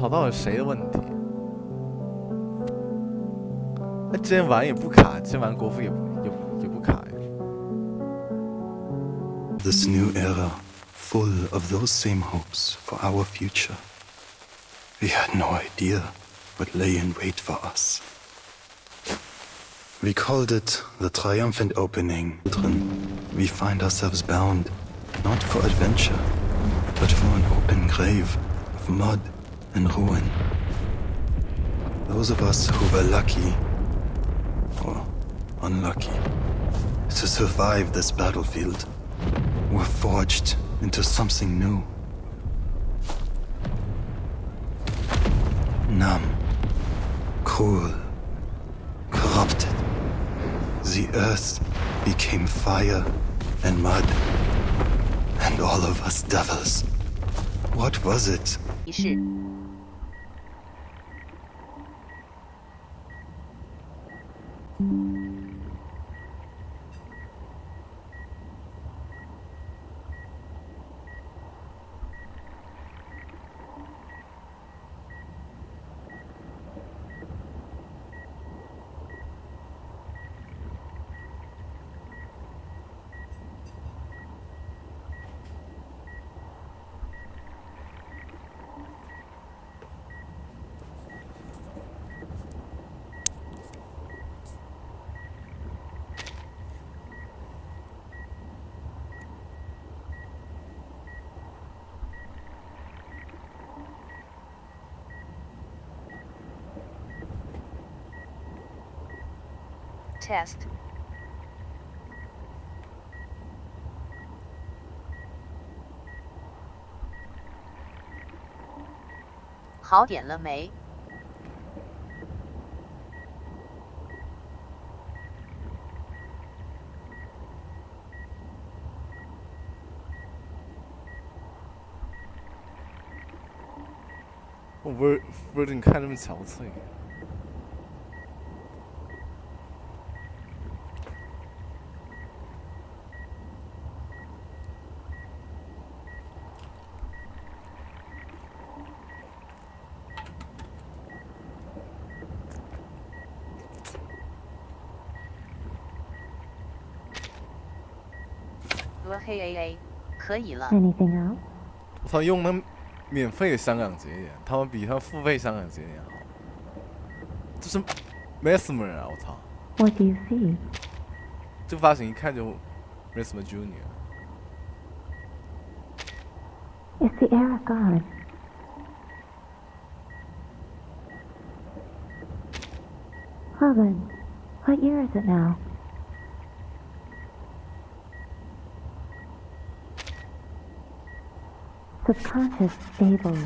操，到底谁的问题？那之前玩也不卡，之前玩国服也不卡呀。This new era, full of those same hopes for our future. We had no idea what lay in wait for us. We called it the triumphant opening. We find ourselves bound, not for adventure, but for an open grave of mud and ruin. Those of us who were lucky, or unlucky, to survive this battlefield were forged into something new. Numb, cruel, corrupted. The earth became fire and mud, and all of us devils. What was it? 仪式。Test. 好点了没？我不是你看这么憔悴。嘿，可以了。Anything else? 我操，用那免费的香港节点，他们比他付费香港节点好。这是 Mesmer 啊！我操。What do you see? 这个发型一看就 Mesmer Junior。It's the era god. Logan, what year is it now? Subconscious stable,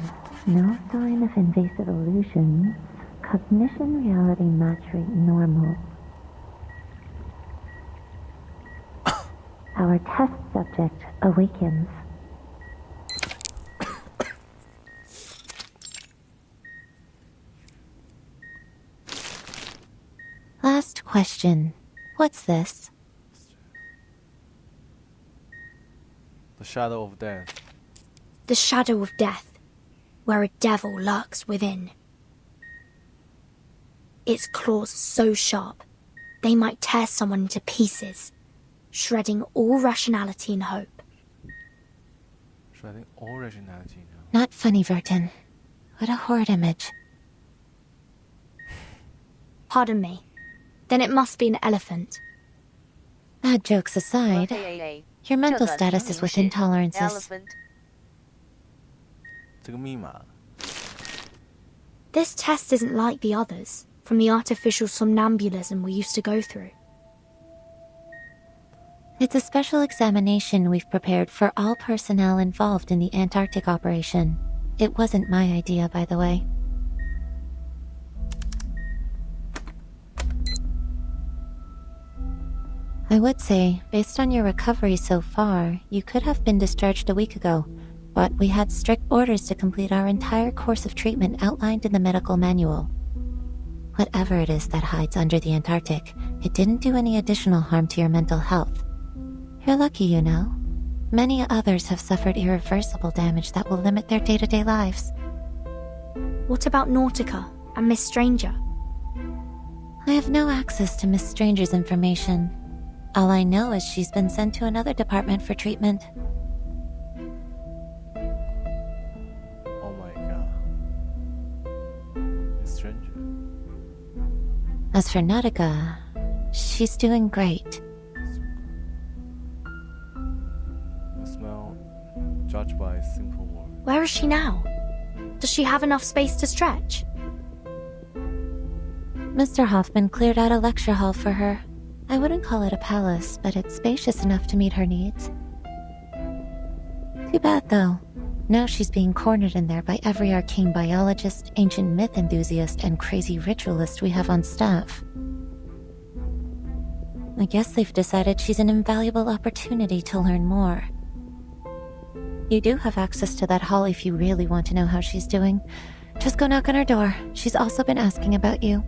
no sign of invasive illusions. Cognition, reality, match rate normal. Our test subject awakens. Last question. What's this? The Shadow of Death. The shadow of death, where a devil lurks within. Its claws so sharp, they might tear someone into pieces, shredding all rationality and hope. Shredding all rationality and hope. Not funny, Verton. What a horrid image. Pardon me. Then it must be an elephant. Bad jokes aside, your mental status is within tolerances. Elephant. 这个密码。 This test isn't like the others, from the artificial somnambulism we used to go through. It's a special examination we've prepared for all personnel involved in the Antarctic operation. It wasn't my idea, by the way. I would say, based on your recovery so far, you could have been discharged a week ago, but we had strict orders to complete our entire course of treatment outlined in the medical manual. Whatever it is that hides under the Antarctic, it didn't do any additional harm to your mental health. You're lucky, you know. Many others have suffered irreversible damage that will limit their day-to-day lives. What about Nautica and Miss Stranger? I have no access to Miss Stranger's information. All I know is she's been sent to another department for treatment. Oh my god. Miss Stranger. As for Nautica, she's doing great. The smell, judged by simple words. Where is she now? Does she have enough space to stretch? Mr. Hoffman cleared out a lecture hall for her. I wouldn't call it a palace, but it's spacious enough to meet her needs. Too bad, though. Now she's being cornered in there by every arcane biologist, ancient myth enthusiast, and crazy ritualist we have on staff. I guess they've decided she's an invaluable opportunity to learn more. You do have access to that hall if you really want to know how she's doing. Just go knock on her door. She's also been asking about you.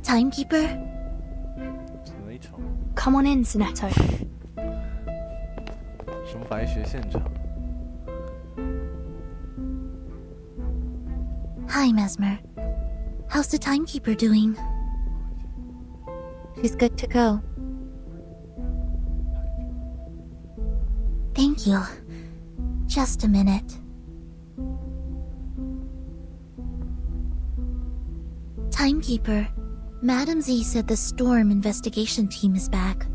Timekeeper? 只能一场 Come on in, Sonetto. 什么白学现场 Hi, Mesmer. How's the timekeeper doing? She's good to go. Thank you. Just a minute. Timekeeper, Madam Z said the Storm investigation team is back.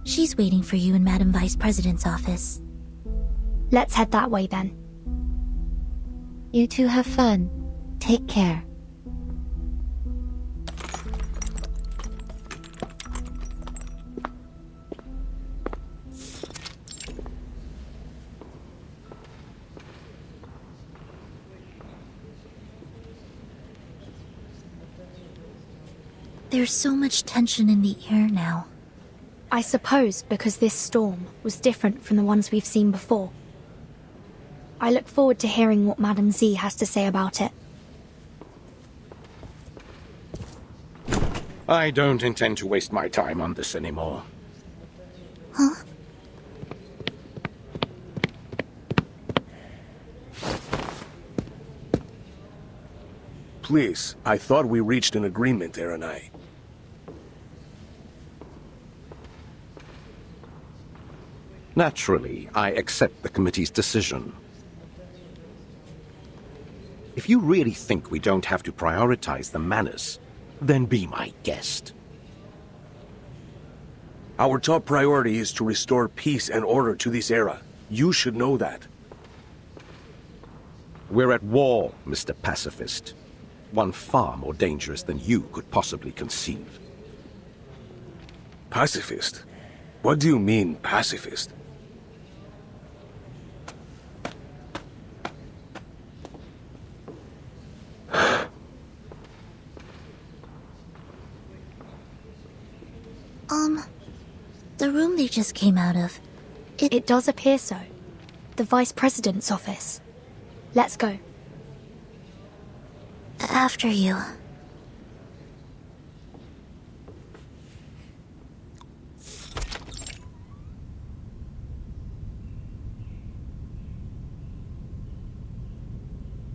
She's waiting for you in Madam Vice President's office. Let's head that way then. You two have fun. Take care. There's so much tension in the air now. I suppose because this storm was different from the ones we've seen before. I look forward to hearing what Madam Z has to say about it. I don't intend to waste my time on this anymore. Huh? Please, I thought we reached an agreement, Erenai. Naturally, I accept the committee's decision. If you really think we don't have to prioritize the manners, then be my guest. Our top priority is to restore peace and order to this era. You should know that. We're at war, Mr. Pacifist. One far more dangerous than you could possibly conceive. Pacifist? What do you mean, pacifist? The room they just came out of. It does appear so. The Vice President's office. Let's go. After you.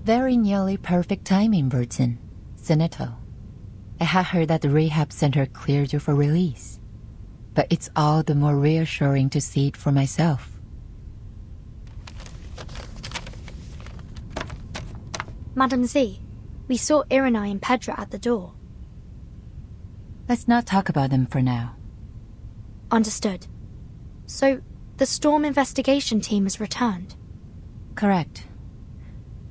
Very nearly perfect timing, Bertson. Senator. I had heard that the rehab center cleared you for release. But it's all the more reassuring to see it for myself. Madam Z, we saw Erenai and Pedra at the door. Let's not talk about them for now. Understood. So, the Storm investigation team has returned. Correct.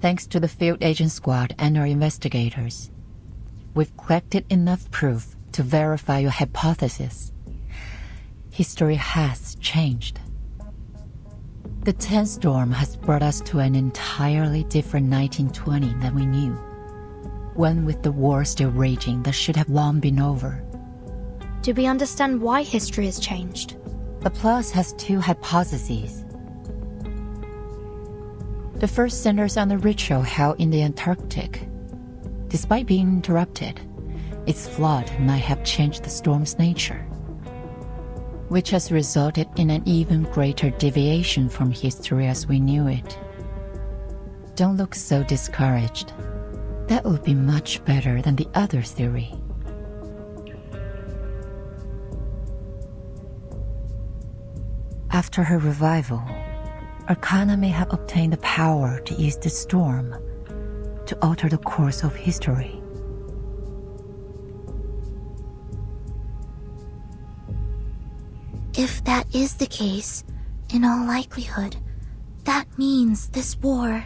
Thanks to the field agent squad and our investigators. We've collected enough proof to verify your hypothesis. History has changed. The 10th storm has brought us to an entirely different 1920 than we knew. One with the war still raging that should have long been over. Do we understand why history has changed? Laplace has two hypotheses. The first centers on the ritual held in the Antarctic. Despite being interrupted, its flood might have changed the storm's nature. which has resulted in an even greater deviation from history as we knew it. Don't look so discouraged. That would be much better than the other theory. After her revival, Arcana may have obtained the power to use the storm to alter the course of history. If that is the case, in all likelihood, that means this war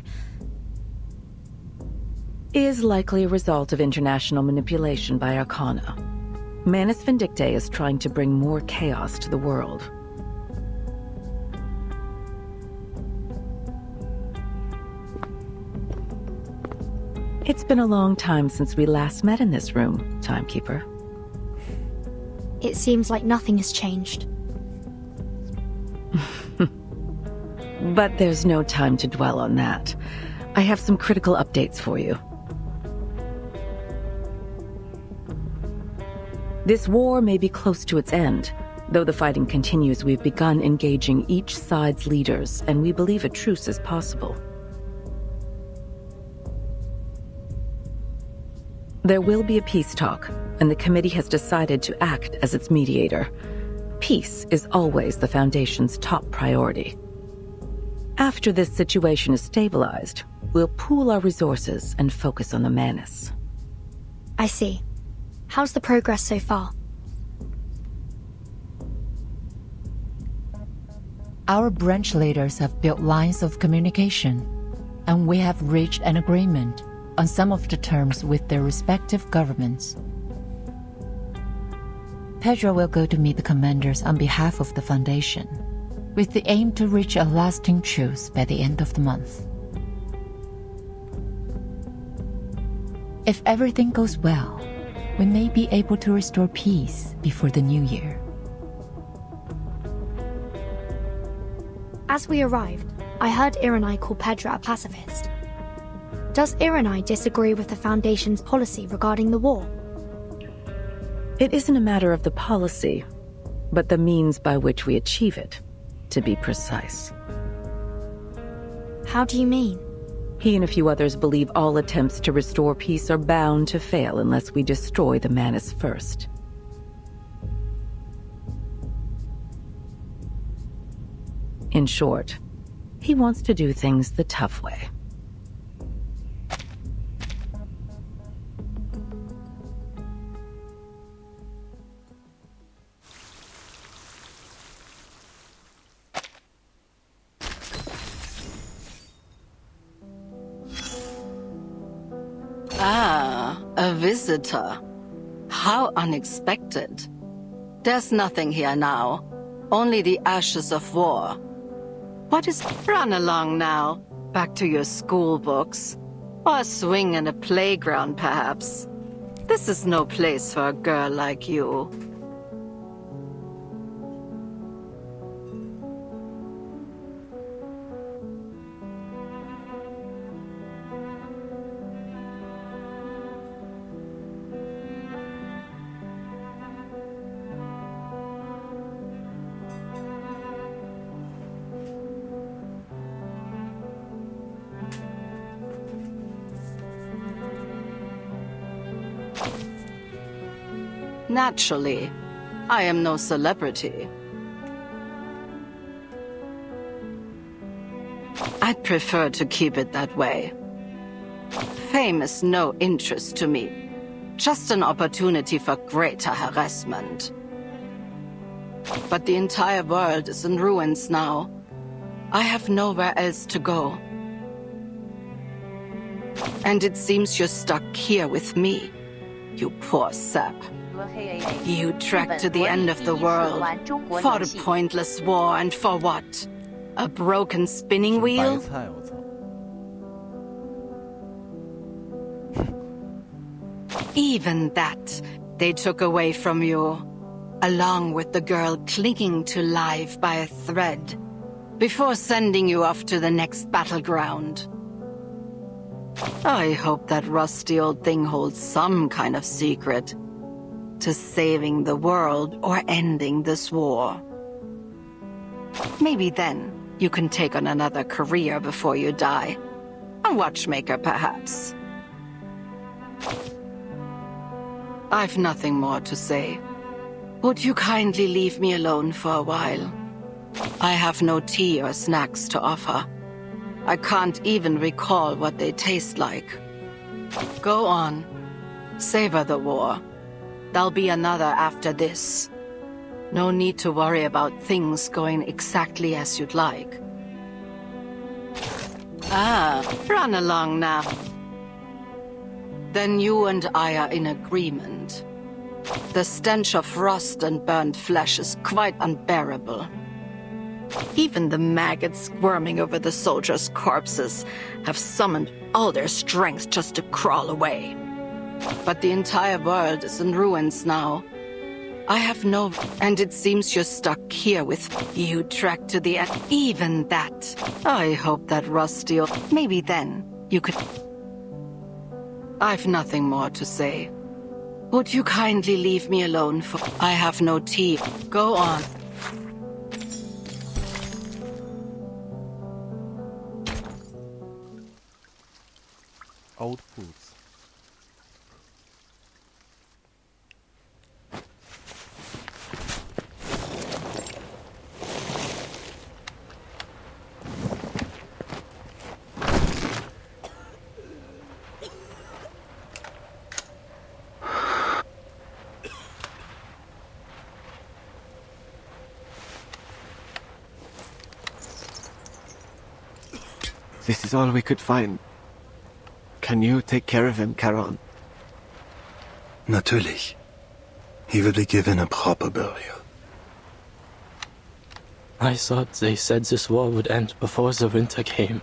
is likely a result of international manipulation by Arcana. Manus Vindictae is trying to bring more chaos to the world. It's been a long time since we last met in this room, Timekeeper. It seems like nothing has changed. But there's no time to dwell on that. I have some critical updates for you. This war may be close to its end. Though the fighting continues, we've begun engaging each side's leaders, and we believe a truce is possible. There will be a peace talk, and the committee has decided to act as its mediator. Peace is always the Foundation's top priority. After this situation is stabilized, we'll pool our resources and focus on the Manus. I see. How's the progress so far? Our branch leaders have built lines of communication, and we have reached an agreement on some of the terms with their respective governments. Pedro will go to meet the commanders on behalf of the Foundation, with the aim to reach a lasting truce by the end of the month. If everything goes well, we may be able to restore peace before the new year. As we arrived, I heard Iranai call Pedro a pacifist. Does Iranai disagree with the Foundation's policy regarding the war? It isn't a matter of the policy, but the means by which we achieve it, to be precise. How do you mean? He and a few others believe all attempts to restore peace are bound to fail unless we destroy the Manus first. In short, he wants to do things the tough way. Ah, a visitor. How unexpected. There's nothing here now. Only the ashes of war. What is... Run along now. Back to your school books. Or a swing in a playground, perhaps. This is no place for a girl like you. Naturally, I am no celebrity. I'd prefer to keep it that way. Fame is no interest to me, just an opportunity for greater harassment. But the entire world is in ruins now. I have nowhere else to go. And it seems you're stuck here with me, you poor sap. You trekked to the end of the world, fought a pointless war, and for what? A broken spinning 白 wheel? 菜，我操！ Even that, they took away from you, along with the girl clinging to life by a thread, before sending you off to the next battleground. I hope that rusty old thing holds some kind of secret to saving the world or ending this war. Maybe then you can take on another career before you die. A watchmaker, perhaps. I've nothing more to say. Would you kindly leave me alone for a while? I have no tea or snacks to offer. I can't even recall what they taste like. Go on. Savor the war. There'll be another after this. No need to worry about things going exactly as you'd like. Ah, run along now. Then you and I are in agreement. The stench of rust and burnt flesh is quite unbearable. Even the maggots squirming over the soldiers' corpses have summoned all their strength just to crawl away. But the entire world is in ruins now. I have no... And it seems you're stuck here with... You trek to the end. Even that. I hope that rusty... Maybe then you could... I've nothing more to say. Would you kindly leave me alone for... I have no tea. Go on. Old boots. This is all we could find. Can you take care of him, Charon? Natürlich. He will be given a proper burial. I thought they said this war would end before the winter came.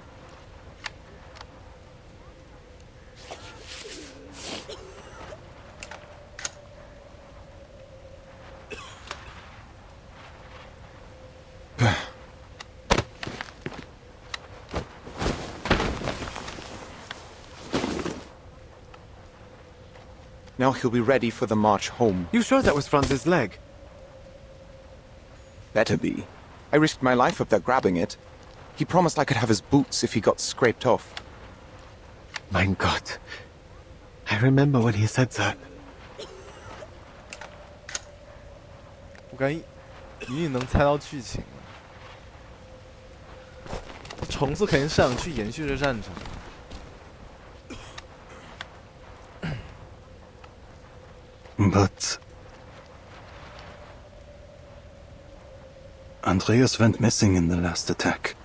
Now he'll be ready for the march home. You sure that was Franz's leg? Better be. I risked my life up there grabbing it. He promised I could have his boots if he got scraped off. Mein Gott. I remember when he said that. 我感觉隐隐能猜到剧情了。虫子肯定是想去延续这战争。But Andreas went missing in the last attack.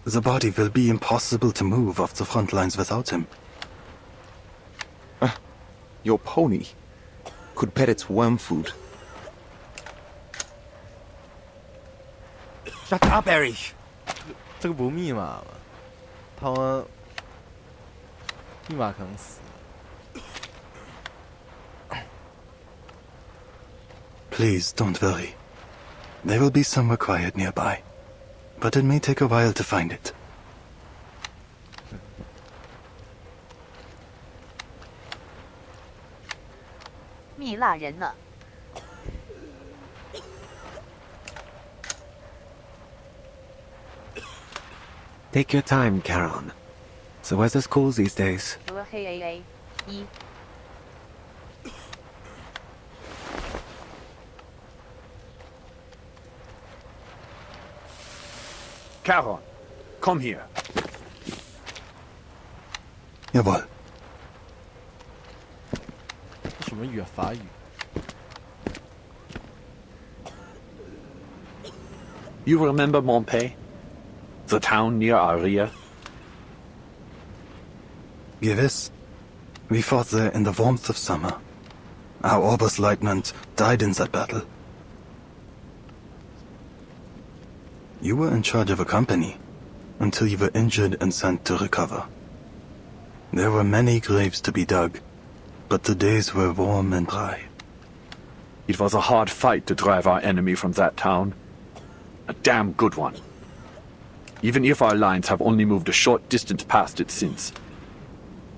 The body will be impossible to move off the front lines without him. Your pony could pet its worm food. Shut up, Erich! 这个不密码吧？他们密码可能死。 Please don't worry. There will be somewhere quiet nearby. But it may take a while to find it. Take your time, Charon. The weather's cool these days. Charon, come here. Jawohl. 什么语法语？ You remember Montpey? The town near Aria? Gewiss. We fought there in the warmth of summer. Our Oberstleutnant died in that battle. You were in charge of a company, until you were injured and sent to recover. There were many graves to be dug, but the days were warm and dry. It was a hard fight to drive our enemy from that town. A damn good one. Even if our lines have only moved a short distance past it since.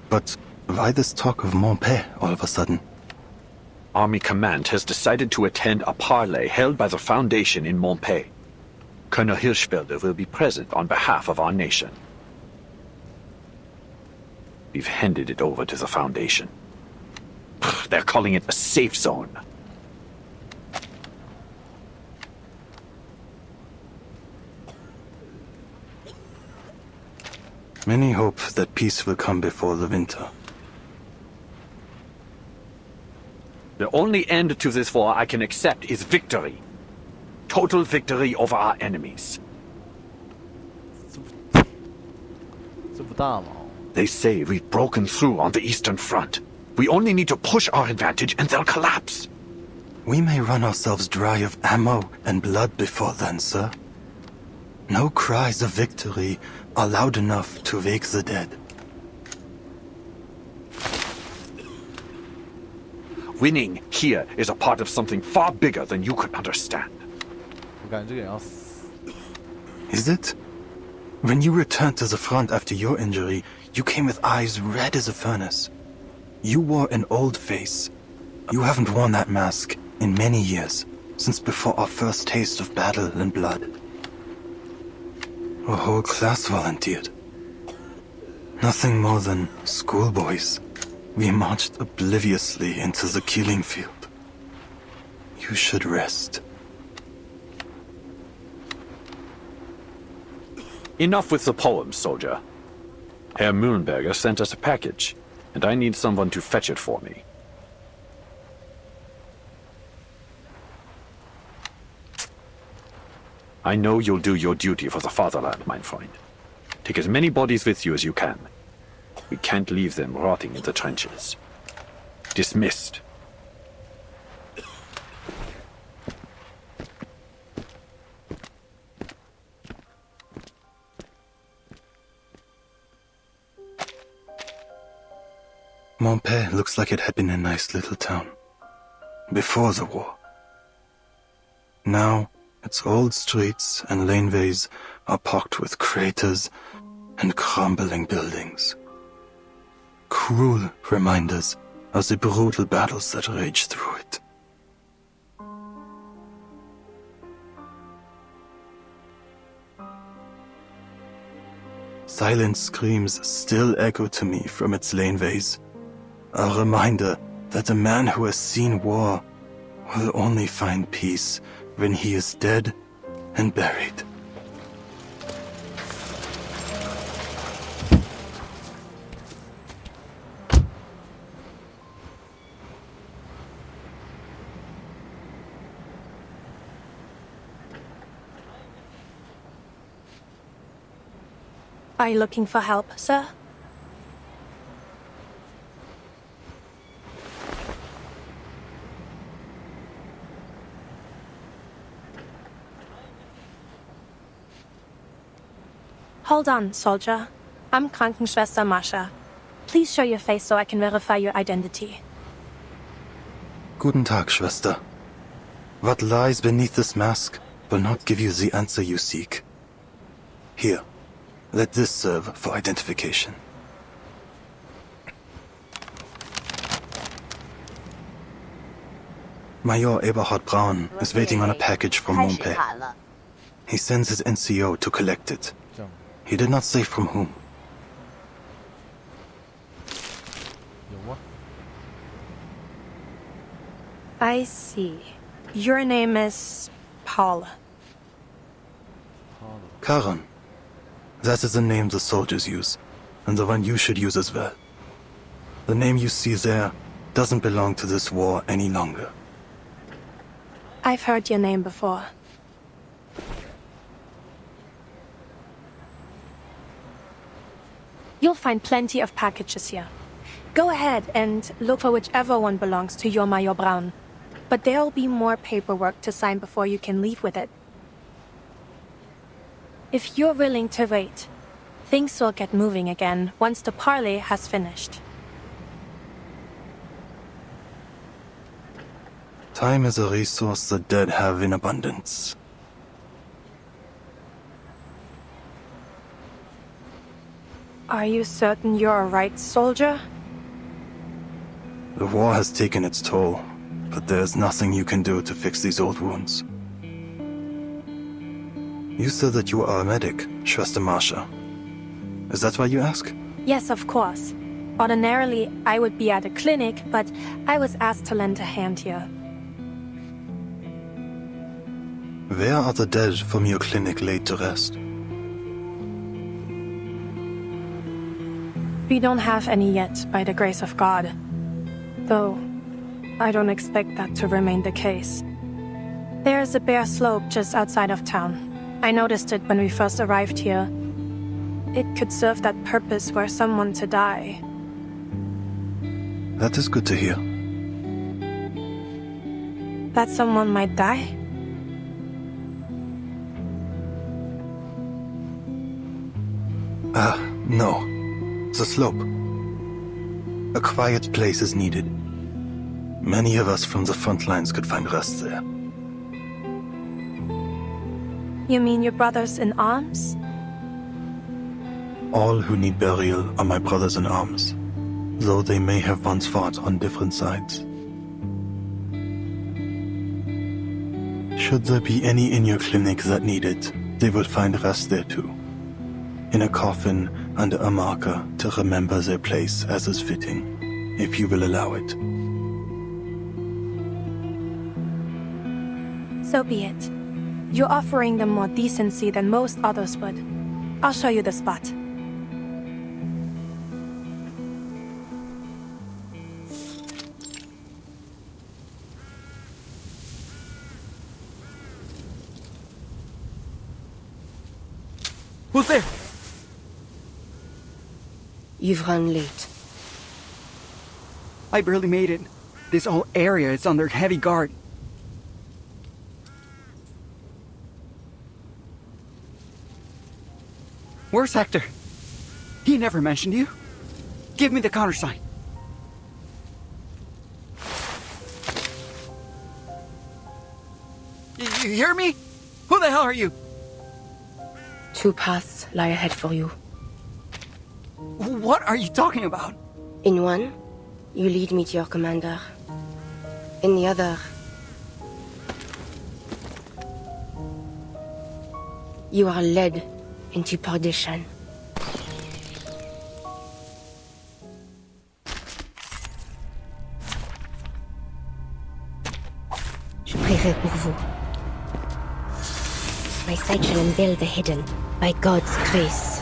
But why this talk of Montpey all of a sudden? Army Command has decided to attend a parley held by the Foundation in Montpey. Colonel Hirschfelder will be present on behalf of our nation. We've handed it over to the Foundation. They're calling it a safe zone. Many hope that peace will come before the winter. The only end to this war I can accept is victory. Total victory over our enemies. 这不大吗？ They say we've broken through on the Eastern Front. We only need to push our advantage and they'll collapse. We may run ourselves dry of ammo and blood before then, sir. No cries of victory are loud enough to wake the dead. Winning here is a part of something far bigger than you could understand. 我感觉这个人要死。 Is it? When you returned to the front after your injury, you came with eyes red as a furnace. You wore an old face. You haven't worn that mask in many years, since before our first taste of battle and blood. A whole class volunteered. Nothing more than schoolboys. We marched obliviously into the killing field. You should rest. Enough with the poems, soldier. Herr Mühlenberger sent us a package, and I need someone to fetch it for me. I know you'll do your duty for the fatherland, my friend. Take as many bodies with you as you can. We can't leave them rotting in the trenches. Dismissed. Montpellier looks like it had been a nice little town. Before the war. Now, its old streets and laneways are pocked with craters and crumbling buildings. Cruel reminders of the brutal battles that raged through it. Silent screams still echo to me from its laneways. A reminder that a man who has seen war will only find peace when he is dead and buried. Are you looking for help, sir? Hold on, soldier. I'm Krankenschwester Mascha. Please show your face so I can verify your identity. Guten Tag, Schwester. What lies beneath this mask will not give you the answer you seek. Here, let this serve for identification. Major Eberhard Braun is waiting on a package from Montpellier. He sends his NCO to collect it. He did not say from whom. I see. Your name is Paul. Karen. That is the name the soldiers use, and the one you should use as well. The name you see there doesn't belong to this war any longer. I've heard your name before. You'll find plenty of packages here. Go ahead and look for whichever one belongs to your Major Braun. But there'll be more paperwork to sign before you can leave with it. If you're willing to wait, things will get moving again once the parley has finished. Time is a resource the dead have in abundance. Are you certain you're a right soldier? The war has taken its toll, but there's nothing you can do to fix these old wounds. You said that you are a medic, Schwester Marsha. Is that why you ask? Yes, of course. Ordinarily, I would be at a clinic, but I was asked to lend a hand here. Where are the dead from your clinic laid to rest? We don't have any yet, by the grace of God. Though, I don't expect that to remain the case. There's a bare slope just outside of town. I noticed it when we first arrived here. It could serve that purpose were someone to die. That is good to hear. That someone might die? No. The slope. A quiet place is needed. Many of us from the front lines could find rest there. You mean your brothers in arms? All who need burial are my brothers in arms, though they may have once fought on different sides. Should there be any in your clinic that need it, they will find rest there too. In a coffin under a marker to remember their place as is fitting, if you will allow it. So be it. You're offering them more decency than most others would. I'll show you the spot. Who's there? You've run late. I barely made it. This whole area is under heavy guard. Where's Hector? He never mentioned you. Give me the countersign. You hear me? Who the hell are you? 2 paths lie ahead for you. What are you talking about? In one, you lead me to your commander. In the other, you are led into perdition. Je prierai pour vous. My sight shall unveil the hidden, by God's grace.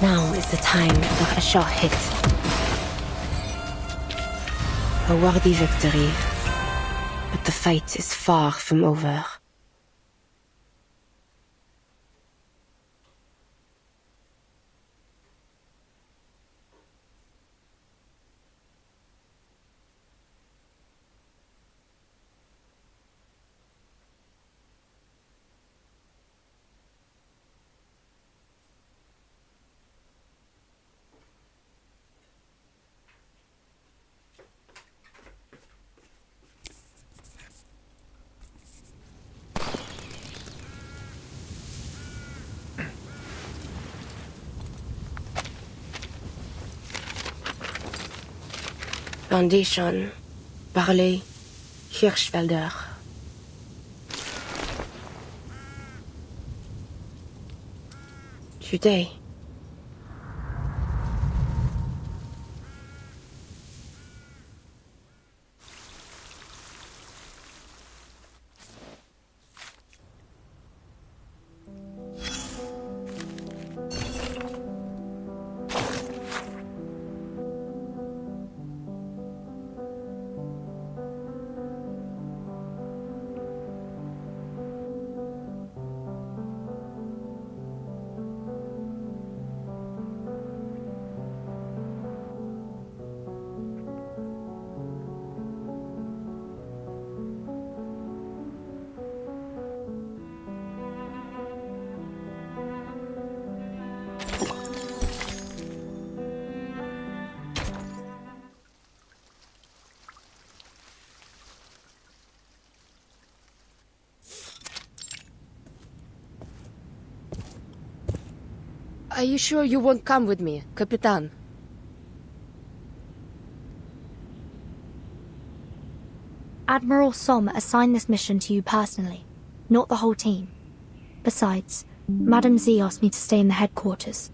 Now is the time for a sure hit. A worthy victory, but the fight is far from over. Foundation, Barley, Hirschfelder. Today, Are you sure you won't come with me, Capitan? Admiral Som assigned this mission to you personally, not the whole team. Besides, Madam Z asked me to stay in the headquarters.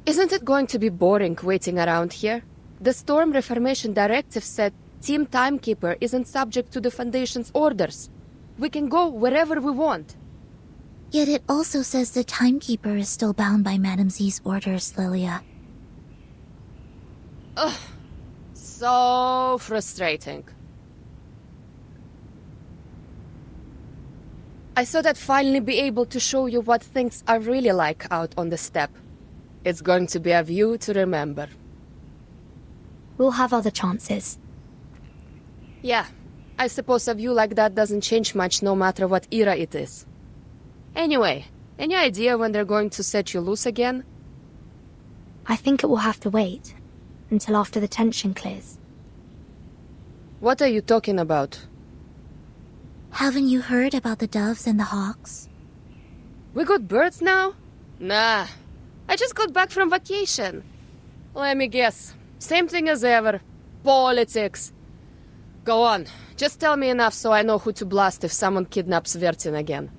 Isn't it going to be boring waiting around here? The Storm Reformation Directive said Team Timekeeper isn't subject to the Foundation's orders. We can go wherever we want. Yet it also says the Timekeeper is still bound by Madam Z's orders, Lilia. Ugh. So frustrating. I thought I'd finally be able to show you what things are really like out on the steppe. It's going to be a view to remember. We'll have other chances. Yeah, I suppose a view like that doesn't change much no matter what era it is. Anyway, any idea when they're going to set you loose again? I think it will have to wait until after the tension clears. What are you talking about? Haven't you heard about the doves and the hawks? We got birds now? Nah, I just got back from vacation. Let me guess. Same thing as ever. Politics. Go on. Just tell me enough so I know who to blast if someone kidnaps Vertin again.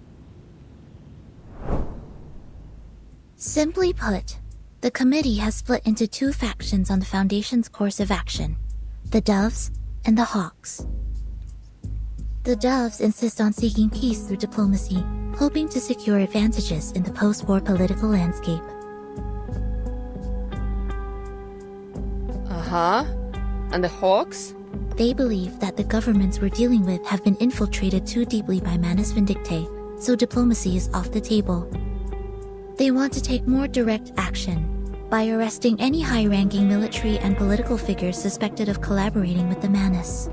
Simply put, the committee has split into two factions on the Foundation's course of action. The Doves and the Hawks. The Doves insist on seeking peace through diplomacy, hoping to secure advantages in the post-war political landscape. Uh-huh. And the Hawks? They believe that the governments we're dealing with have been infiltrated too deeply by Manus Vindicte, so diplomacy is off the table. They want to take more direct action by arresting any high-ranking military and political figures suspected of collaborating with the Manus.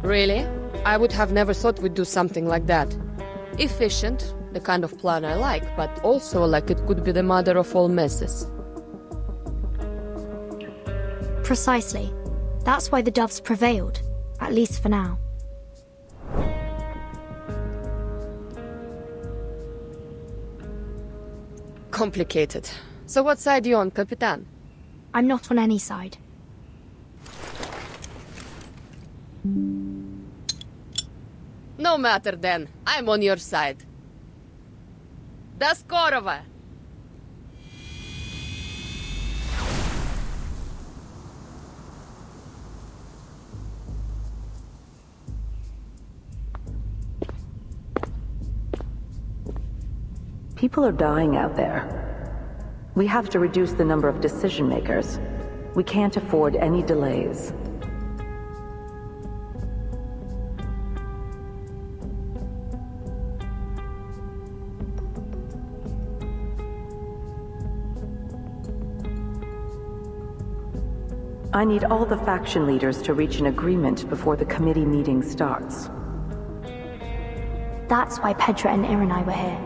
Really? I would have never thought we'd do something like that. Efficient, the kind of plan I like, but also like it could be the mother of all messes. Precisely. That's why the Doves prevailed, at least for now. Complicated. So what side are you on, Capitan? I'm not on any side. No matter then. I'm on your side. Das Korova! People are dying out there. We have to reduce the number of decision makers. We can't afford any delays. I need all the faction leaders to reach an agreement before the committee meeting starts. That's why Petra and Irenai were here.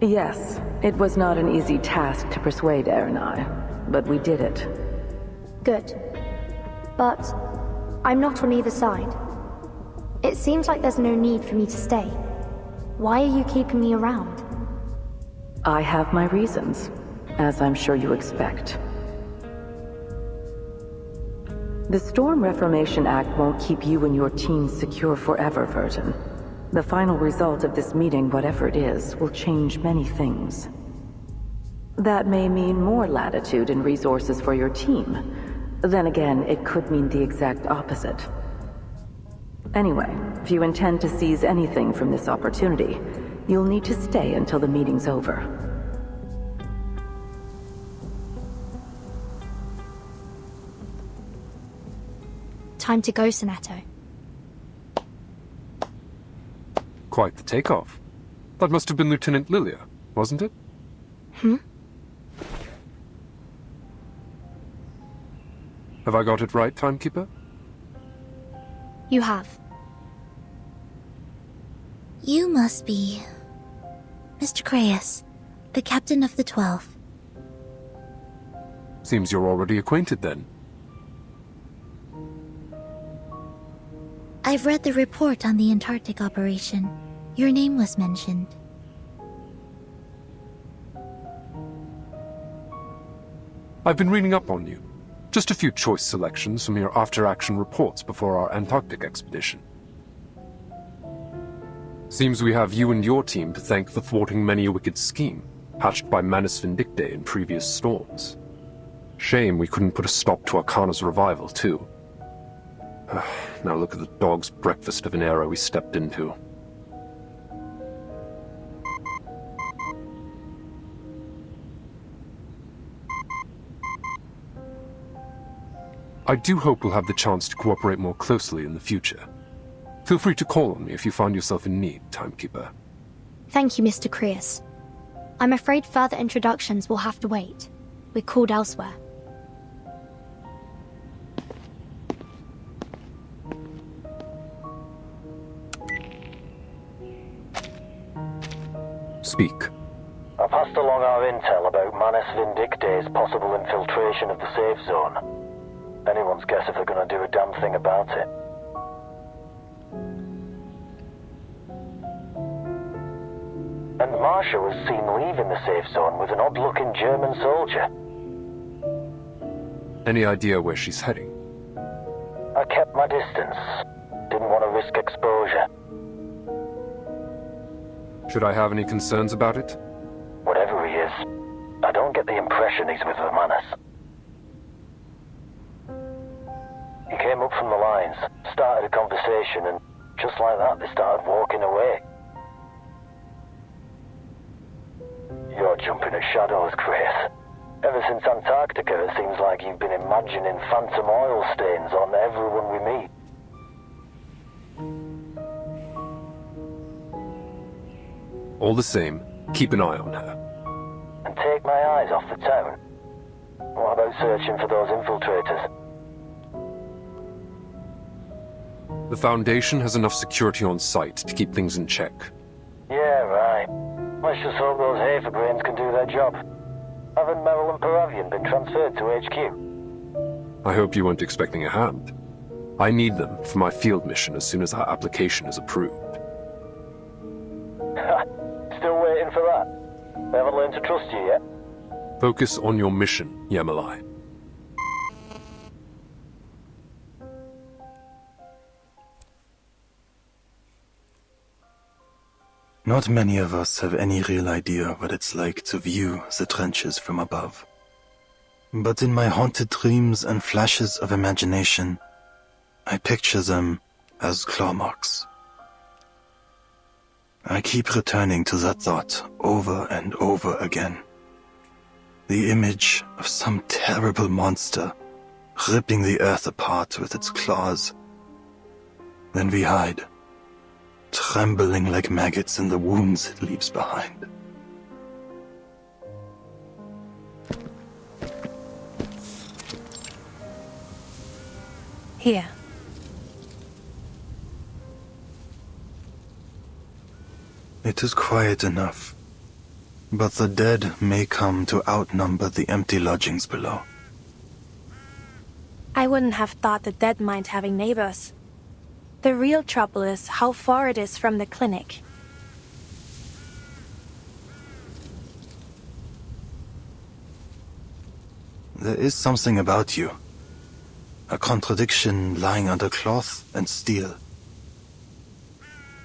Yes, it was not an easy task to persuade Irenai, but we did it. Good. But I'm not on either side. It seems like there's no need for me to stay. Why are you keeping me around? I have my reasons, as I'm sure you expect. The Storm Reformation Act won't keep you and your team secure forever, Vertin. The final result of this meeting, whatever it is, will change many things. That may mean more latitude and resources for your team. Then again, it could mean the exact opposite. Anyway, if you intend to seize anything from this opportunity, you'll need to stay until the meeting's over. Time to go, Sonato. Quite the takeoff. That must have been Lieutenant Lilia, wasn't it? Have I got it right, Timekeeper? You have. You must be Mr. Creius, the captain of the 12th. Seems you're already acquainted then. I've read the report on the Antarctic operation. Your name was mentioned. I've been reading up on you. Just a few choice selections from your after-action reports before our Antarctic expedition. Seems we have you and your team to thank for thwarting many a wicked scheme, hatched by Manus Vindictae in previous storms. Shame we couldn't put a stop to Arcana's revival, too. Now look at the dog's breakfast of an era we stepped into. I do hope we'll have the chance to cooperate more closely in the future. Feel free to call on me if you find yourself in need, Timekeeper. Thank you, Mr. Creus. I'm afraid further introductions will have to wait. We're called elsewhere. Speak. I passed along our intel about Manus Vindictae's possible infiltration of the safe zone. Anyone's guess if they're gonna do a damn thing about it. And Marsha was seen leaving the safe zone with an odd-looking German soldier. Any idea where she's heading? I kept my distance. Didn't want to risk exposure. Should I have any concerns about it? Whatever he is, I don't get the impression he's with the Manus. He came up from the lines, started a conversation, and just like that they started walking away. You're jumping at shadows, Chris. Ever since Antarctica, it seems like you've been imagining phantom oil stains on everyone we meet. All the same, keep an eye on her. And take my eyes off the town. What about searching for those infiltrators? The Foundation has enough security on site to keep things in check. Yeah, right. Let's just hope those Hafergrains can do their job. Haven't Merrill and Paravian been transferred to HQ? I hope you weren't expecting a hand. I need them for my field mission as soon as our application is approved. Still waiting for that? They haven't learned to trust you yet? Focus on your mission, Yemelai. Not many of us have any real idea what it's like to view the trenches from above. But in my haunted dreams and flashes of imagination, I picture them as claw marks. I keep returning to that thought over and over again. The image of some terrible monster ripping the earth apart with its claws. Then we hide, trembling like maggots in the wounds it leaves behind. Here. It is quiet enough, but the dead may come to outnumber the empty lodgings below. I wouldn't have thought the dead mind having neighbors. The real trouble is how far it is from the clinic. There is something about you. A contradiction lying under cloth and steel.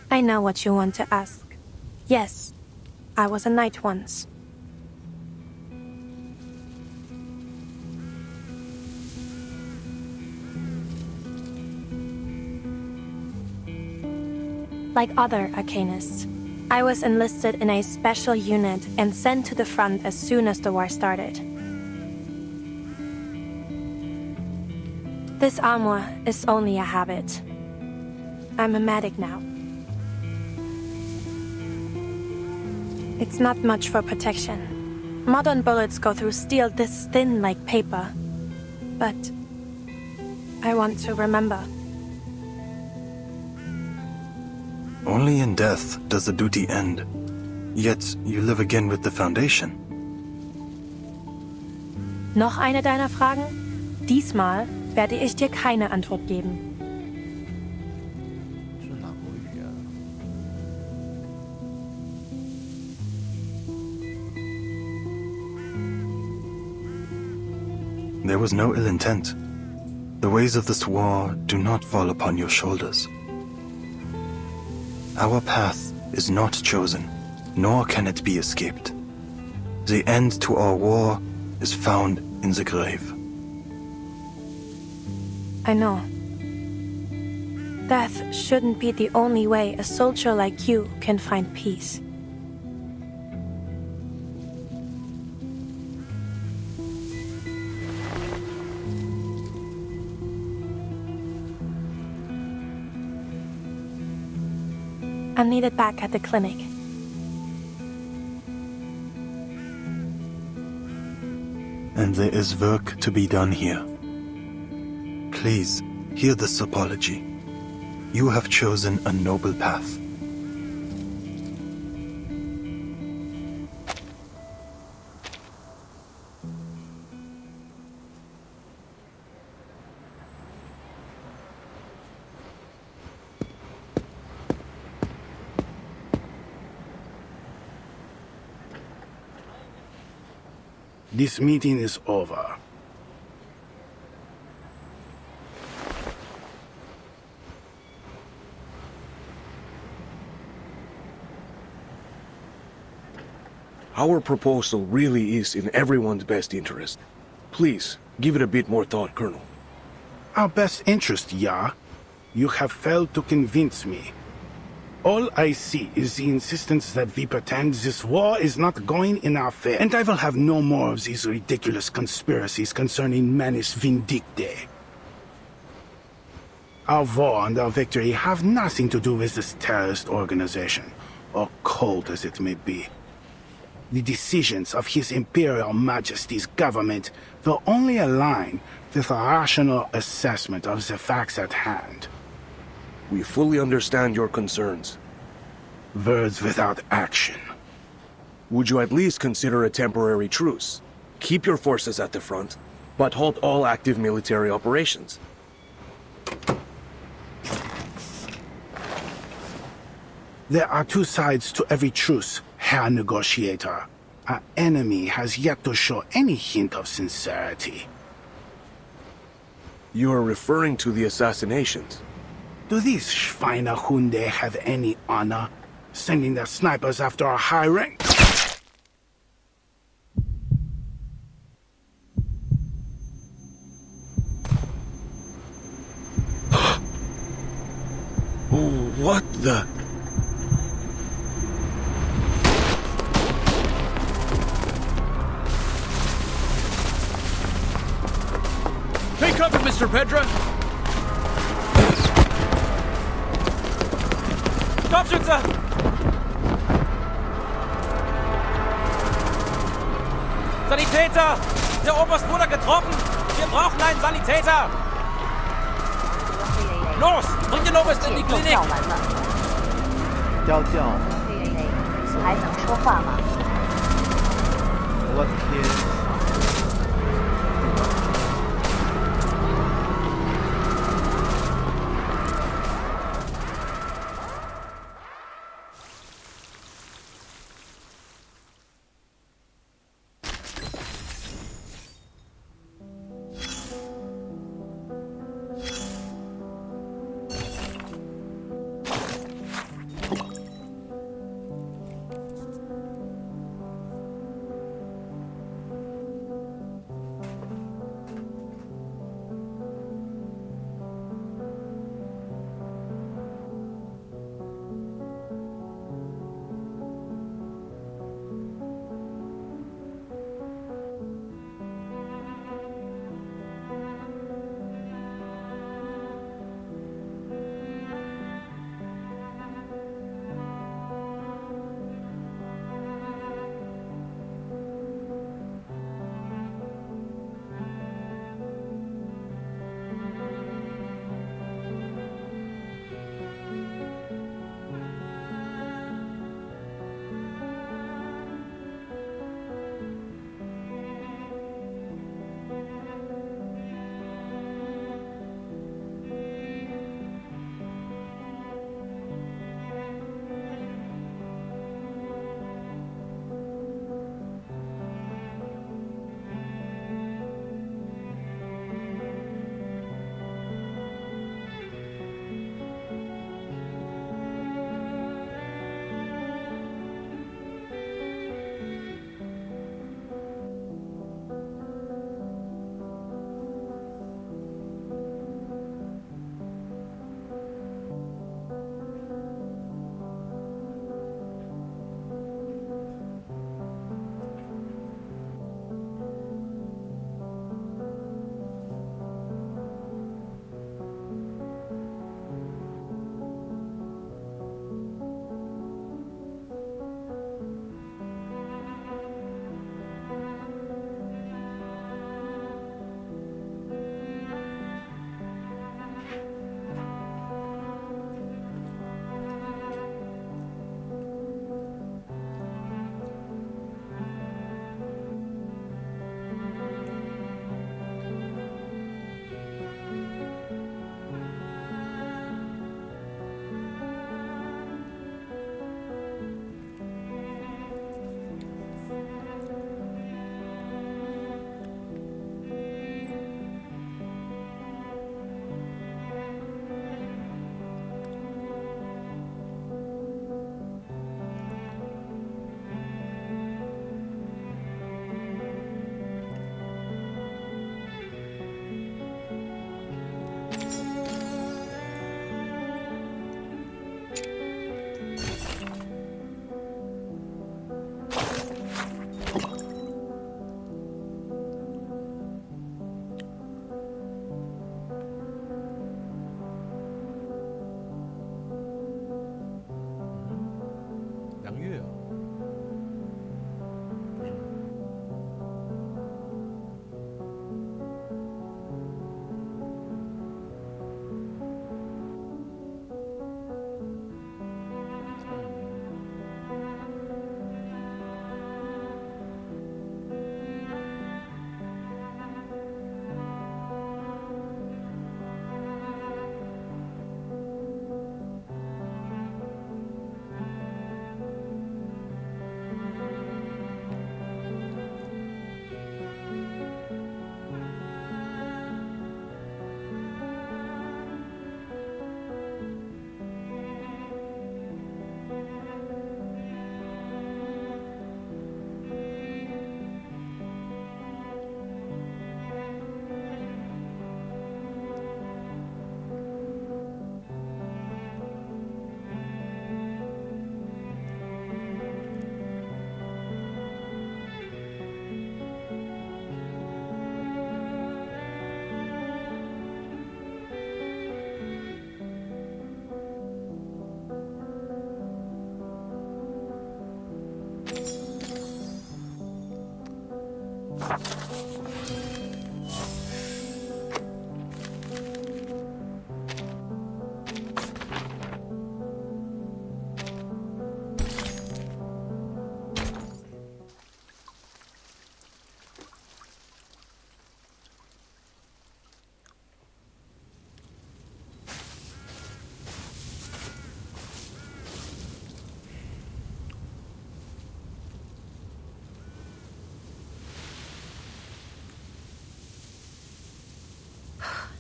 I know what you want to ask. Yes, I was a knight once. Like other arcanists, I was enlisted in a special unit and sent to the front as soon as the war started. This armor is only a habit. I'm a medic now. It's not much for protection. Modern bullets go through steel this thin like paper. But I want to remember. Only in death does the duty end. Yet you live again with the Foundation. Noch eine deiner Fragen? Diesmal werde ich dir keine Antwort geben. There was no ill intent. The ways of this war do not fall upon your shoulders. Our path is not chosen, nor can it be escaped. The end to our war is found in the grave. I know. Death shouldn't be the only way a soldier like you can find peace. I'm needed back at the clinic. And there is work to be done here. Please, hear this apology. You have chosen a noble path. This meeting is over. Our proposal really is in everyone's best interest. Please, give it a bit more thought, Colonel. Our best interest, yeah? You have failed to convince me. All I see is the insistence that we pretend this war is not going in our favor, and I will have no more of these ridiculous conspiracies concerning Manus Vindicte. Our war and our victory have nothing to do with this terrorist organization, or cult as it may be. The decisions of His Imperial Majesty's government will only align with a rational assessment of the facts at hand. We fully understand your concerns. Words without action. Would you at least consider a temporary truce? Keep your forces at the front, but halt all active military operations. There are two sides to every truce, Herr Negotiator. Our enemy has yet to show any hint of sincerity. You are referring to the assassinations. Do these Schweinehunde have any honor, sending their snipers after our high rank? What the... Take cover, Mr. Pedra! Scharfschütze! Sanitäter! Der Oberst wurde getroffen! Wir brauchen einen Sanitäter! Los! Bring den Oberst in die Klinik! 调教，还能说话吗？我的天！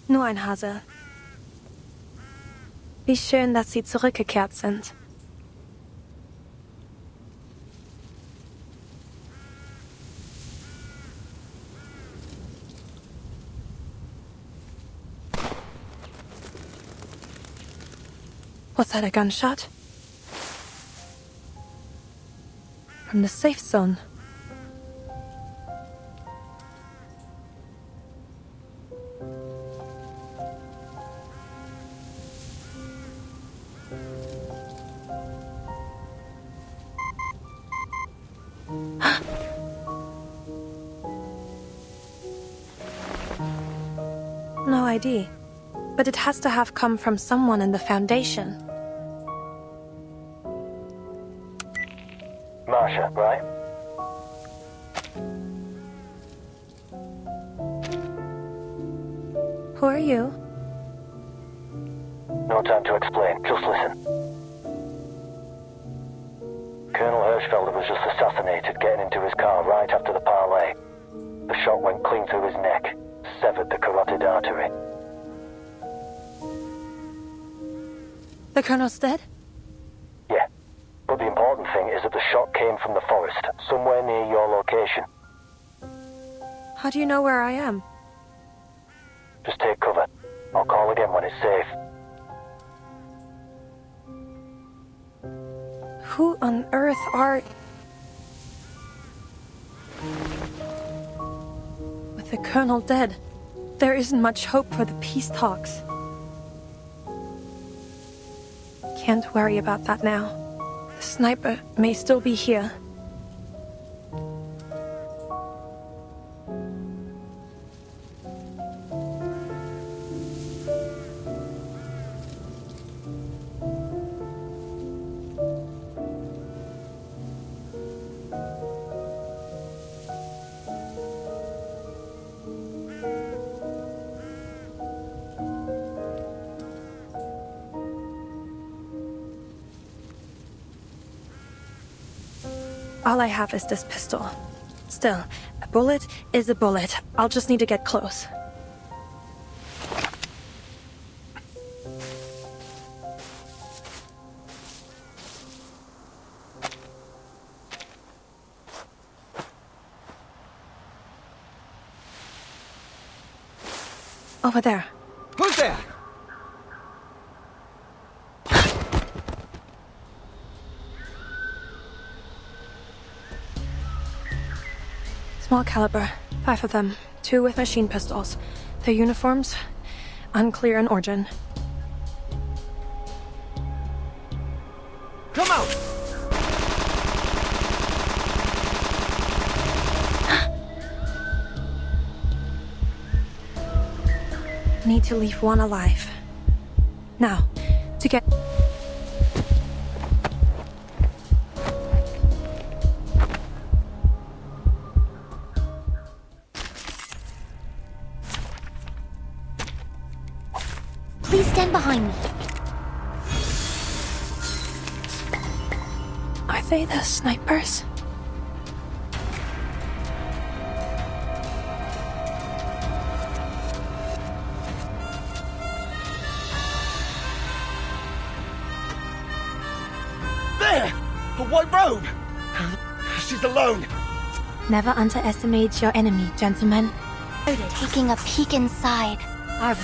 Nur ein Hase. Wie schön, dass Sie zurückgekehrt sind. Was that, a gunshot? From the safe zone. No ID. But it has to have come from someone in the Foundation. Marsha, right? Who are you? No time to explain, just listen. Colonel Hirschfelder was just assassinated getting into his car right after the parley. The shot went clean through his neck, severed the carotid artery. The Colonel's dead? Yeah, but the important thing is that the shot came from the forest, somewhere near your location. How do you know where I am? Just take cover. I'll call again when it's safe. Who on earth are... With the Colonel dead, there isn't much hope for the peace talks. Can't worry about that now. The sniper may still be here. All I have is this pistol. Still, a bullet is a bullet. I'll just need to get close. Over there. Who's there? Small caliber, 5 of them, 2 with machine pistols. Their uniforms, unclear in origin. Come out! Need to leave one alive. Now, to get... Please stand behind me. Are they the snipers? There! A white robe! She's alone! Never underestimate your enemy, gentlemen. Taking a peek inside. Our...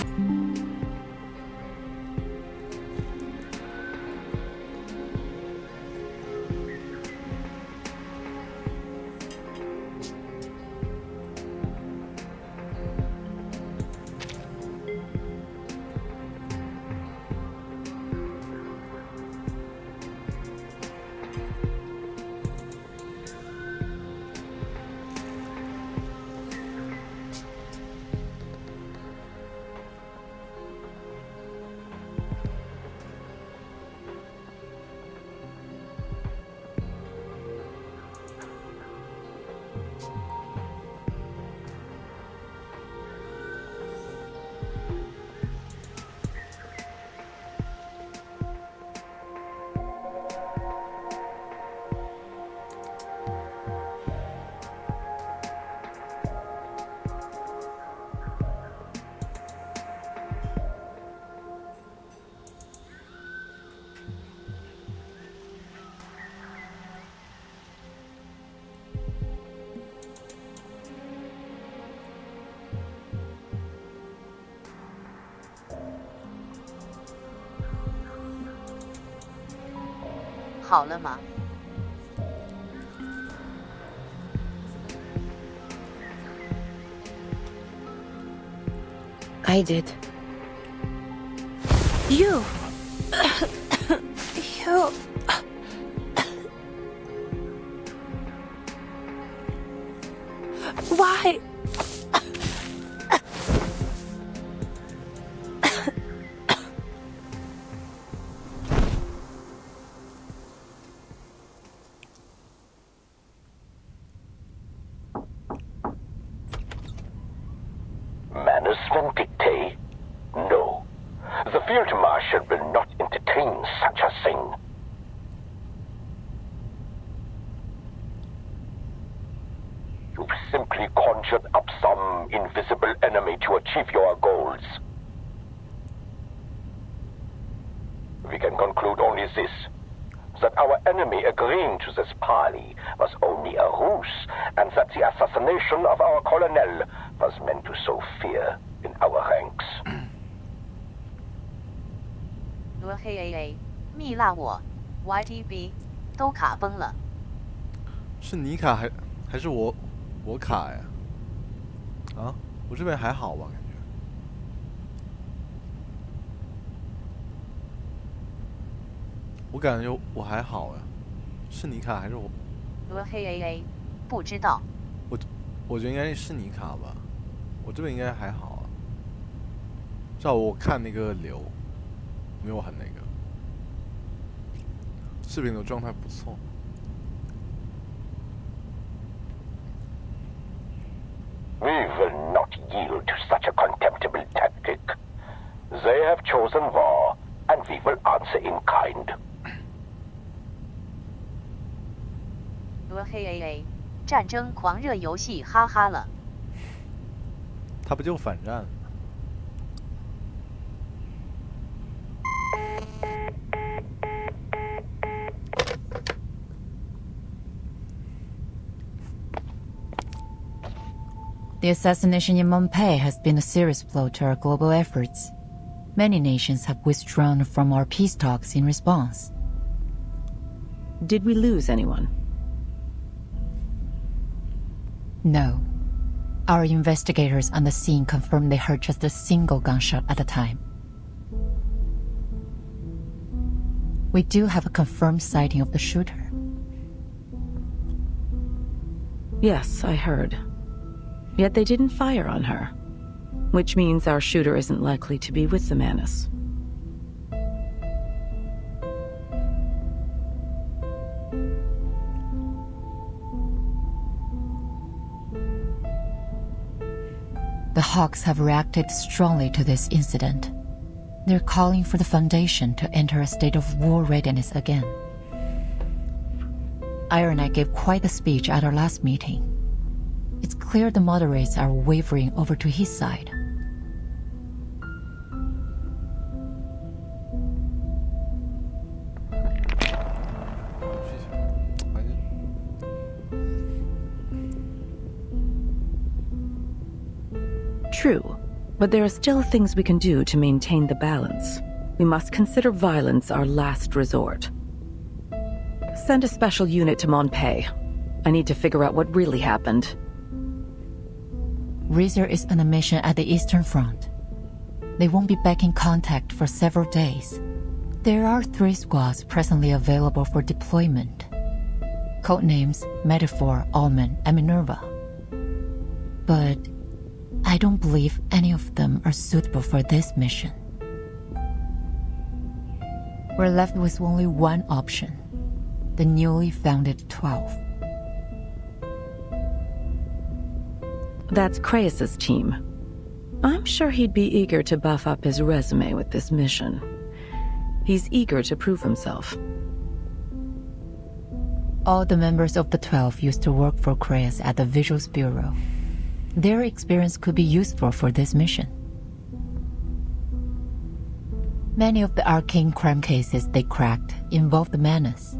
好了吗？ I did. You. You. Why? Manners vindictae? No. The Field Marshal will not entertain such a thing. You've simply conjured up some invisible enemy to achieve your goals. We can conclude only this, that our enemy agreeing to this parley was only a ruse, and that the assassination of our colonel was meant to sow fear in our ranks. 罗黑 AA 蜜辣我 YTB 都卡崩了。是你卡还是我卡呀？啊，我这边还好吧？感觉。我感觉我还好呀，是你卡还是我？罗黑 AA 不知道。我觉得应该是你卡吧，我这边应该还好啊。至少我看那个流，没有很那个，视频的状态不错。We will not yield to such a contemptible tactic. They have chosen war, and we will answer in kind. 罗黑 AA 战争狂热游戏哈哈了。他不就反战？ The assassination in Montpellier has been a serious blow to our global efforts. Many nations have withdrawn from our peace talks in response. Did we lose anyone? No. Our investigators on the scene confirmed they heard just a single gunshot at a time. We do have a confirmed sighting of the shooter. Yes, I heard. Yet they didn't fire on her, which means our shooter isn't likely to be with the Manus. The Hawks have reacted strongly to this incident. They're calling for the Foundation to enter a state of war readiness again. Iron Knight gave quite a speech at our last meeting. It's clear the moderates are wavering over to his side. True, but there are still things we can do to maintain the balance. We must consider violence our last resort. Send a special unit to Montpellier. I need to figure out what really happened. Razor is on a mission at the Eastern Front. They won't be back in contact for several days. There are 3 squads presently available for deployment. Codenames Metaphor, Almond, and Minerva. But I don't believe any of them are suitable for this mission. We're left with only one option. The newly founded 12. That's Kraeus' team. I'm sure he'd be eager to buff up his resume with this mission. He's eager to prove himself. All the members of the 12 used to work for Kraeus at the Visuals Bureau. Their experience could be useful for this mission. Many of the arcane crime cases they cracked involved the Manus.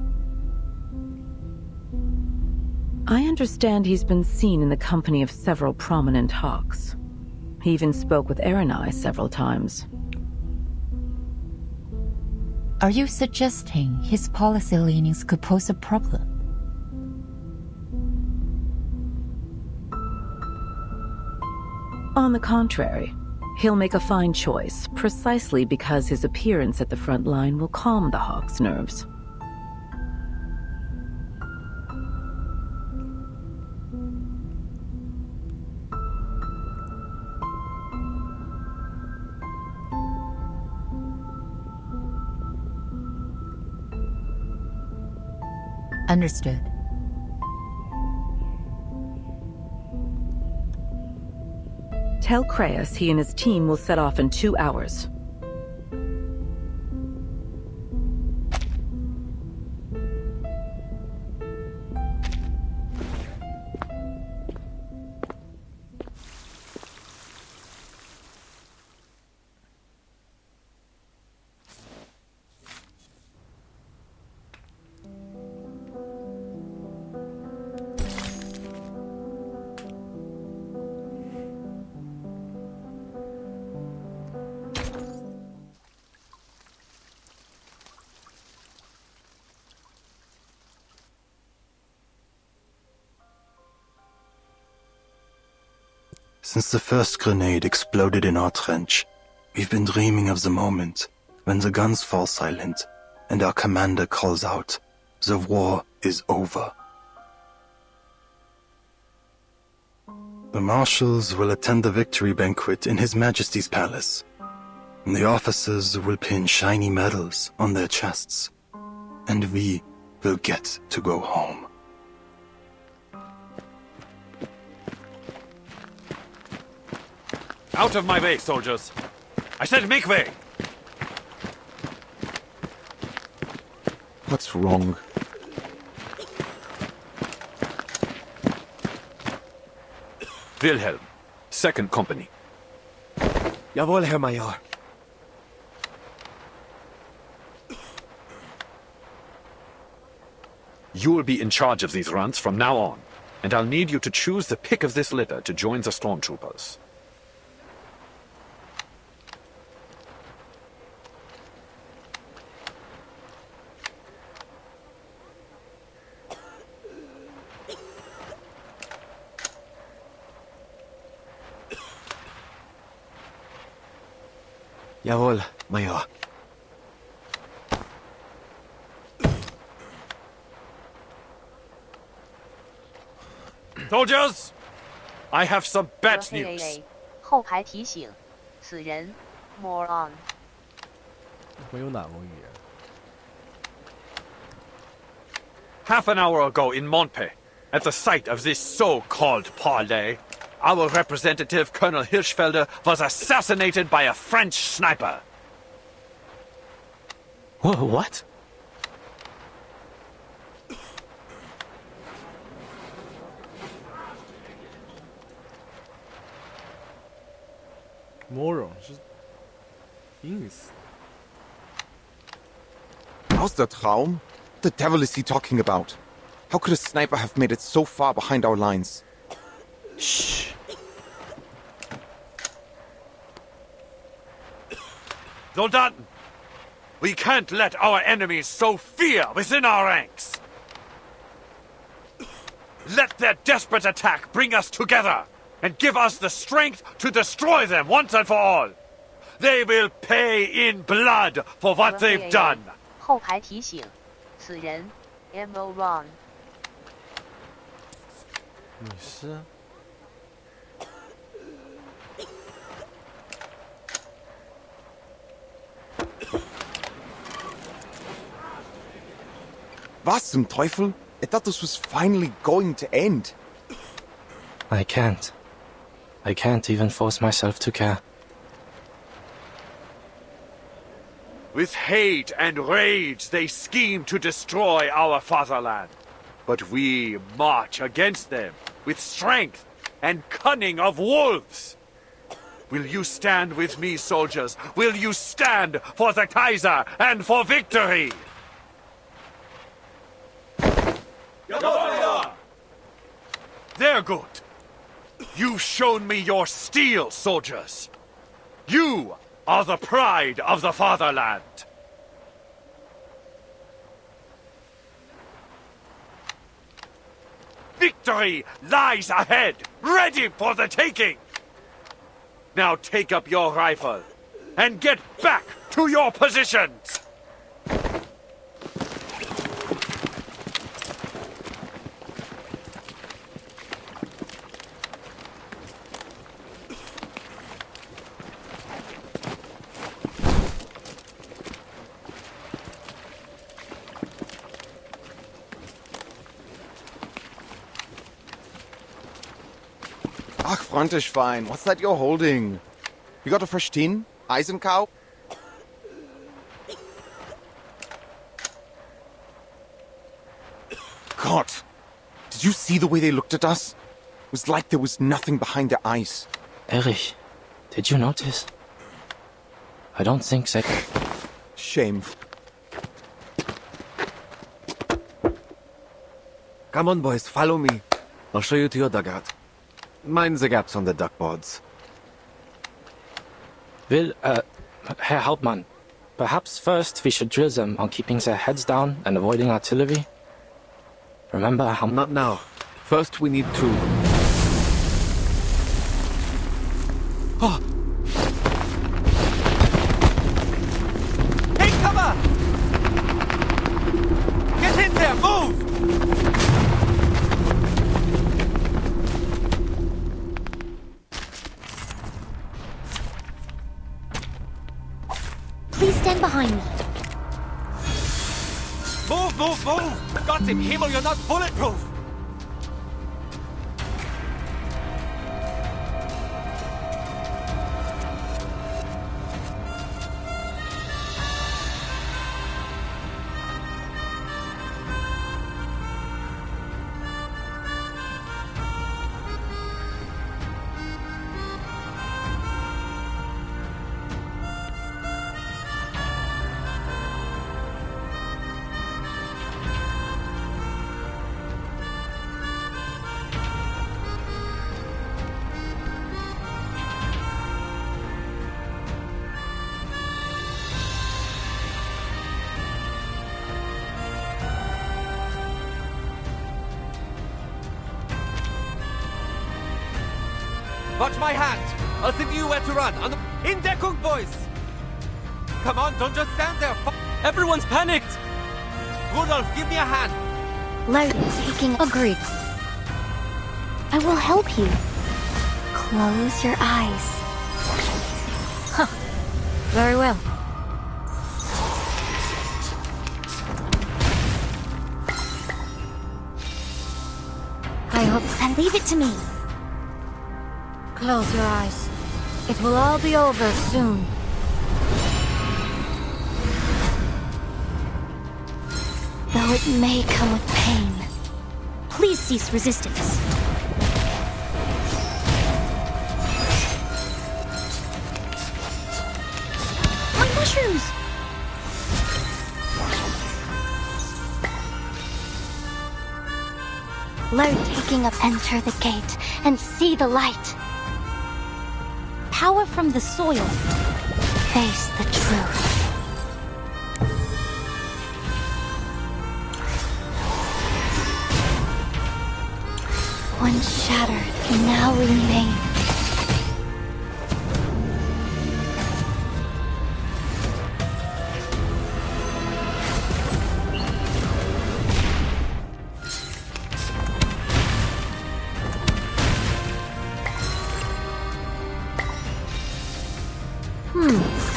I understand he's been seen in the company of several prominent Hawks. He even spoke with Erenai several times. Are you suggesting his policy leanings could pose a problem? On the contrary, he'll make a fine choice, precisely because his appearance at the front line will calm the Hawk's nerves. Understood. Tell Kraus he and his team will set off in 2 hours. Since the first grenade exploded in our trench, we've been dreaming of the moment when the guns fall silent and our commander calls out, "The war is over." The marshals will attend the victory banquet in His Majesty's palace, and the officers will pin shiny medals on their chests, and we will get to go home. Out of my way, soldiers! I said make way! What's wrong? Wilhelm, 2nd Company. Jawohl, Herr Major. You'll be in charge of these runs from now on, and I'll need you to choose the pick of this litter to join the stormtroopers. Jawohl, Major. Soldiers! I have some bad news. 后排提醒，此人 moron。会有哪国语言？ Half an hour ago in Montpe, at the site of this so-called parley, our representative, Colonel Hirschfelder, was assassinated by a French sniper. What? Moron 是英语词。 How's the Traum? The devil is he talking about? How could a sniper have made it so far behind our lines? Shh. Soldaten! We can't let our enemies sow fear within our ranks! Let their desperate attack bring us together and give us the strength to destroy them once and for all! They will pay in blood for what they've done! 后排提醒，此人 moron。 你是？ Was zum Teufel? I thought this was finally going to end. I can't. I can't even force myself to care. With hate and rage, they scheme to destroy our fatherland. But we march against them with strength and cunning of wolves. Will you stand with me, soldiers? Will you stand for the Kaiser and for victory? They're good. You've shown me your steel, soldiers. You are the pride of the fatherland. Victory lies ahead, ready for the taking! Now take up your rifle and get back to your positions! Ach, Frontischwein, what's that you're holding? You got a fresh tin? Eisencow? God, did you see the way they looked at us? It was like there was nothing behind their eyes. Erich, did you notice? I don't think they... Shame. Come on, boys, follow me. I'll show you to your dugout. Mind the gaps on the duckboards. Herr Hauptmann, perhaps first we should drill them on keeping their heads down and avoiding artillery. Remember how... Not now. First we need to... Oh. Take cover! Get in there, move! Please stand behind me. Move, move, move! Gott im Himmel, you're not bulletproof! Watch my hand! I'll signal you where to run. In Deckung, boys! Come on, don't just stand there. Everyone's panicked! Rudolph, give me a hand. Loading, taking... Agreed. I will help you. Close your eyes. Huh. Very well. I hope... Then leave it to me. Close your eyes. It will all be over soon. Though it may come with pain. Please cease resistance. My mushrooms! Learn taking up, enter the gate, and see the light. Power from the soil. Face the truth. One shattered now remains.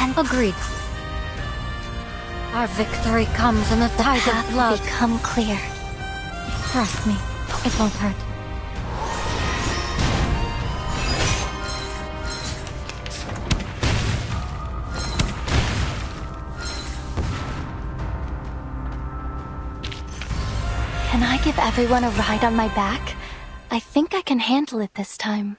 And agreed. Our victory comes in the tide of blood. Become clear. Trust me, it won't hurt. Can I give everyone a ride on my back? I think I can handle it this time.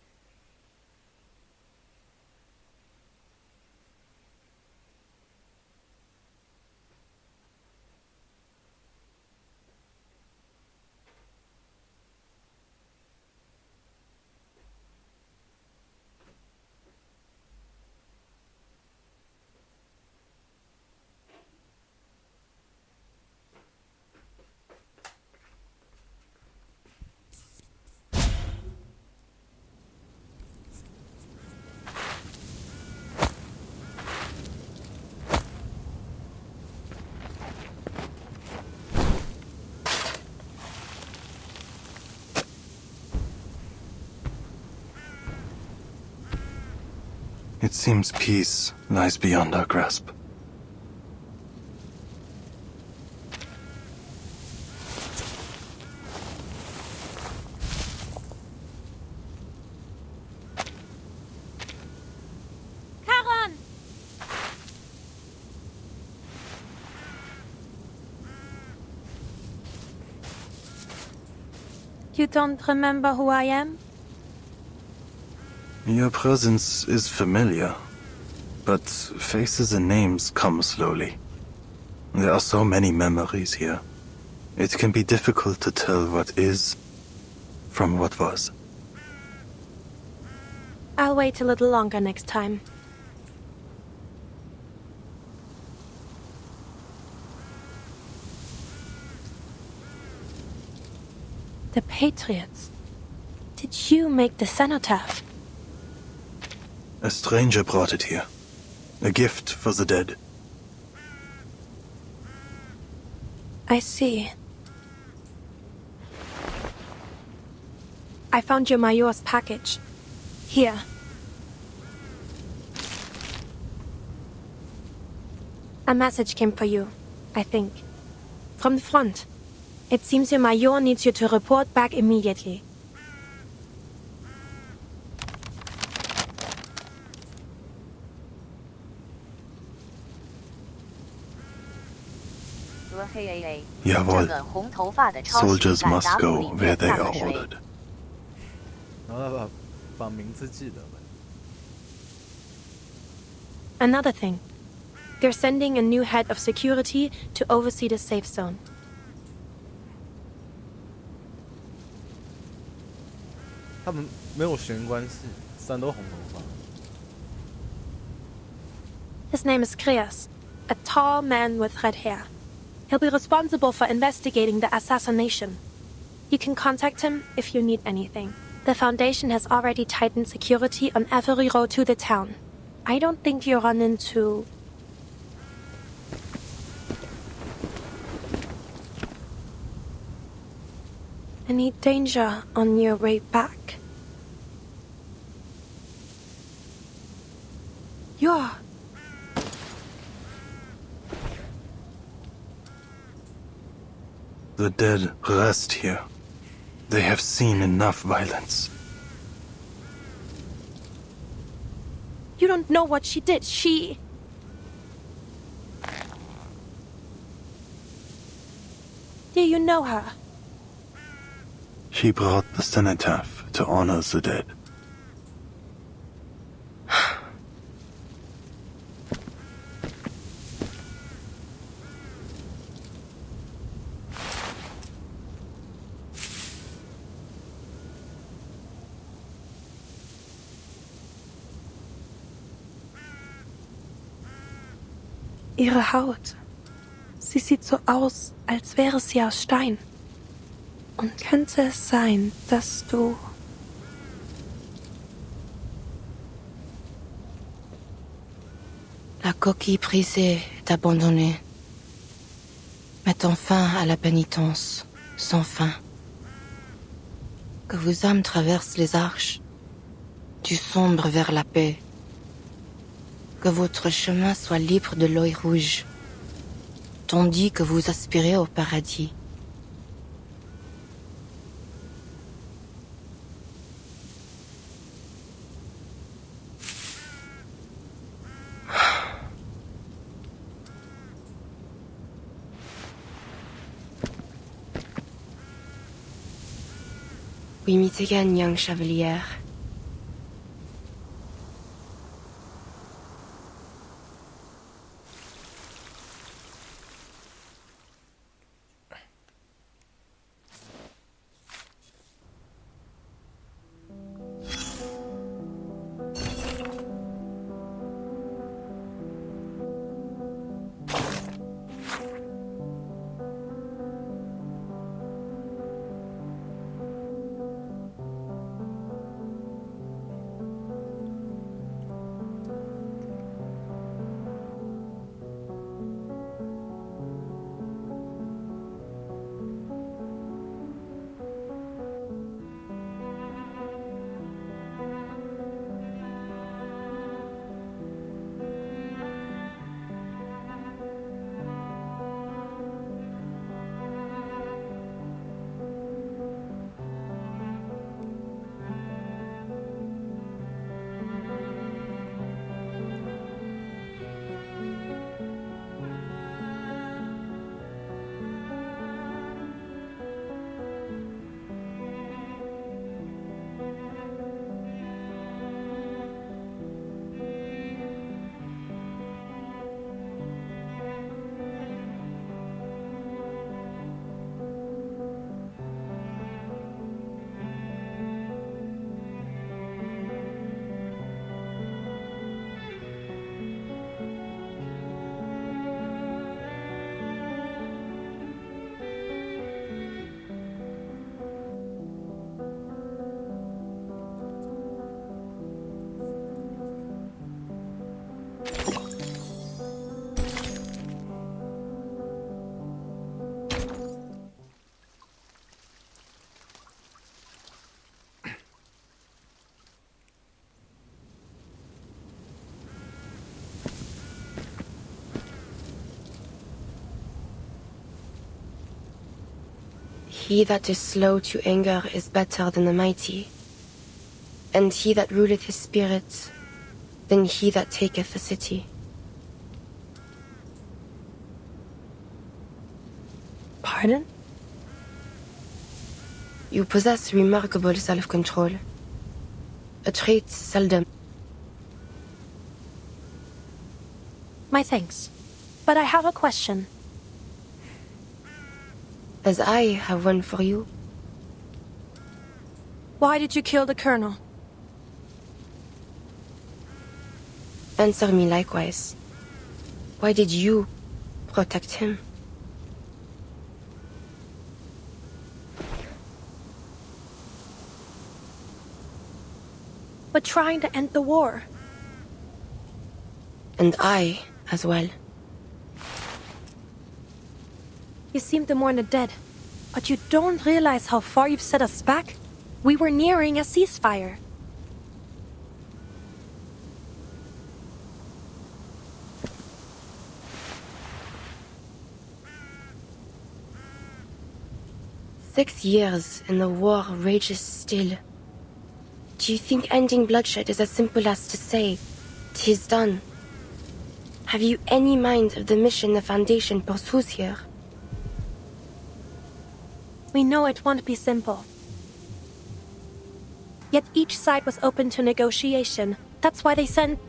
It seems peace lies beyond our grasp. You don't remember who I am? Your presence is familiar, but faces and names come slowly. There are so many memories here. It can be difficult to tell what is from what was. I'll wait a little longer next time. The Patriots. Did you make the cenotaph? A stranger brought it here. A gift for the dead. I see. I found your Mayor's package. Here. A message came for you, I think. From the front. It seems your Mayor needs you to report back immediately. Jawohl. Soldiers must go where they are ordered. 然后他把名字记得了。 Another thing. They're sending a new head of security to oversee the safe zone. 他们没有血缘关系，三都红头发。 His name is Kreas, a tall man with red hair. He'll be responsible for investigating the assassination. You can contact him if you need anything. The Foundation has already tightened security on every road to the town. I don't think you'll run into... any danger on your way back. You're... The dead rest here. They have seen enough violence. You don't know what she did. She... Do you know her? She brought the cenotaph to honor the dead. Ihre Haut. Sie sieht so aus, als wäre sie aus Stein. Und könnte es sein, dass du... La coquille brisée est abandonnée, mettant fin à la pénitence sans fin. Que vos âmes traversent les arches, du sombre vers la paix. Que votre chemin soit libre de l'œil rouge, tandis que vous aspirez au paradis. Oui, mitigan, young chevalier. He that is slow to anger is better than the mighty, and he that ruleth his spirit than he that taketh a city. Pardon? You possess remarkable self-control, a trait seldom. My thanks. But I have a question. As I have one for you. Why did you kill the colonel? Answer me likewise. Why did you protect him? But trying to end the war. And I as well. You seem to mourn the dead, but you don't realize how far you've set us back? We were nearing a ceasefire. "6 years and the war rages still. Do you think ending bloodshed is as simple as to say, 'tis done? Have you any mind of the mission the Foundation pursues here? We know it won't be simple. Yet each side was open to negotiation. That's why they sent...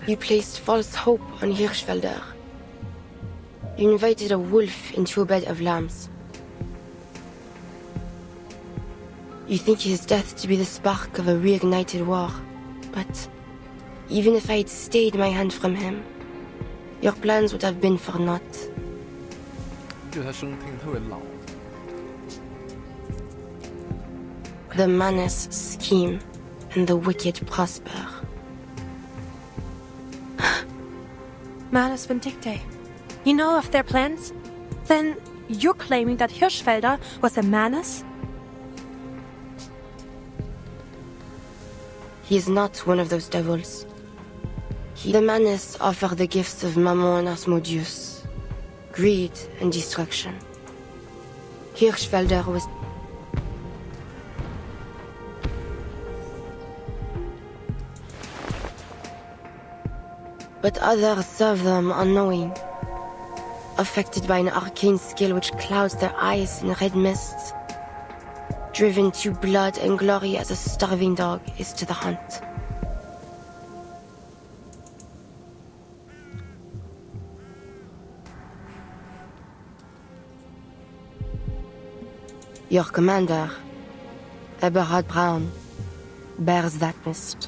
You placed false hope on Hirschfelder. You invited a wolf into a bed of lambs. You think his death to be the spark of a reignited war, but even if I had stayed my hand from him, your plans would have been for naught. 觉得他声音听特别老。 The Manus scheme, and the wicked prosper. Manus Vindicte. You know of their plans? Then you're claiming that Hirschfelder was a Manus? He is not one of those devils. The Manus offer the gifts of Mammon and Asmodeus, greed and destruction. Hirschfelder was... But others serve them unknowing, affected by an arcane skill which clouds their eyes in red mists, driven to blood and glory as a starving dog is to the hunt. Your commander, Eberhard Braun, bears that mist.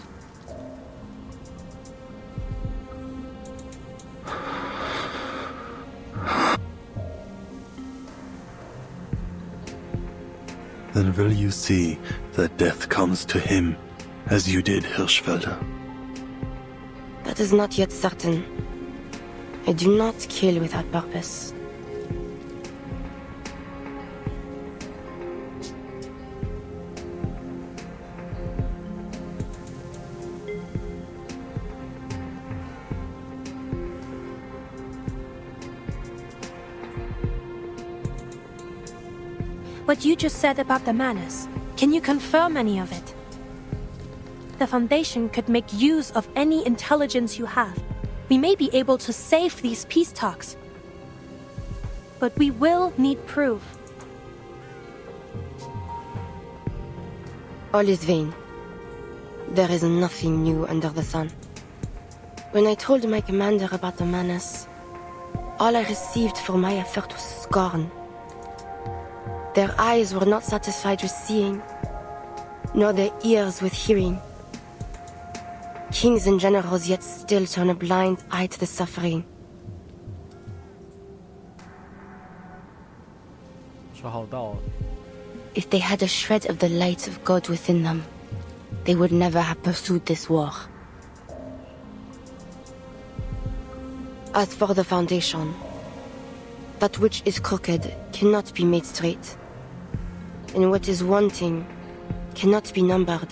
Then will you see that death comes to him, as you did Hirschfelder? That is not yet certain. I do not kill without purpose. What you just said about the Manus, can you confirm any of it? The Foundation could make use of any intelligence you have. We may be able to save these peace talks. But we will need proof. All is vain. There is nothing new under the sun. When I told my commander about the Manus, all I received for my effort was scorn. Their eyes were not satisfied with seeing, nor their ears with hearing. Kings and generals yet still turn a blind eye to the suffering. 说好道。 If they had a shred of the light of God within them, they would never have pursued this war. As for the Foundation, that which is crooked cannot be made straight, and what is wanting cannot be numbered.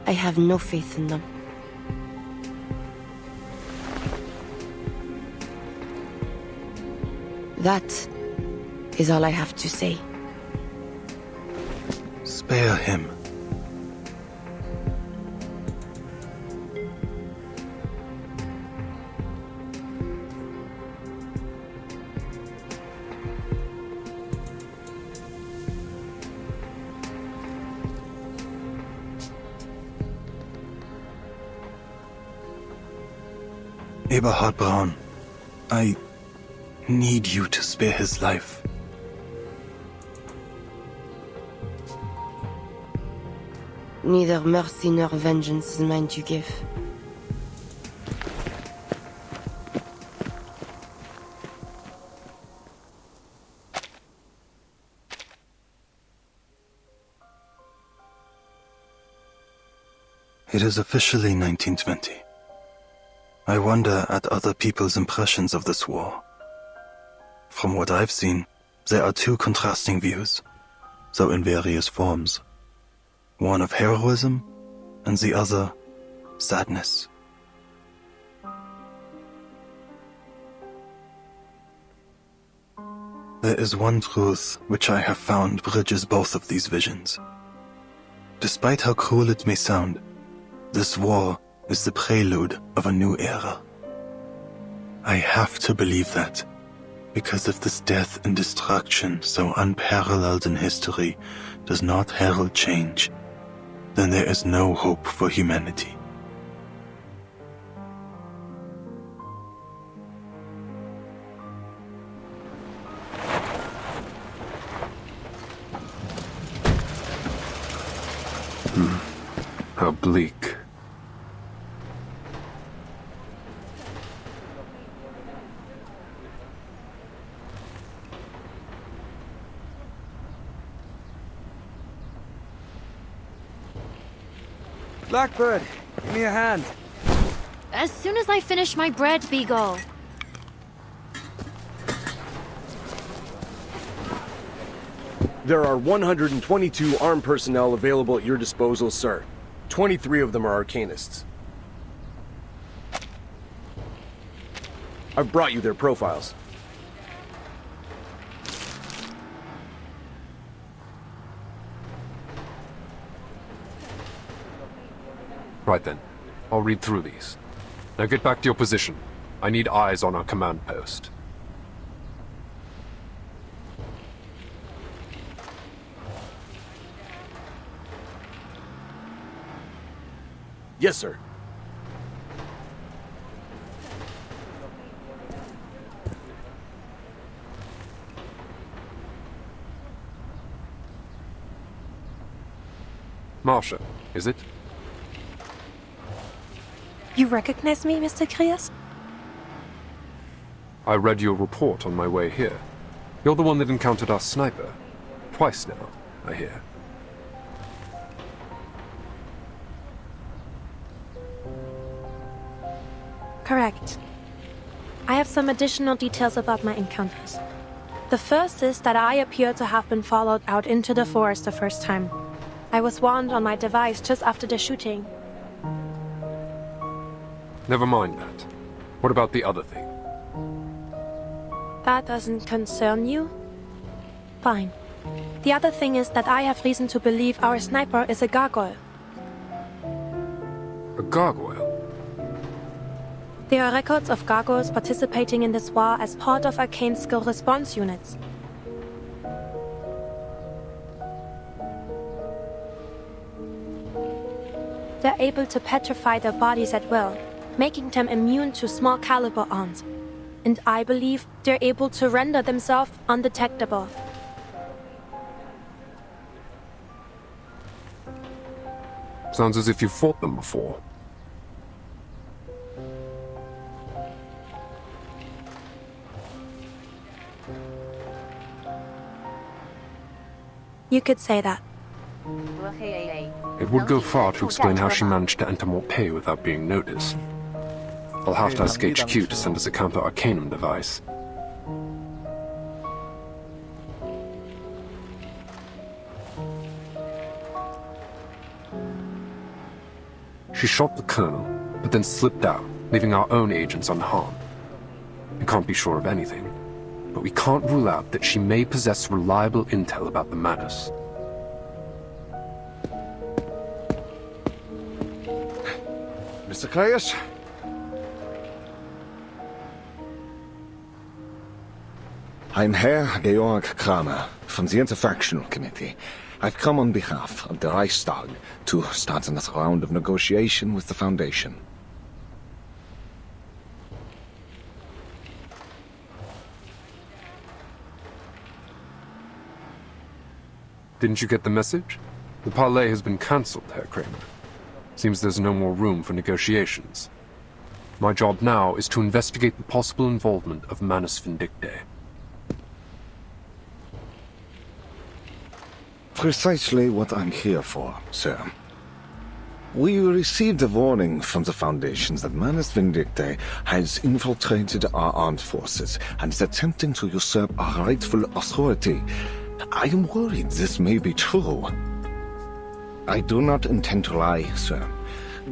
I have no faith in them. That is all I have to say. Spare him. Eberhard Braun, I need you to spare his life. Neither mercy nor vengeance is mine to give. It is officially 1920. I wonder at other people's impressions of this war. From what I've seen, there are two contrasting views, though in various forms. One of heroism, and the other, sadness. There is one truth which I have found bridges both of these visions. Despite how cruel it may sound, this war is the prelude of a new era. I have to believe that, because if this death and destruction so unparalleled in history does not herald change, then there is no hope for humanity. How bleak. Blackbird, give me a hand. As soon as I finish my bread, Beagle. There are 122 armed personnel available at your disposal, sir. 23 of them are Arcanists. I've brought you their profiles. Right then. I'll read through these. Now get back to your position. I need eyes on our command post. Yes, sir. Marsha, is it? You recognize me, Mr. Krias? I read your report on my way here. You're the one that encountered our sniper. Twice now, I hear. Correct. I have some additional details about my encounters. The first is that I appear to have been followed out into the forest the first time. I was warned on my device just after the shooting. Never mind that. What about the other thing? That doesn't concern you? Fine. The other thing is that I have reason to believe our sniper is a gargoyle. A gargoyle? There are records of gargoyles participating in this war as part of arcane skill response units. They're able to petrify their bodies at will, making them immune to small caliber arms. And I believe they're able to render themselves undetectable. Sounds as if you've fought them before. You could say that. It would go far to explain how she managed to enter Morpay without being noticed. I'll have to ask HQ to send us a counter arcanum device. She shot the colonel, but then slipped out, leaving our own agents unharmed. You can't be sure of anything. but we can't rule out that she may possess reliable intel about the Manus. Mr. Caius? I'm Herr Georg Kramer from the Interfactional Committee. I've come on behalf of the Reichstag to start another round of negotiation with the Foundation. Didn't you get the message? The parley has been cancelled, Herr Kramer. Seems there's no more room for negotiations. My job now is to investigate the possible involvement of Manus Vindictae. Precisely what I'm here for, sir. We received a warning from the Foundations that Manus Vindictae has infiltrated our armed forces and is attempting to usurp our rightful authority. I am worried this may be true. I do not intend to lie, sir.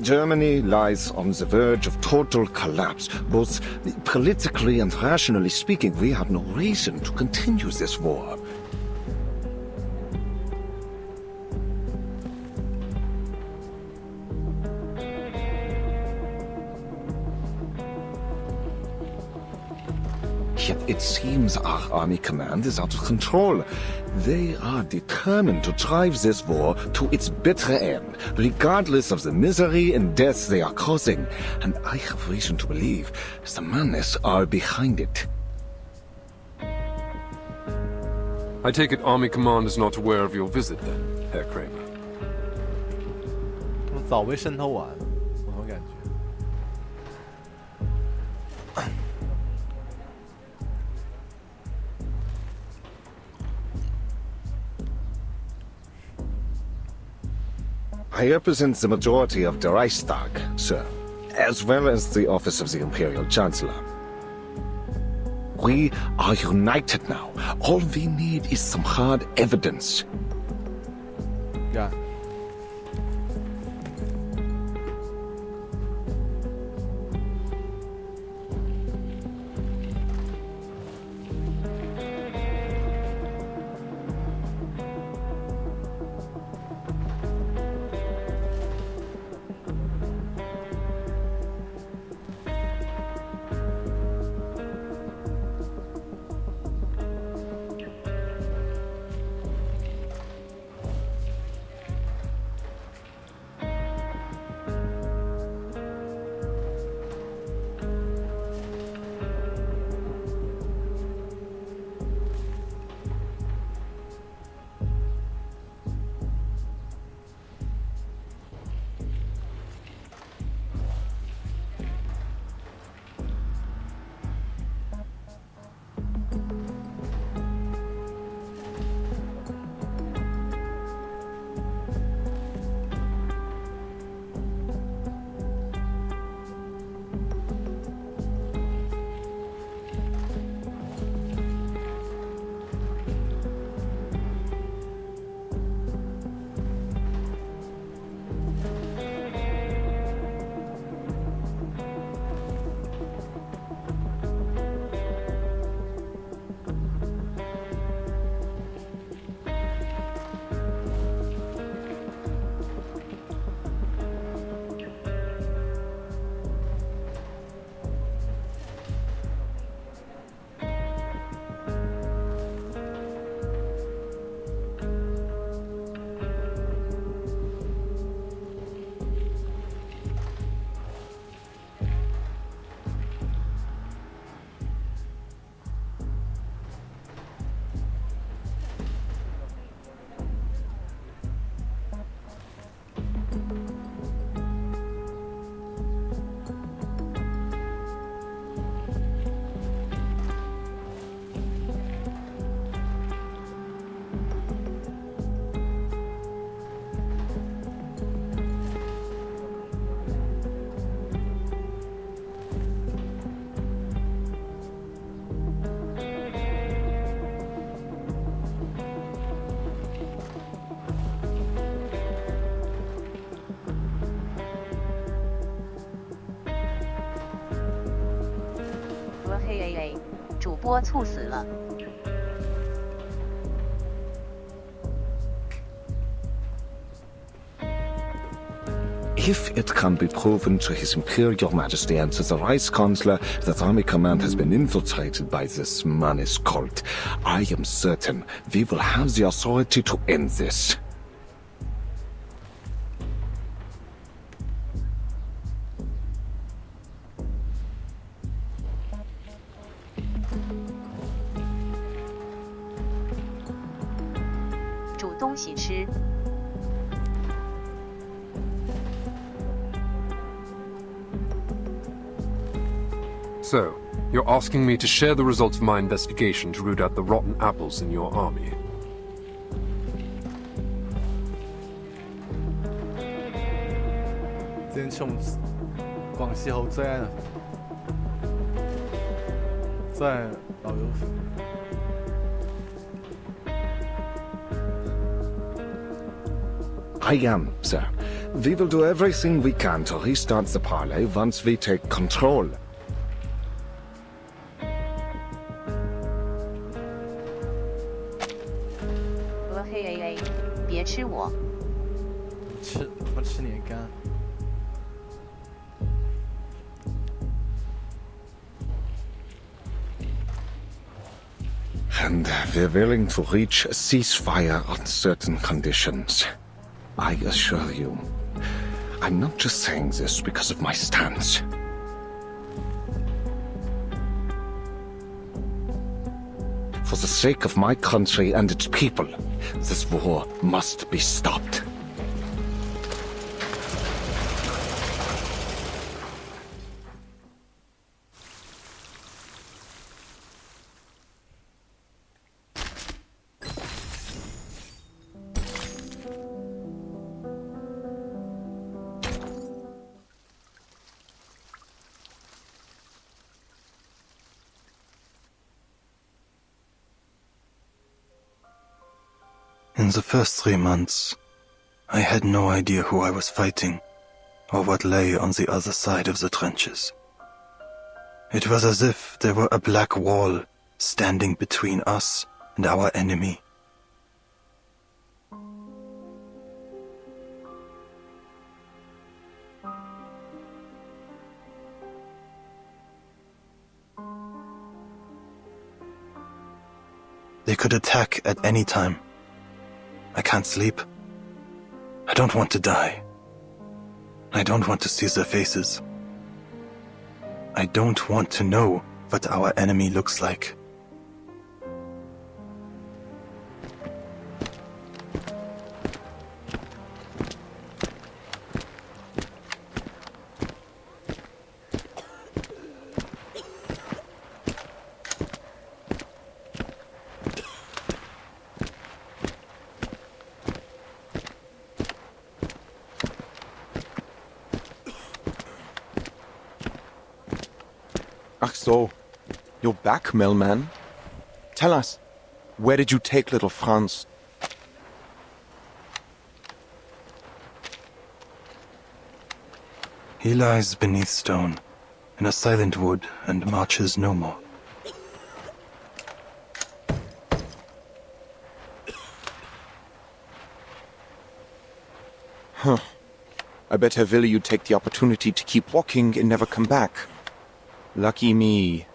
Germany lies on the verge of total collapse. Both politically and rationally speaking, we have no reason to continue this war. Yet it seems our army command is out of control. They are determined to drive this war to its bitter end, regardless of the misery and death they are causing. And I have reason to believe the Manus are behind it. I take it Army Command is not aware of your visit then, Herr Kramer. 我早被渗透完，我怎么感觉？ I represent the majority of the Reichstag, sir, as well as the office of the Imperial Chancellor. We are united now. All we need is some hard evidence. Yeah. 主播猝死了。If it can be proven to His Imperial Majesty and to the Reichskanzler that Army Command has been infiltrated by this Mannis cult, I am certain we will have the authority to end this. So, you're asking me to share the results of my investigation to root out the rotten apples in your army. 今天去我们广西侯最爱的，在老油府。I am, sir. We will do everything we can to restart the parley once we take control. 别吃我！我吃你的肝。And we're willing to reach a ceasefire on certain conditions. I assure you, I'm not just saying this because of my stance. For the sake of my country and its people, this war must be stopped. In the first 3 months, I had no idea who I was fighting, or what lay on the other side of the trenches. It was as if there were a black wall standing between us and our enemy. They could attack at any time. I can't sleep. I don't want to die. I don't want to see their faces. I don't want to know what our enemy looks like. Ach so, you're back, Millman. Tell us, where did you take little Franz? He lies beneath stone, in a silent wood, and marches no more. Huh. I bet Herr Wille you'd take the opportunity to keep walking and never come back. Lucky me.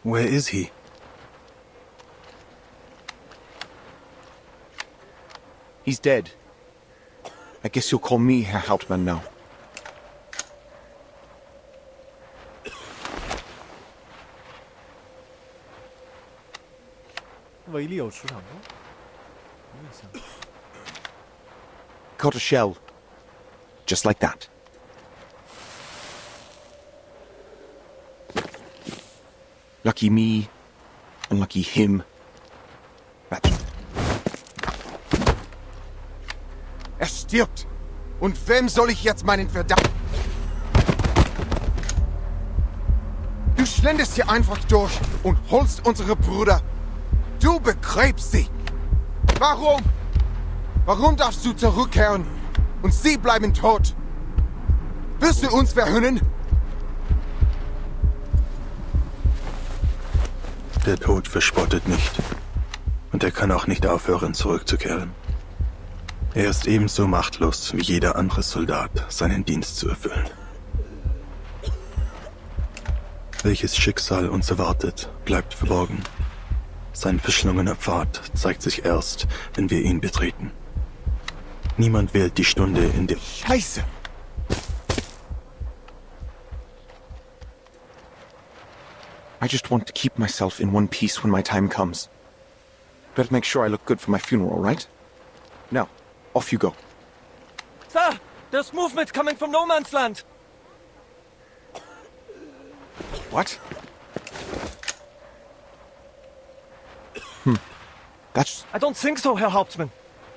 Where is he? He's dead. I guess you'll call me Herr Hauptmann now. Caught a shell. Just like that. Lucky me, and lucky him. Match. Er stirbt! Und wem soll ich jetzt meinen Verdacht... Du schlendest hier einfach durch und holst unsere Brüder. Du begräbst sie. Warum? Warum darfst du zurückkehren? Und sie bleiben tot. Wirst du uns verhöhnen? Der Tod verspottet nicht. Und er kann auch nicht aufhören, zurückzukehren. Er ist ebenso machtlos wie jeder andere Soldat, seinen Dienst zu erfüllen. Welches Schicksal uns erwartet, bleibt verborgen. Sein verschlungener Pfad zeigt sich erst, wenn wir ihn betreten. Niemand wählt die Stunde, in der... Scheiße! I just want to keep myself in one piece when my time comes. Better make sure I look good for my funeral, right? Now, off you go. Sir, there's movement coming from no man's land. What? That's... I don't think so, Herr Hauptmann.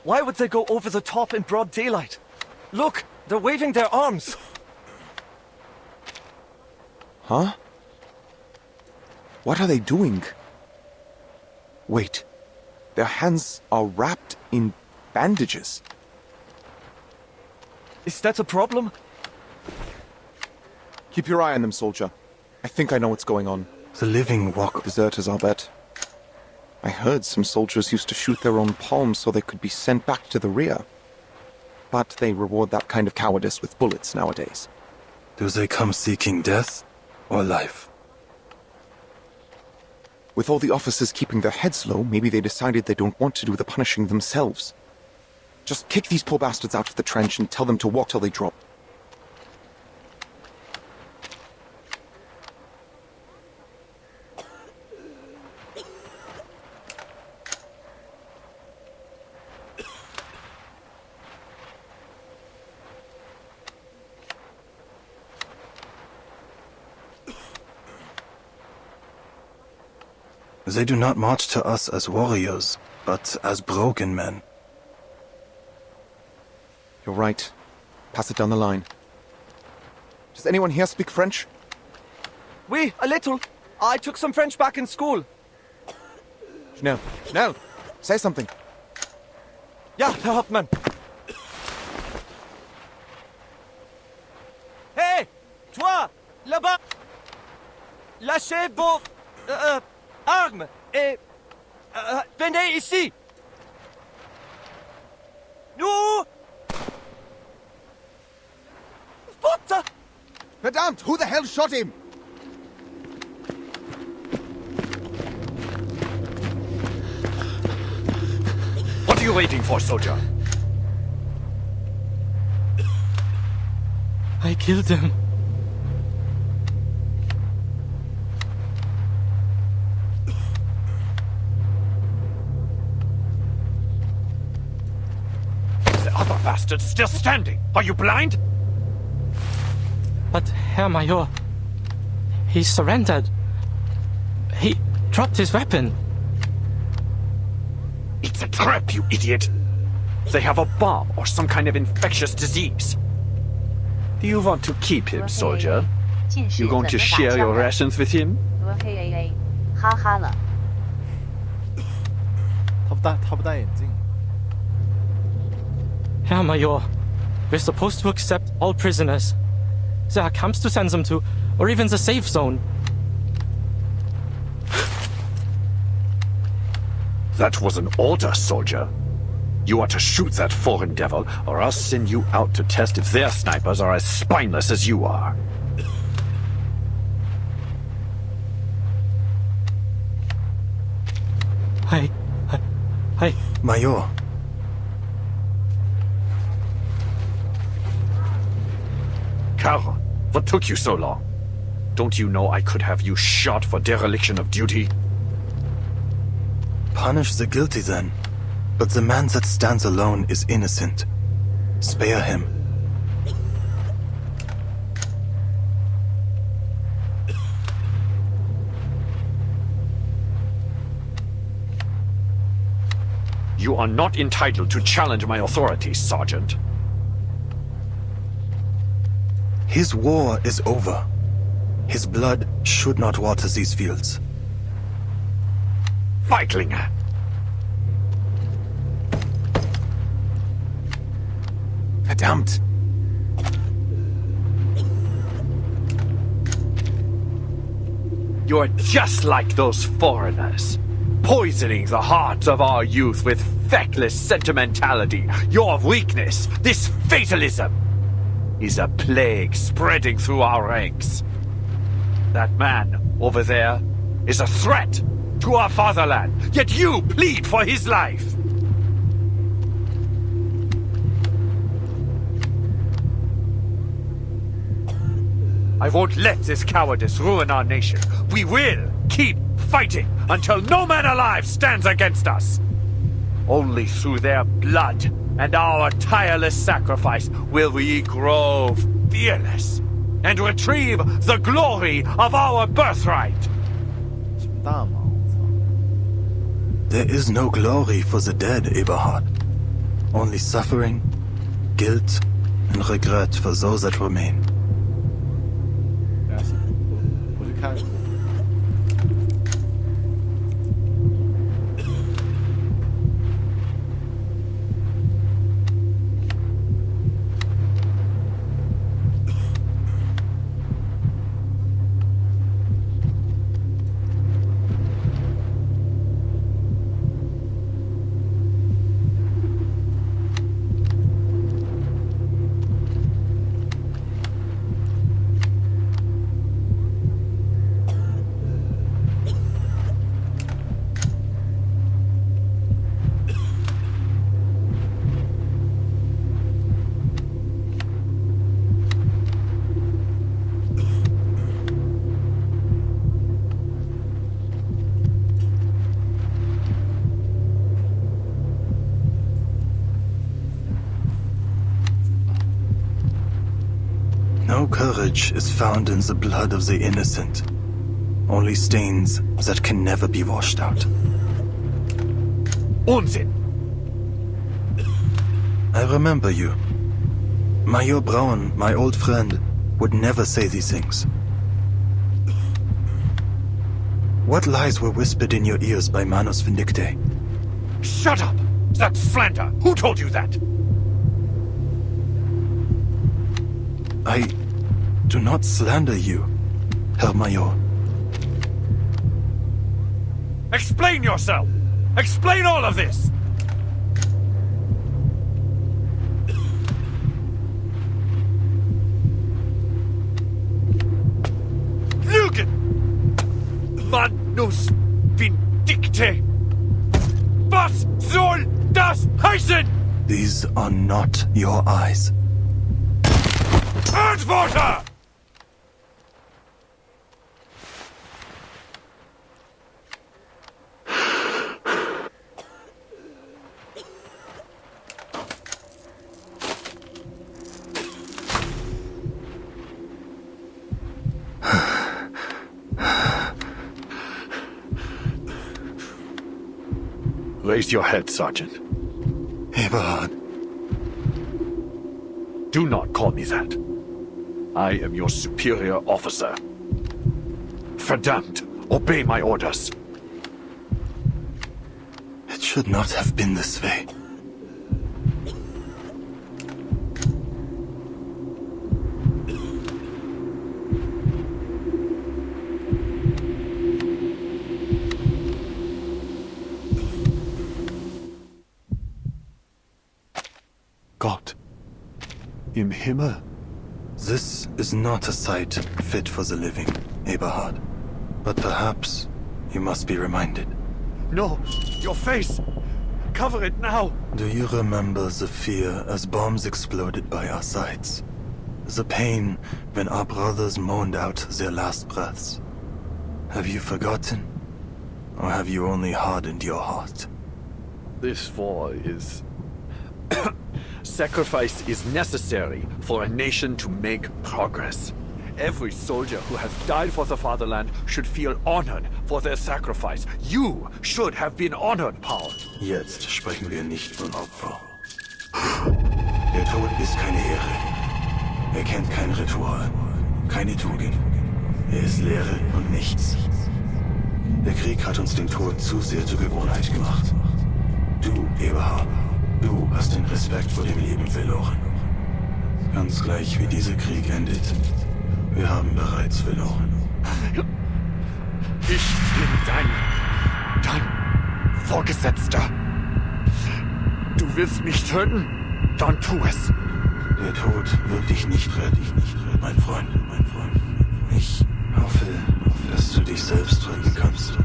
Why would they go over the top in broad daylight? Look, they're waving their arms. Huh? What are they doing? Wait. Their hands are wrapped in bandages. Is that a problem? Keep your eye on them, soldier. I think I know what's going on. The living walk... Deserters, I'll bet. I heard some soldiers used to shoot their own palms so they could be sent back to the rear. But they reward that kind of cowardice with bullets nowadays. Do they come seeking death or life? With all the officers keeping their heads low, maybe they decided they don't want to do the punishing themselves. Just kick these poor bastards out of the trench and tell them to walk till they drop. They do not march to us as warriors, but as broken men. You're right. Pass it down the line. Does anyone here speak French? Oui, a little. I took some French back in school. Schnell, schnell! Say something. Ja, Herr Hauptmann. Hey! Toi! Là-bas! Lâchez vos... armes et... venez ici! Nous... What? Verdammt! Who the hell shot him? What are you waiting for, soldier? I killed him. The other bastard's still standing. Are you blind? But, Herr Major, he surrendered. He dropped his weapon. It's a trap, you idiot. They have a bomb or some kind of infectious disease. Do you want to keep him, soldier? You going to share your rations with him? 哈哈了。他不戴眼镜。 Herr Major, we're supposed to accept all prisoners. There are camps to send them to, or even the safe zone. That was an order, soldier. You are to shoot that foreign devil, or I'll send you out to test if their snipers are as spineless as you are. I... Major. Karl, what took you so long? Don't you know I could have you shot for dereliction of duty? Punish the guilty then. But the man that stands alone is innocent. Spare him. You are not entitled to challenge my authority, Sergeant. His war is over. His blood should not water these fields. Feiglinge! Verdammt! You're just like those foreigners, poisoning the hearts of our youth with feckless sentimentality. Your weakness, this fatalism, is a plague spreading through our ranks. That man over there is a threat to our fatherland, yet you plead for his life. I won't let this cowardice ruin our nation. We will keep fighting until no man alive stands against us. Only through their blood and our tireless sacrifice will we grow fearless and retrieve the glory of our birthright. There is no glory for the dead, Eberhard. Only suffering, guilt, and regret for those that remain. No courage is found in the blood of the innocent. Only stains that can never be washed out. Unsinn! I remember you. Major Braun, my old friend, would never say these things. What lies were whispered in your ears by Manus Vindicte? Shut up! That's slander! Who told you that? I do not slander you, Herr Major. Explain yourself! Explain all of this! Lügen! Manus Vindicte! Was soll das heißen? These are not your eyes. Antworter! Raise your head, Sergeant. Eberhard. Do not call me that. I am your superior officer. Verdammt, obey my orders. It should not have been this way. Gott im Himmel. This is not a sight fit for the living, Eberhard. But perhaps you must be reminded. No, your face! Cover it now! Do you remember the fear as bombs exploded by our sides? The pain when our brothers moaned out their last breaths? Have you forgotten? Or have you only hardened your heart? This war is... Sacrifice is necessary for a nation to make progress. Every soldier who has died for the fatherland should feel honored for their sacrifice. You should have been honored, Paul. Jetzt sprechen wir nicht von Opfer. Der Tod ist keine Ehre. Er kennt kein Ritual, keine Tugend. Er ist Leere und nichts. Der Krieg hat uns den Tod zu sehr zur Gewohnheit gemacht. Du, Eberhard, du hast den Respekt vor dem Leben verloren. Ganz gleich wie dieser Krieg endet. Wir haben bereits verloren. Ich bin dein Vorgesetzter. Du willst mich töten? Dann tu es. Der Tod wird dich nicht retten, mein Freund. Ich hoffe, dass du dich selbst retten kannst.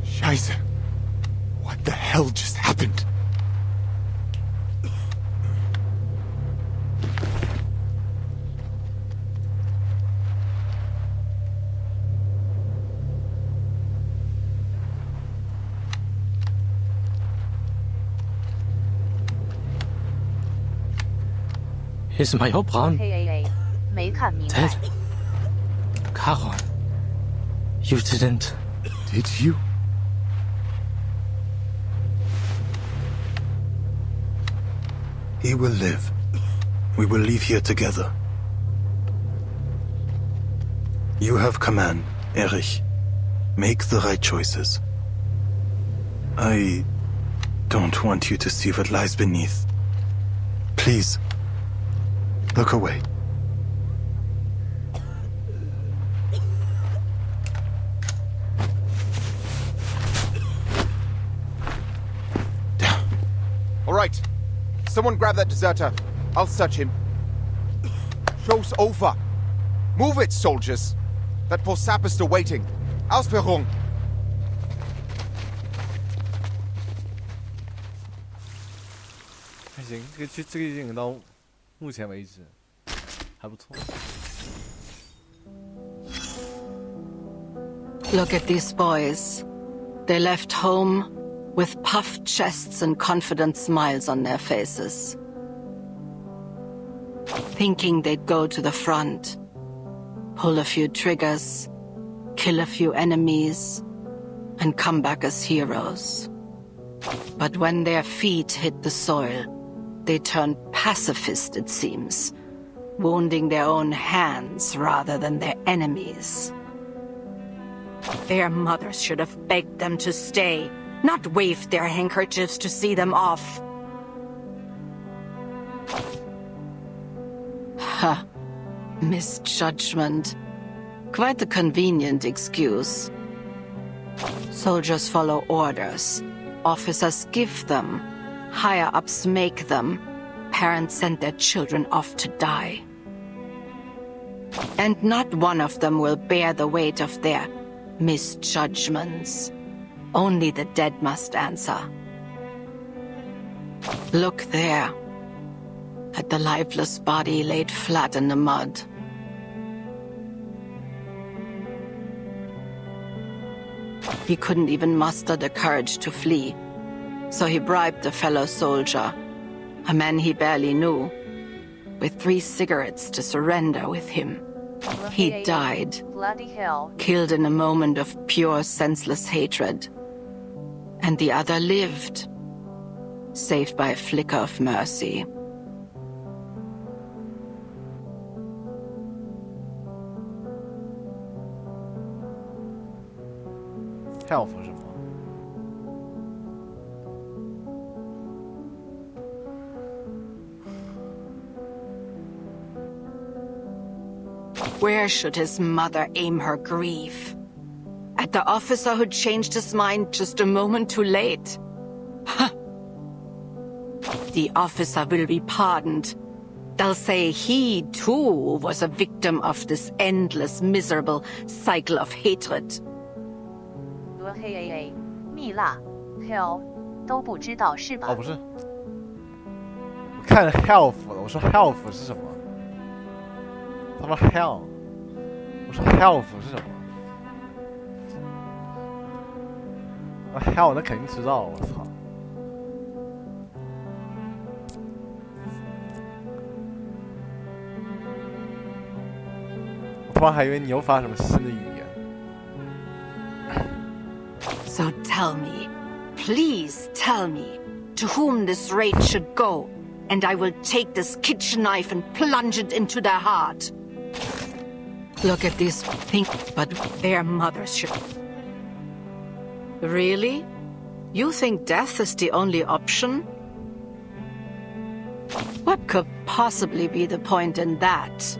Scheiße. What the hell just happened? Is Mayor Brown dead? Caron, you didn't... Did you? He will live. We will leave here together. You have command, Erich. Make the right choices. I don't want you to see what lies beneath. Please, look away. All right. Someone grab that deserter. I'll search him. Show's over. Move it, soldiers. That poor sap is still waiting. Ausführung. 还行，这个电影到目前为止还不错。 Look at these boys. They left home with puffed chests and confident smiles on their faces. Thinking they'd go to the front, pull a few triggers, kill a few enemies, and come back as heroes. But when their feet hit the soil, they turned pacifist, it seems, wounding their own hands rather than their enemies. Their mothers should have begged them to stay, not waved their handkerchiefs to see them off. Ha! Misjudgment. Quite a convenient excuse. Soldiers follow orders. Officers give them. Higher-ups make them. Parents send their children off to die. And not one of them will bear the weight of their misjudgments. Only the dead must answer. Look there, at the lifeless body laid flat in the mud. He couldn't even muster the courage to flee, so he bribed a fellow soldier, a man he barely knew, with 3 cigarettes to surrender with him. He died, Bloody hell. killed in a moment of pure senseless hatred. And the other lived, saved by a flicker of mercy. Health 是吗？ Where should his mother aim her grief? At the officer who changed his mind just a moment too late? Huh. The officer will be pardoned. They'll say he, too, was a victim of this endless, miserable cycle of hatred. 蜜蜡 hell 都不知道是吧？哦，不是，我看 health 了，我说 health 是什么？他妈 hell， 我说 health 是什么？啊 hell 那肯定知道，我操！我他妈还以为你又发什么新的语言。So tell me, please tell me, to whom this raid should go, and I will take this kitchen knife and plunge it into their heart. Look at these pink, but their mothers should. Really? You think death is the only option? What could possibly be the point in that?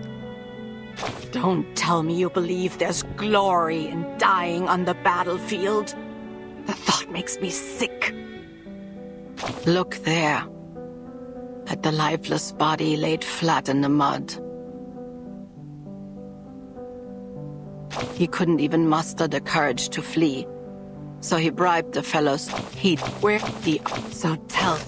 Don't tell me you believe there's glory in dying on the battlefield. The thought makes me sick. Look there, at the lifeless body laid flat in the mud. He couldn't even muster the courage to flee, so he bribed the fellows. He'd wear the... So tell...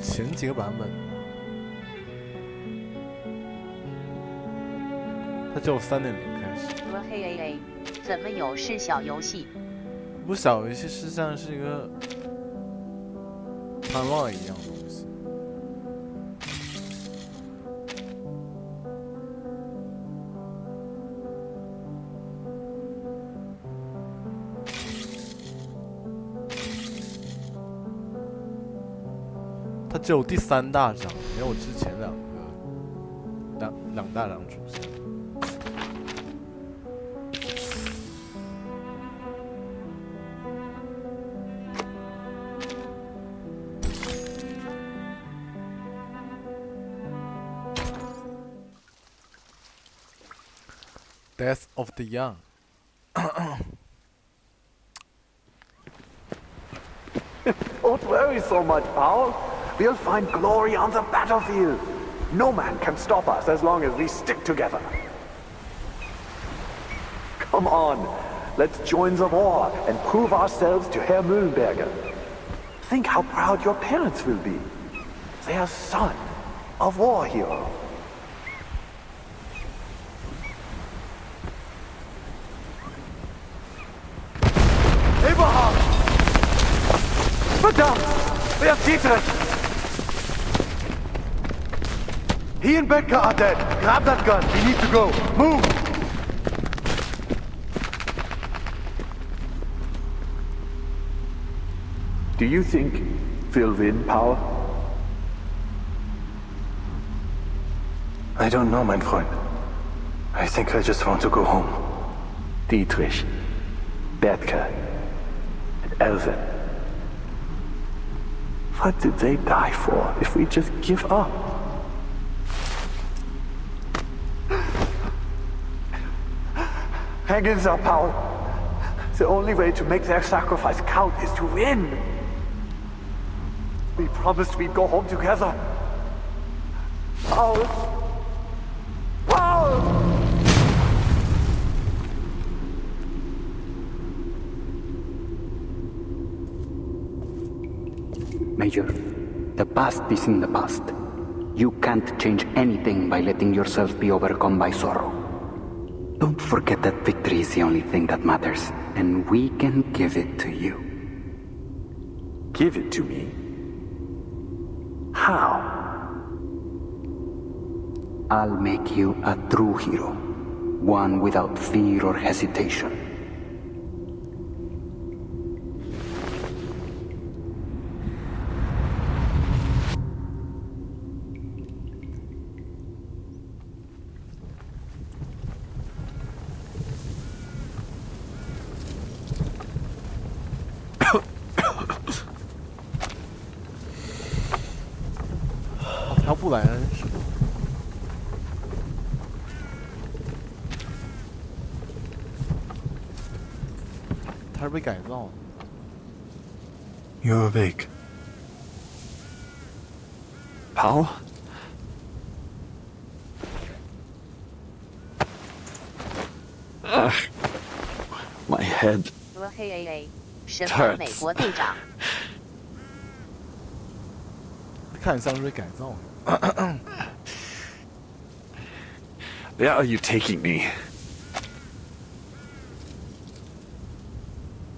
前几个版本，它就3.0开始。嘿，怎么有是小游戏？不，小游戏实际上是一个探望一样的东西。它只有第3大章，没有之前两大章出现。Death of the Young 。Don't worry so much, Paul. We'll find glory on the battlefield. No man can stop us as long as we stick together. Come on, let's join the war and prove ourselves to Herr Mühlenberger. Think how proud your parents will be. Their son, a war hero. Abraham! Verdammt! Wer ist Dietrich? He and Becca are dead. Grab that gun. We need to go. Move! Do you think we'll win, Paul? I don't know, mein Freund. I think I just want to go home. Dietrich, Becca, and Elvin. What did they die for if we just give up? Hang in there, Paul. The only way to make their sacrifice count is to win. We promised we'd go home together. Paul! Paul! Major, the past is in the past. You can't change anything by letting yourself be overcome by sorrow. Don't forget that victory is the only thing that matters, and we can give it to you. Give it to me? How? I'll make you a true hero, one without fear or hesitation. 来了，真是。他是被改造的。You're awake. Pal? My head. 神盾美国队长。看像是被改造的。Where are you taking me?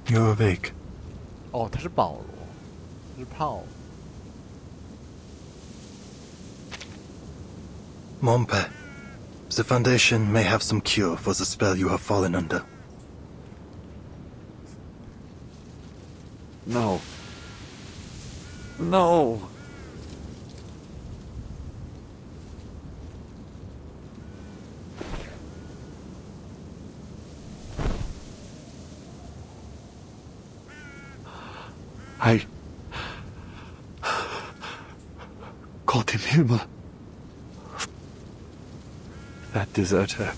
You're awake. 哦，他是保罗，他是炮。Mompe, the Foundation may have some cure for the spell you have fallen under. No. No. Gott im Himmel. That deserter.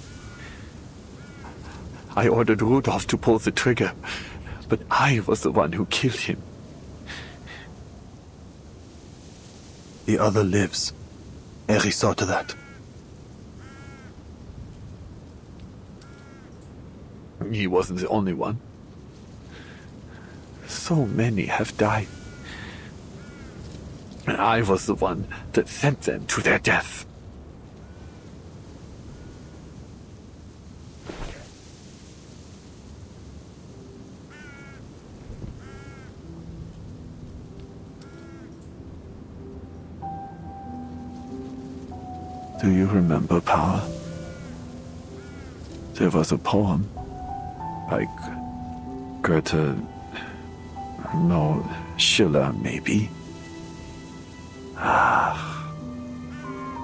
I ordered Rudolph to pull the trigger, but I was the one who killed him. The other lives. Eri saw to that. He wasn't the only one. So many have died. And I was the one that sent them to their death. Do you remember, Power? There was a poem by Goethe. No, Schiller, maybe. Ah,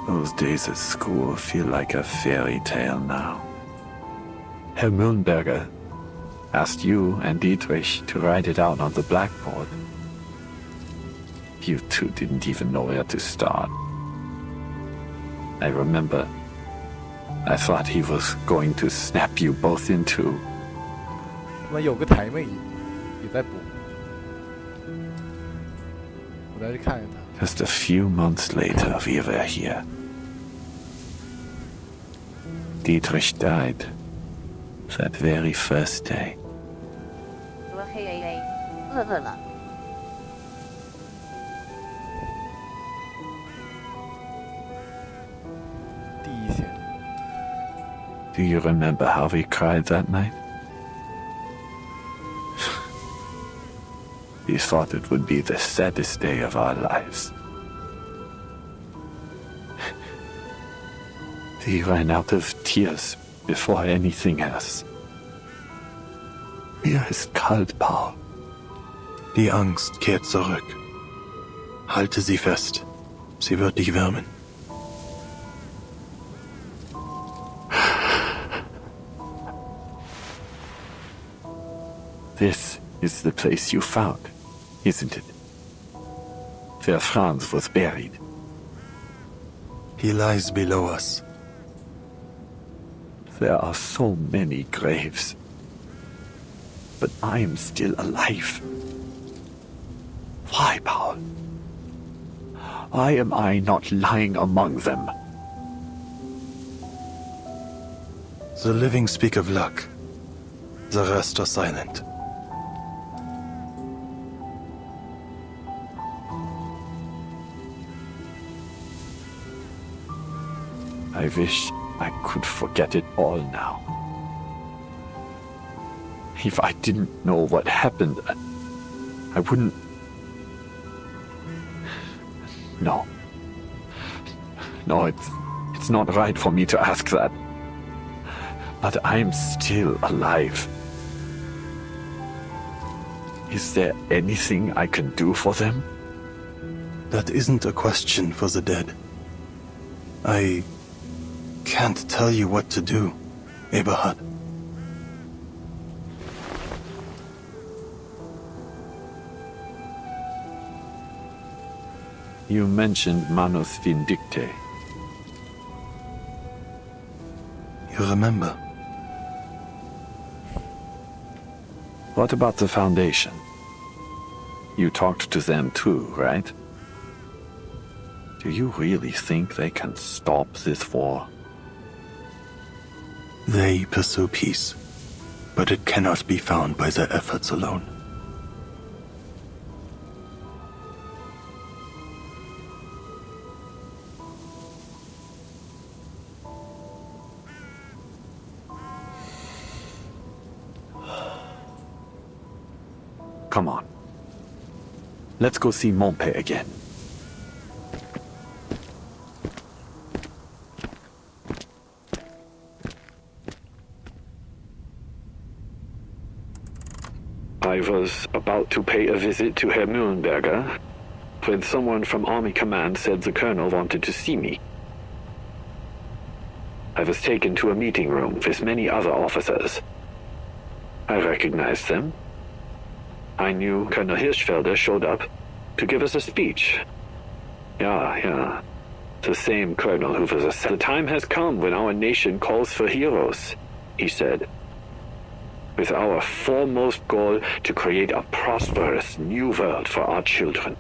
those days at school feel like a fairy tale now. Herr Mühlenberger asked you and Dietrich to write it out on the blackboard. You two didn't even know where to start. I remember, I thought he was going to snap you both in two. 他们有个台妹也在播，我再去看看他。 Just a few months later, we were here. Dietrich died that very first day. 饿了。 Do you remember how we cried that night? We thought it would be the saddest day of our lives. We ran out of tears before anything else. Mir ist kalt, Paul. Die Angst kehrt zurück. Halte sie fest. Sie wird dich wärmen. This is the place you found, isn't it? Where Franz was buried. He lies below us. There are so many graves. But I am still alive. Why, Paul? Why am I not lying among them? The living speak of luck. The rest are silent. I wish I could forget it all now. If I didn't know what happened, I wouldn't... No. No, it's not right for me to ask that. But I'm still alive. Is there anything I can do for them? That isn't a question for the dead. I can't tell you what to do, Eberhard. You mentioned Manus Vindicte. You remember? What about the Foundation? You talked to them too, right? Do you really think they can stop this war? They pursue peace, but it cannot be found by their efforts alone. Come on. Let's go see Montpe again. I was about to pay a visit to Herr Mühlenberger when someone from Army Command said the Colonel wanted to see me. I was taken to a meeting room with many other officers. I recognized them. I knew Colonel Hirschfelder showed up to give us a speech. Yeah. The same colonel who was the time has come when our nation calls for heroes, he said. With our foremost goal to create a prosperous new world for our children.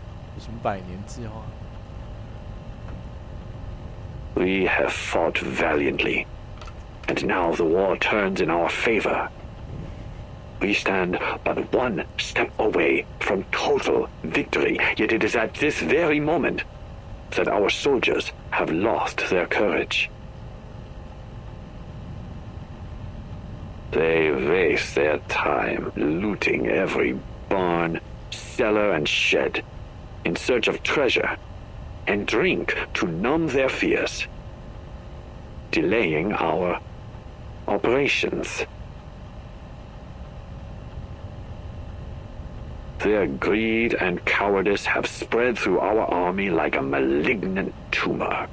We have fought valiantly, and now the war turns in our favor. We stand but one step away from total victory, yet it is at this very moment that our soldiers have lost their courage. They waste their time looting every barn, cellar, and shed in search of treasure, and drink to numb their fears, delaying our operations. Their greed and cowardice have spread through our army like a malignant tumor.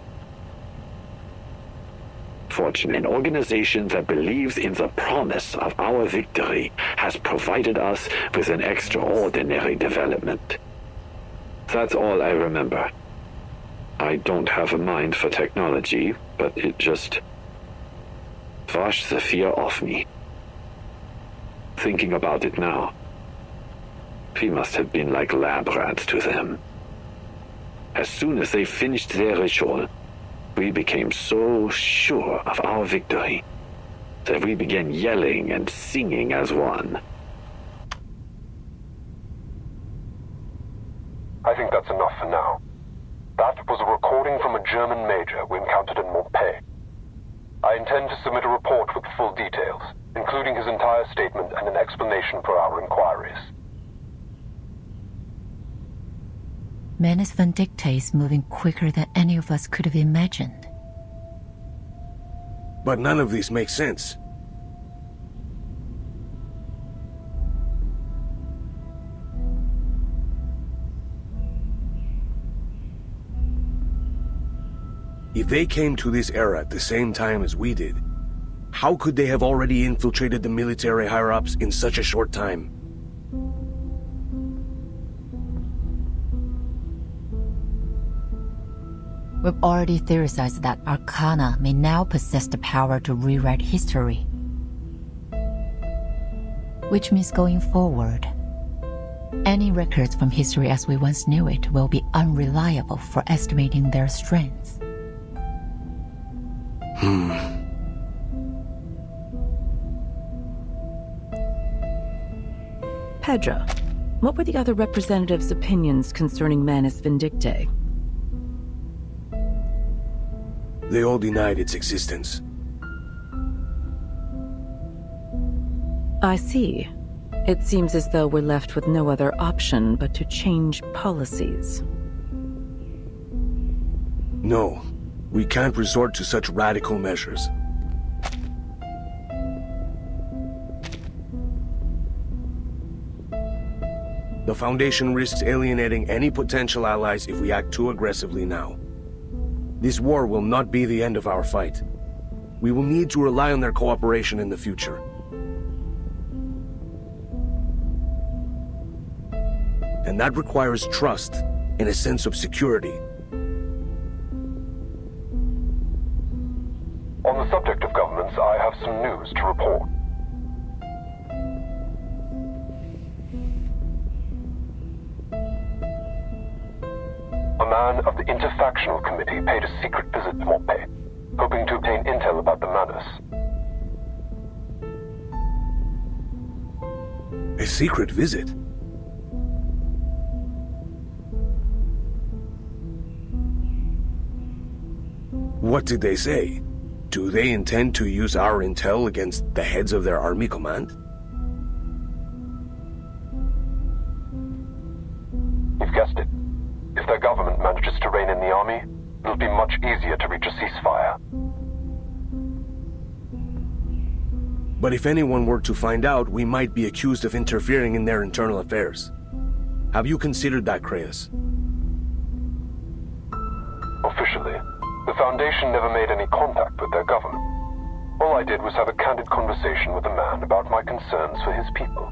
Fortunately, an organization that believes in the promise of our victory has provided us with an extraordinary development. That's all I remember. I don't have a mind for technology, but it just washed the fear off me. Thinking about it now, we must have been like lab rats to them. As soon as they finished their ritual, we became so sure of our victory that we began yelling and singing as one. I think that's enough for now. That was a recording from a German major we encountered in Montpe. I intend to submit a report with full details, including his entire statement and an explanation for our inquiries. Manus Vindicte is moving quicker than any of us could have imagined. But none of this makes sense. If they came to this era at the same time as we did, how could they have already infiltrated the military higher-ups in such a short time? We've already theorized that Arcana may now possess the power to rewrite history. Which means going forward, any records from history as we once knew it will be unreliable for estimating their strength. Pedro, what were the other representatives' opinions concerning Manus Vindicte? They all denied its existence. I see. It seems as though we're left with no other option but to change policies. No, we can't resort to such radical measures. The Foundation risks alienating any potential allies if we act too aggressively now. This war will not be the end of our fight. We will need to rely on their cooperation in the future. And that requires trust and a sense of security. On the subject of governments, I have some news to report. A man of the Interfactional Committee paid a secret visit to Montpellier, hoping to obtain intel about the Manus. A secret visit? What did they say? Do they intend to use our intel against the heads of their army command? You've guessed it. If their government manages to rein in the army, it'll be much easier to reach a ceasefire. But if anyone were to find out, we might be accused of interfering in their internal affairs. Have you considered that, Creus? Officially, the Foundation never made any contact with their government. All I did was have a candid conversation with a man about my concerns for his people.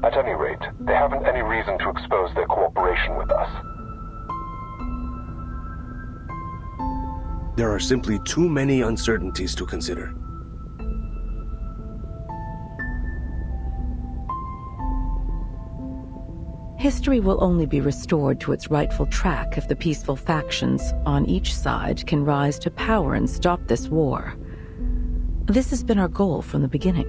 At any rate, they haven't any reason to expose their cooperation with us. There are simply too many uncertainties to consider. History will only be restored to its rightful track if the peaceful factions on each side can rise to power and stop this war. This has been our goal from the beginning.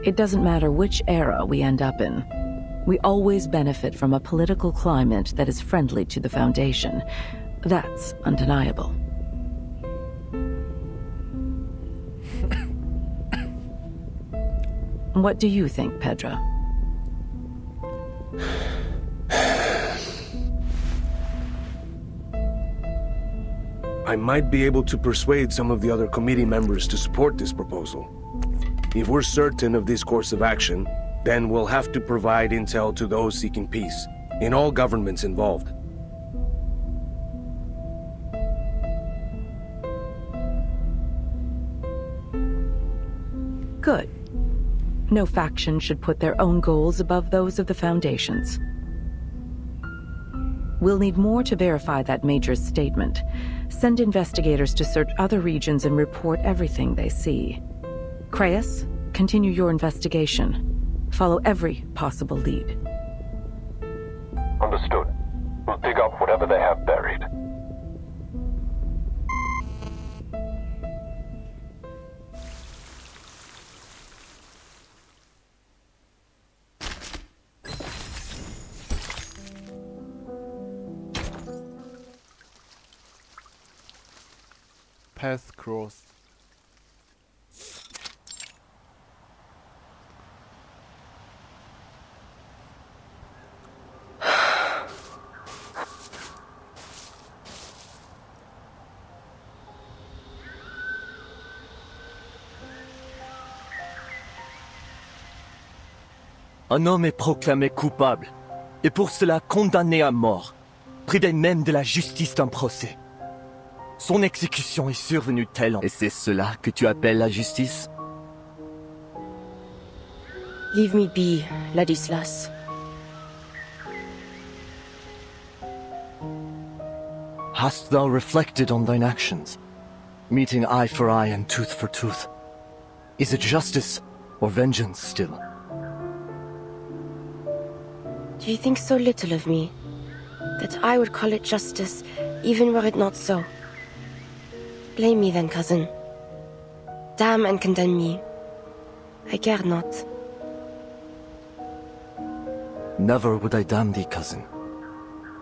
It doesn't matter which era we end up in. We always benefit from a political climate that is friendly to the Foundation. That's undeniable. What do you think, Pedro? I might be able to persuade some of the other committee members to support this proposal. If we're certain of this course of action, then we'll have to provide intel to those seeking peace, in all governments involved. Good. No faction should put their own goals above those of the Foundation's. We'll need more to verify that Major's statement. Send investigators to search other regions and report everything they see. Creus, continue your investigation. Follow every possible lead. Understood. We'll dig up whatever they have buried. Path crossed. Un homme est proclamé coupable, et pour cela condamné à mort, près même de la justice d'un procès. Son exécution est survenue telle... Et c'est cela que tu appelles la justice? Leave me be, Ladislas. Hast thou reflected on thine actions? Meeting eye for eye and tooth for tooth. Is it justice or vengeance still? Do you think so little of me, that I would call it justice, even were it not so? Blame me then, cousin. Damn and condemn me. I care not. Never would I damn thee, cousin.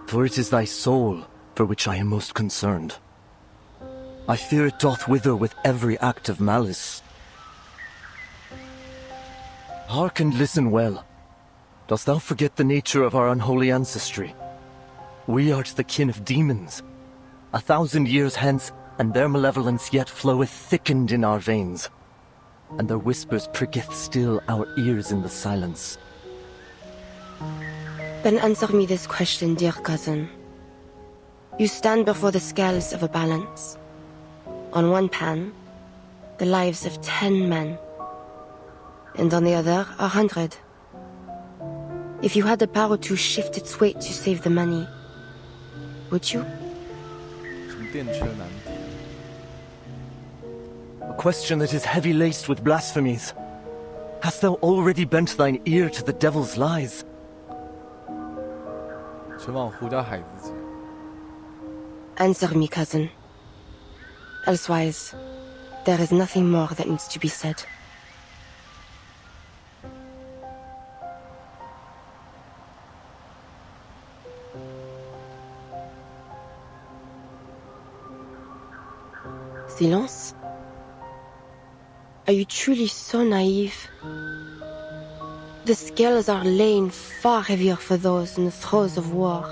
For it is thy soul for which I am most concerned. I fear it doth wither with every act of malice. Hark and listen well. Dost thou forget the nature of our unholy ancestry? We are the kin of demons. 1,000 years hence, and their malevolence yet floweth thickened in our veins, and their whispers pricketh still our ears in the silence. Then answer me this question, dear cousin. You stand before the scales of a balance. On one pan, the lives of 10 men, and on the other, 100. If you had the power to shift its weight to save the money, would you? 什么电车难题？ A question that is heavy-laced with blasphemies. Hast thou already bent thine ear to the devil's lies? 全往胡家海子接。 Answer me, cousin. Elsewise, there is nothing more that needs to be said. Silence? Are you truly so naive? The scales are laying far heavier for those in the throes of war.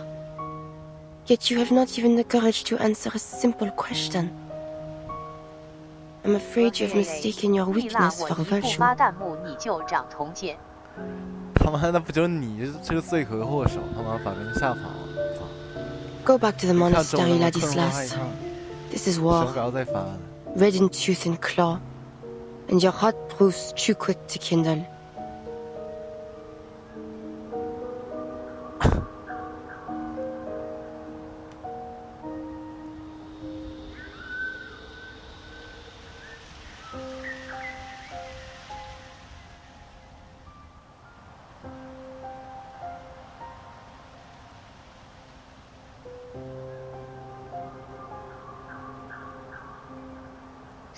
Yet you have not even the courage to answer a simple question. I'm afraid you have mistaken your weakness for virtue. 他妈的，不就是你这个罪魁祸首？他妈把人下法了。 Go back to the monastery, Ladislas. This is war. Red in tooth and claw. And your heart proves too quick to kindle.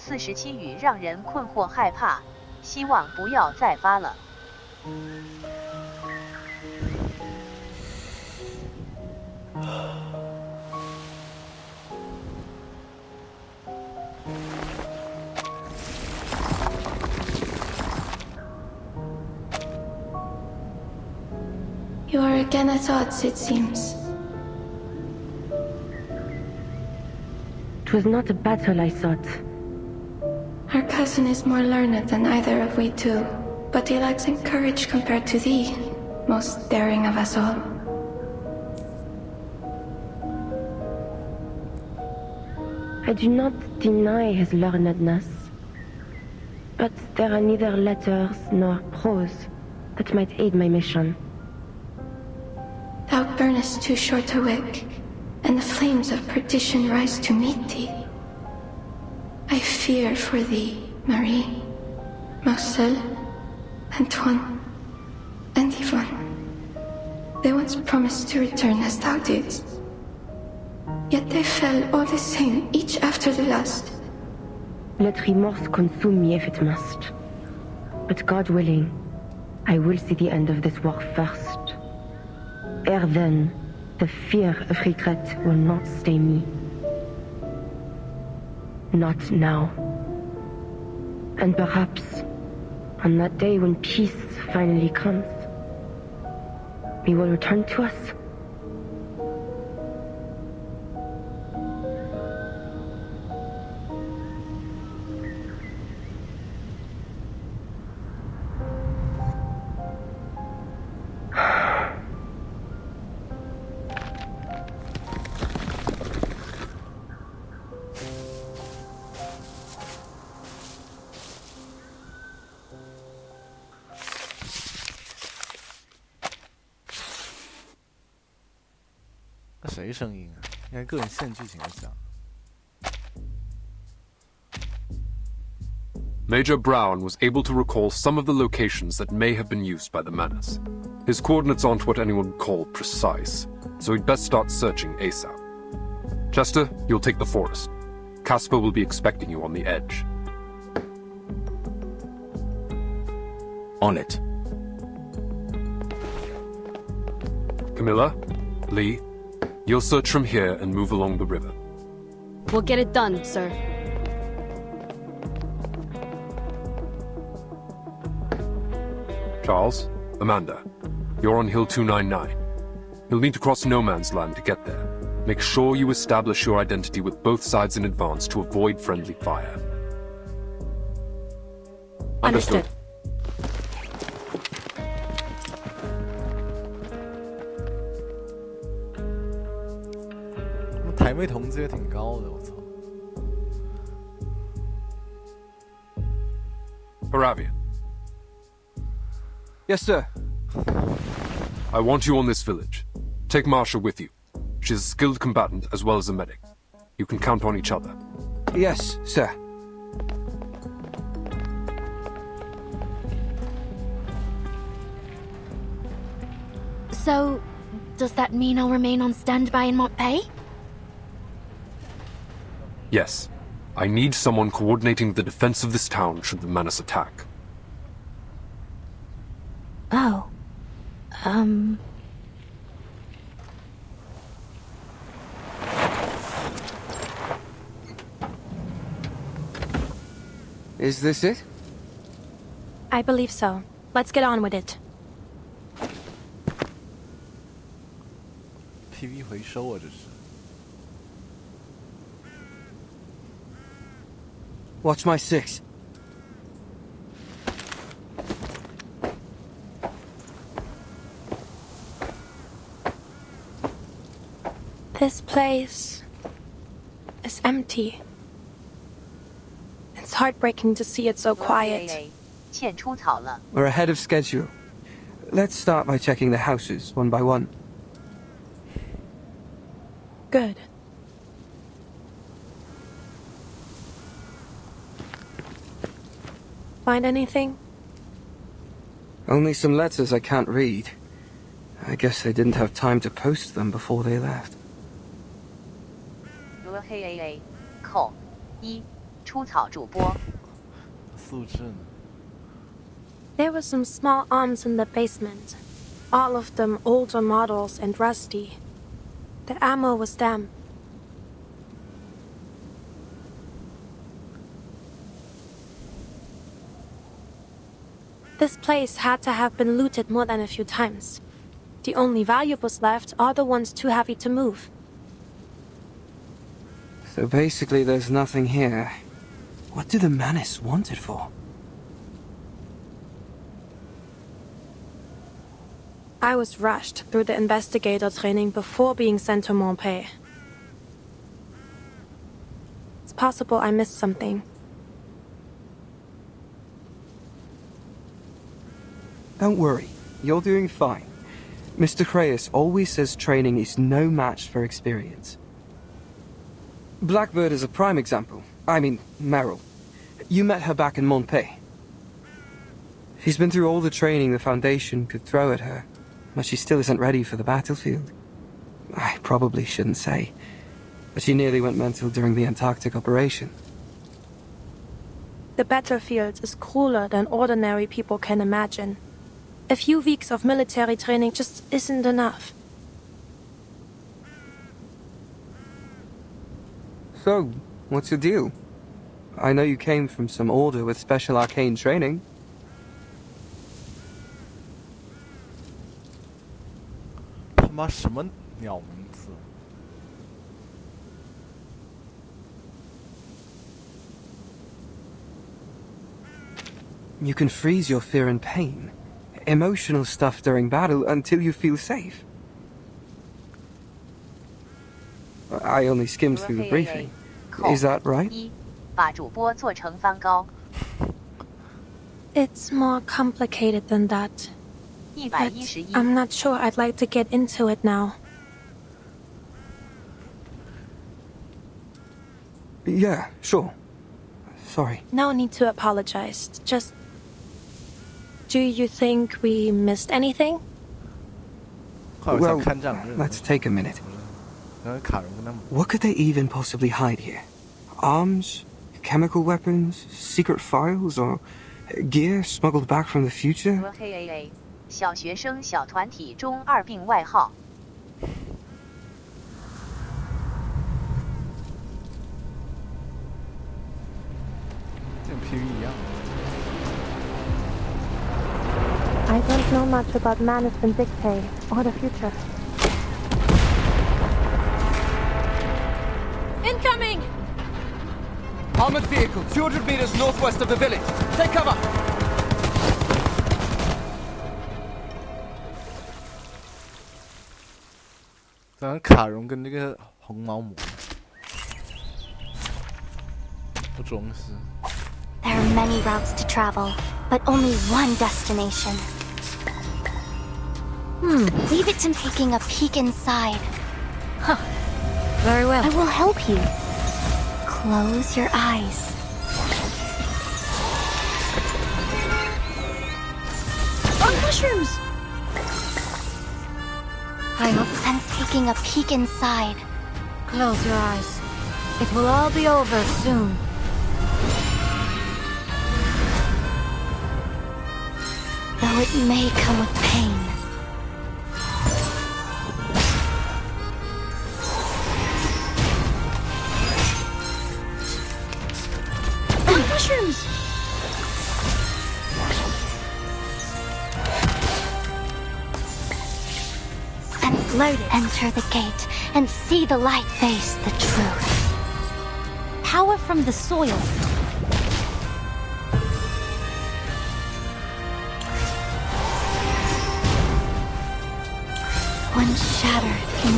.47语让人困惑害怕，希望不要再发了。You are again at odds, it seems. 'Twas not a battle, I thought. Our cousin is more learned than either of we two, but he lacks in courage compared to thee, most daring of us all. I do not deny his learnedness, but there are neither letters nor prose that might aid my mission. Thou burnest too short a wick, and the flames of perdition rise to meet thee. I fear for thee, Marie, Marcel, Antoine, and Yvonne. They once promised to return as thou didst. Yet they fell all the same, each after the last. Let remorse consume me if it must. But God willing, I will see the end of this war first. Ere then, the fear of regret will not stay me. Not now. And perhaps, on that day when peace finally comes, we will return to us.谁声音啊？应该个人线剧情来讲。 Major Brown was able to recall some of the locations that may have been used by the Menace. His coordinates aren't what anyone would call precise, so he'd best start searching ASAP. Chester, you'll take the forest. Casper will be expecting you on the edge. On it. Camilla, Lee, you'll search from here and move along the river. We'll get it done, sir. Charles, Amanda, you're on Hill 299. You'll need to cross no man's land to get there. Make sure you establish your identity with both sides in advance to avoid friendly fire. Understood. 台妹同志也挺高的，我操。 Paravian. Yes, sir. I want you on this village. Take Marsha with you. She's a skilled combatant as well as a medic. You can count on each other. Yes, sir. So, does that mean I'll remain on standby in Montpay? Yes. I need someone coordinating the defense of this town should the menace attack. Oh. Is this it? I believe so. Let's get on with it. PV 回收啊，这是。Watch my 6. This place is empty. It's heartbreaking to see it so quiet. 欠出草了。 We're ahead of schedule. Let's start by checking the houses one by one. Good. Find anything? Only some letters I can't read. I guess they didn't have time to post them before they left. Ver.3.0 扣1出草主播。素质呢？ There were some small arms in the basement. All of them older models and rusty. The ammo was damp. This place had to have been looted more than a few times. The only valuables left are the ones too heavy to move. So basically there's nothing here. What do the Manus want it for? I was rushed through the investigator training before being sent to Montpay. It's possible I missed something. Don't worry, you're doing fine. Mr. Creus always says training is no match for experience. Blackbird is a prime example. I mean, Meryl. You met her back in Montpay. She's been through all the training the Foundation could throw at her, but she still isn't ready for the battlefield. I probably shouldn't say, but she nearly went mental during the Antarctic operation. The battlefield is crueler than ordinary people can imagine. A few weeks of military training just isn't enough. So, what's your deal? I know you came from some order with special arcane training. You can freeze your fear and pain. Emotional stuff during battle until you feel safe. I only skimmed through the briefing. Is that right? 把主播做成方高。 It's more complicated than that. But I'm not sure I'd like to get into it now. Yeah, sure. Sorry. No need to apologize. Just... Do you think we missed anything? Well, let's take a minute. What could they even possibly hide here? Arms? Chemical weapons? Secret files? Or gear smuggled back from the future? Ver.3.0 小学生小团体中二病外号。 I don't know much about Manus Vindictae or the future. Incoming! Armored vehicle, 200 meters northwest of the village. Take cover! There are many routes to travel, but only one destination. Leave it to taking a peek inside. Huh. Very well. I will help you. Close your eyes. On mushrooms! I hope. Sense taking a peek inside. Close your eyes. It will all be over soon. Though it may come with pain. On mushrooms! Sense loaded. Enter the gate and see the light. Face the truth. Power from the soil. Once shattered,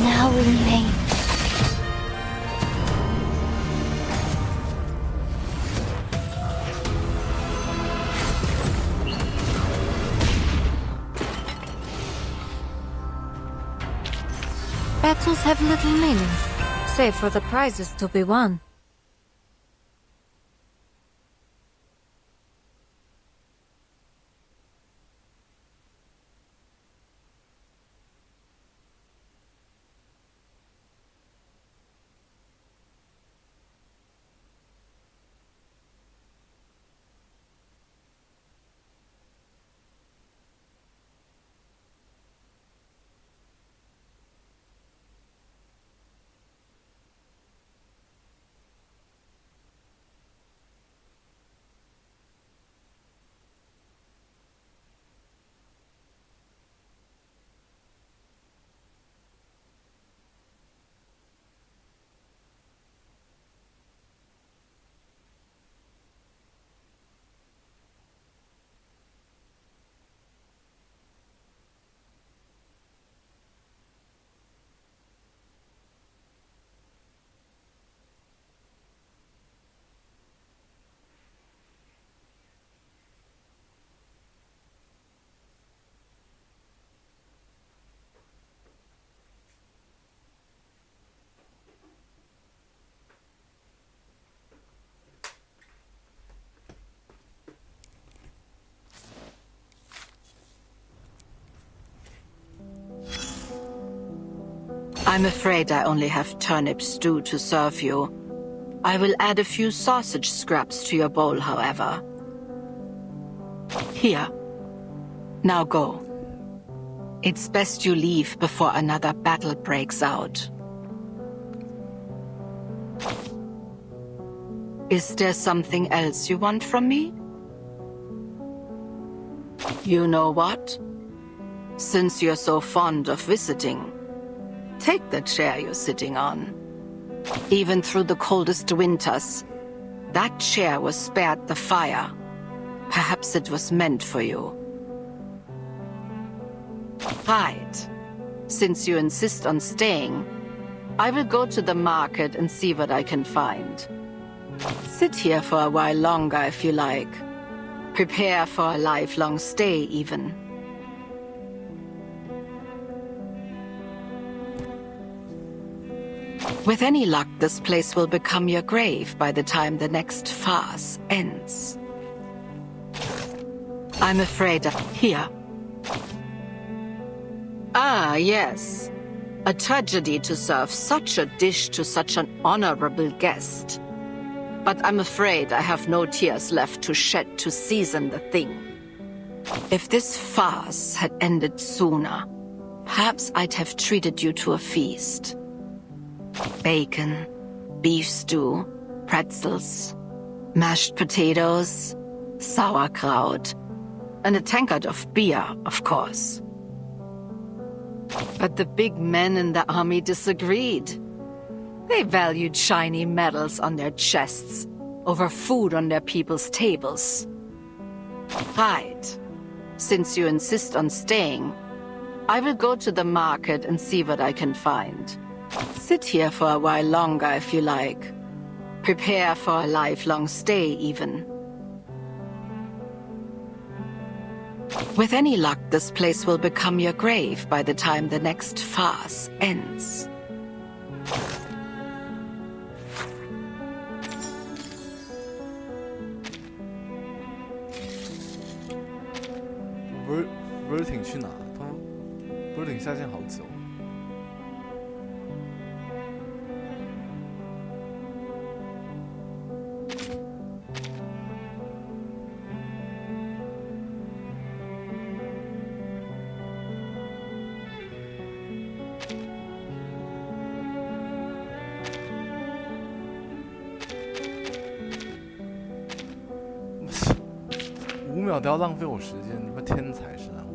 now remains. Battles have little meaning, save for the prizes to be won. I'm afraid I only have turnip stew to serve you. I will add a few sausage scraps to your bowl, however. Here. Now go. It's best you leave before another battle breaks out. Is there something else you want from me? You know what? Since you're so fond of visiting, take the chair you're sitting on. Even through the coldest winters, that chair was spared the fire. Perhaps it was meant for you. Right. Since you insist on staying, I will go to the market and see what I can find. Sit here for a while longer if you like. Prepare for a lifelong stay, even. With any luck, this place will become your grave by the time the next farce ends. I'm afraid here. Ah, yes. A tragedy to serve such a dish to such an honorable guest. But I'm afraid I have no tears left to shed to season the thing. If this farce had ended sooner, perhaps I'd have treated you to a feast. Bacon, beef stew, pretzels, mashed potatoes, sauerkraut, and a tankard of beer, of course. But the big men in the army disagreed. They valued shiny medals on their chests over food on their people's tables. Right. Since you insist on staying, I will go to the market and see what I can find. Sit here for a while longer if you like. Prepare for a lifelong stay, even. With any luck, this place will become your grave by the time the next farce ends. Ver.3.0去哪？他们 Ver.3.0下线好久。5秒都要浪费我时间，你们天才是啊！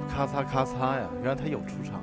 咔嚓咔嚓呀！原来他有出场。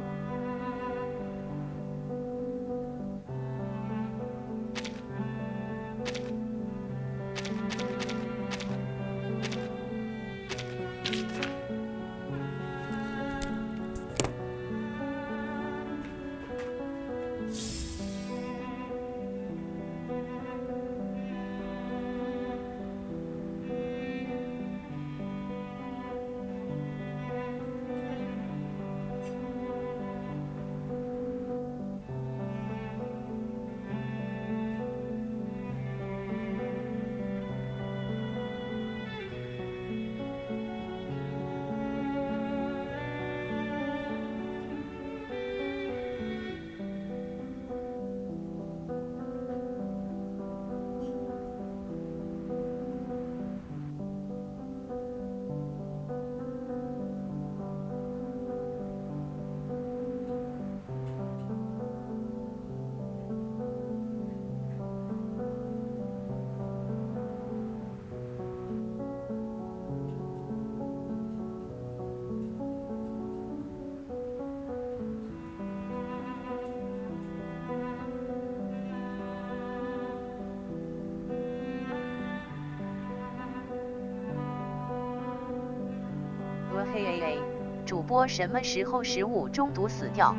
嘿哎哎，主播什么时候食物中毒死掉？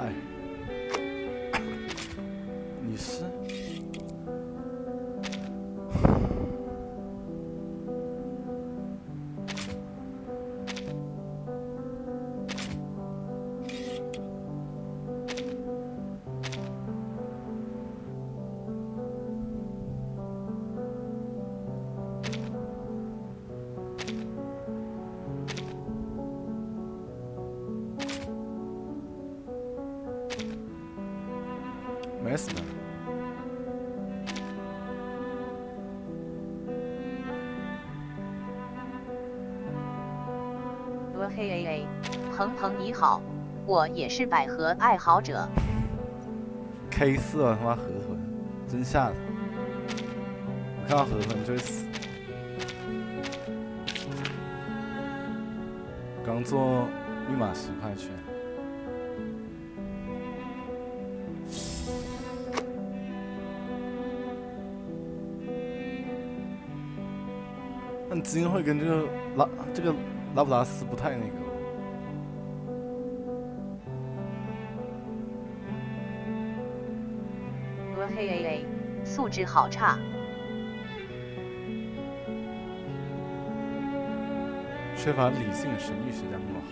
爱。你是？没死呢。嘿嘿嘿，鹏鹏你好，我也是百合爱好者。K 色他妈河豚，真吓人！我看到河豚就会死。刚做密码10块钱。但基因会跟这个拉普拉斯不太那个。嘿嘿嘿，素质好差。缺乏理性神秘学家那么好。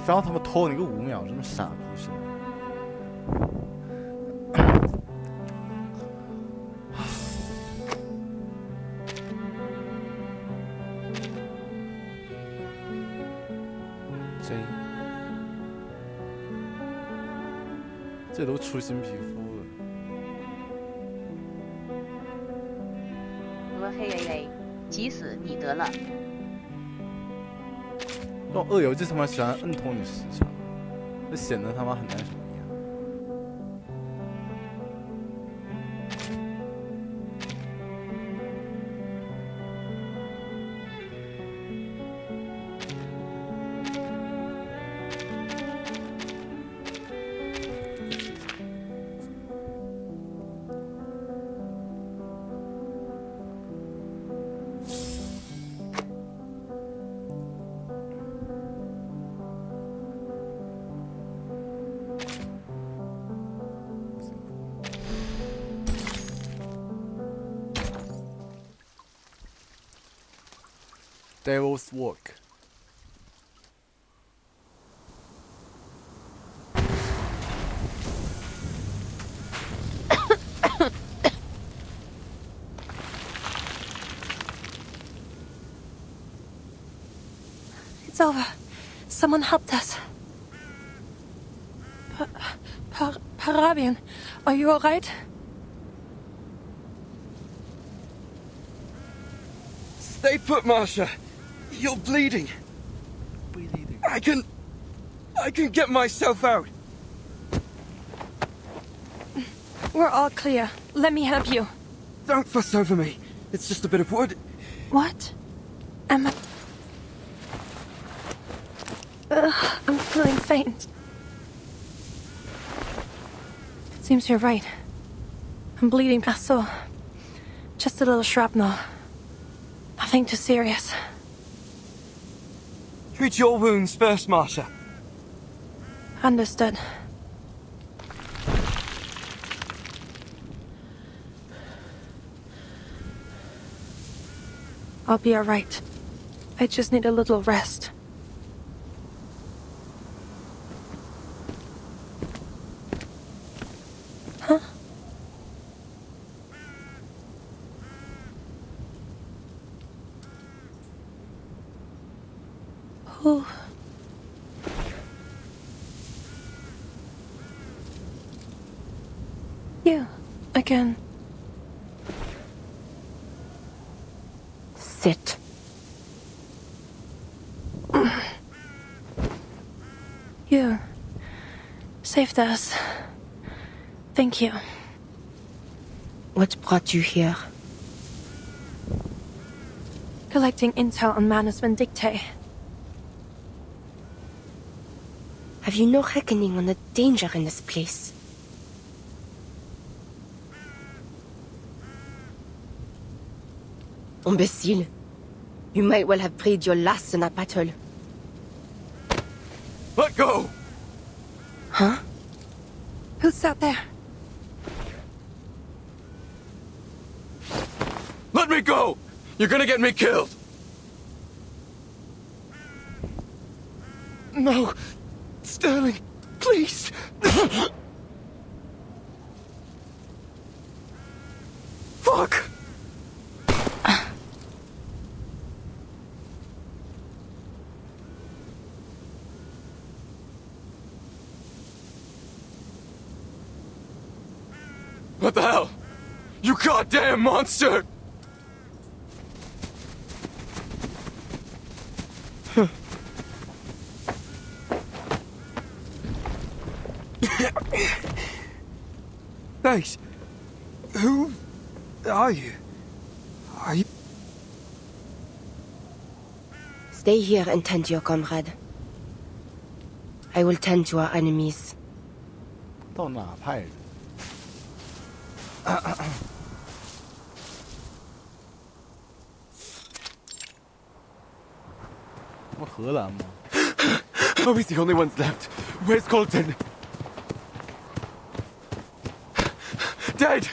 非要他妈拖你个5秒，这么傻逼似的。这都出新皮肤了。嘿嘿嘿，急死你得了。这种恶游就他妈喜欢摁痛你时长，这显得他妈很那什么一样。Devil's work. It's over. Someone helped us. Parabian, are you alright? Stay put, Marsha. You're bleeding. I can get myself out. We're all clear. Let me help you. Don't fuss over me. It's just a bit of wood. What? I'm feeling faint. Seems you're right. I'm bleeding. I saw just a little shrapnel. Nothing too serious. Treat your wounds first, Marsha. Understood. I'll be alright. I just need a little rest. Huh? Who? You, again. Sit. You saved us. Thank you. What brought you here? Collecting intel on Manus Vindictae. Have you no reckoning on the danger in this place? Imbecile. You might well have breathed your last in that battle. Let go! Huh? Who's out there? Let me go! You're gonna get me killed! No! Sterling, please! Fuck! What the hell? You goddamn monster! Thanks. Who are you? Are you... Stay here and tend to your comrade. I will tend to our enemies. 到哪派人？我荷兰吗？ Are we the only ones left? Where's Colton? Dead!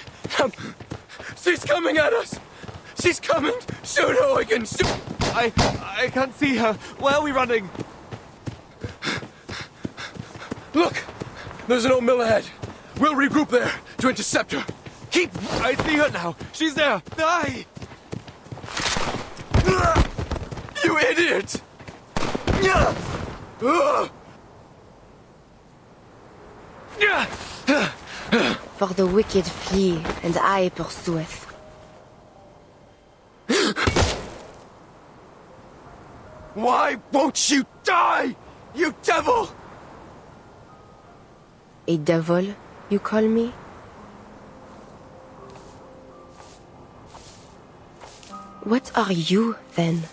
She's coming at us! She's coming! Shoot her, I can shoot! I can't see her. Where are we running? Look! There's an old mill ahead. We'll regroup there to intercept her. Keep... I see her now. She's there. Die! You idiot! For the wicked flee, and I pursueth. Why won't you die, you devil? A devil, you call me? What are you, then?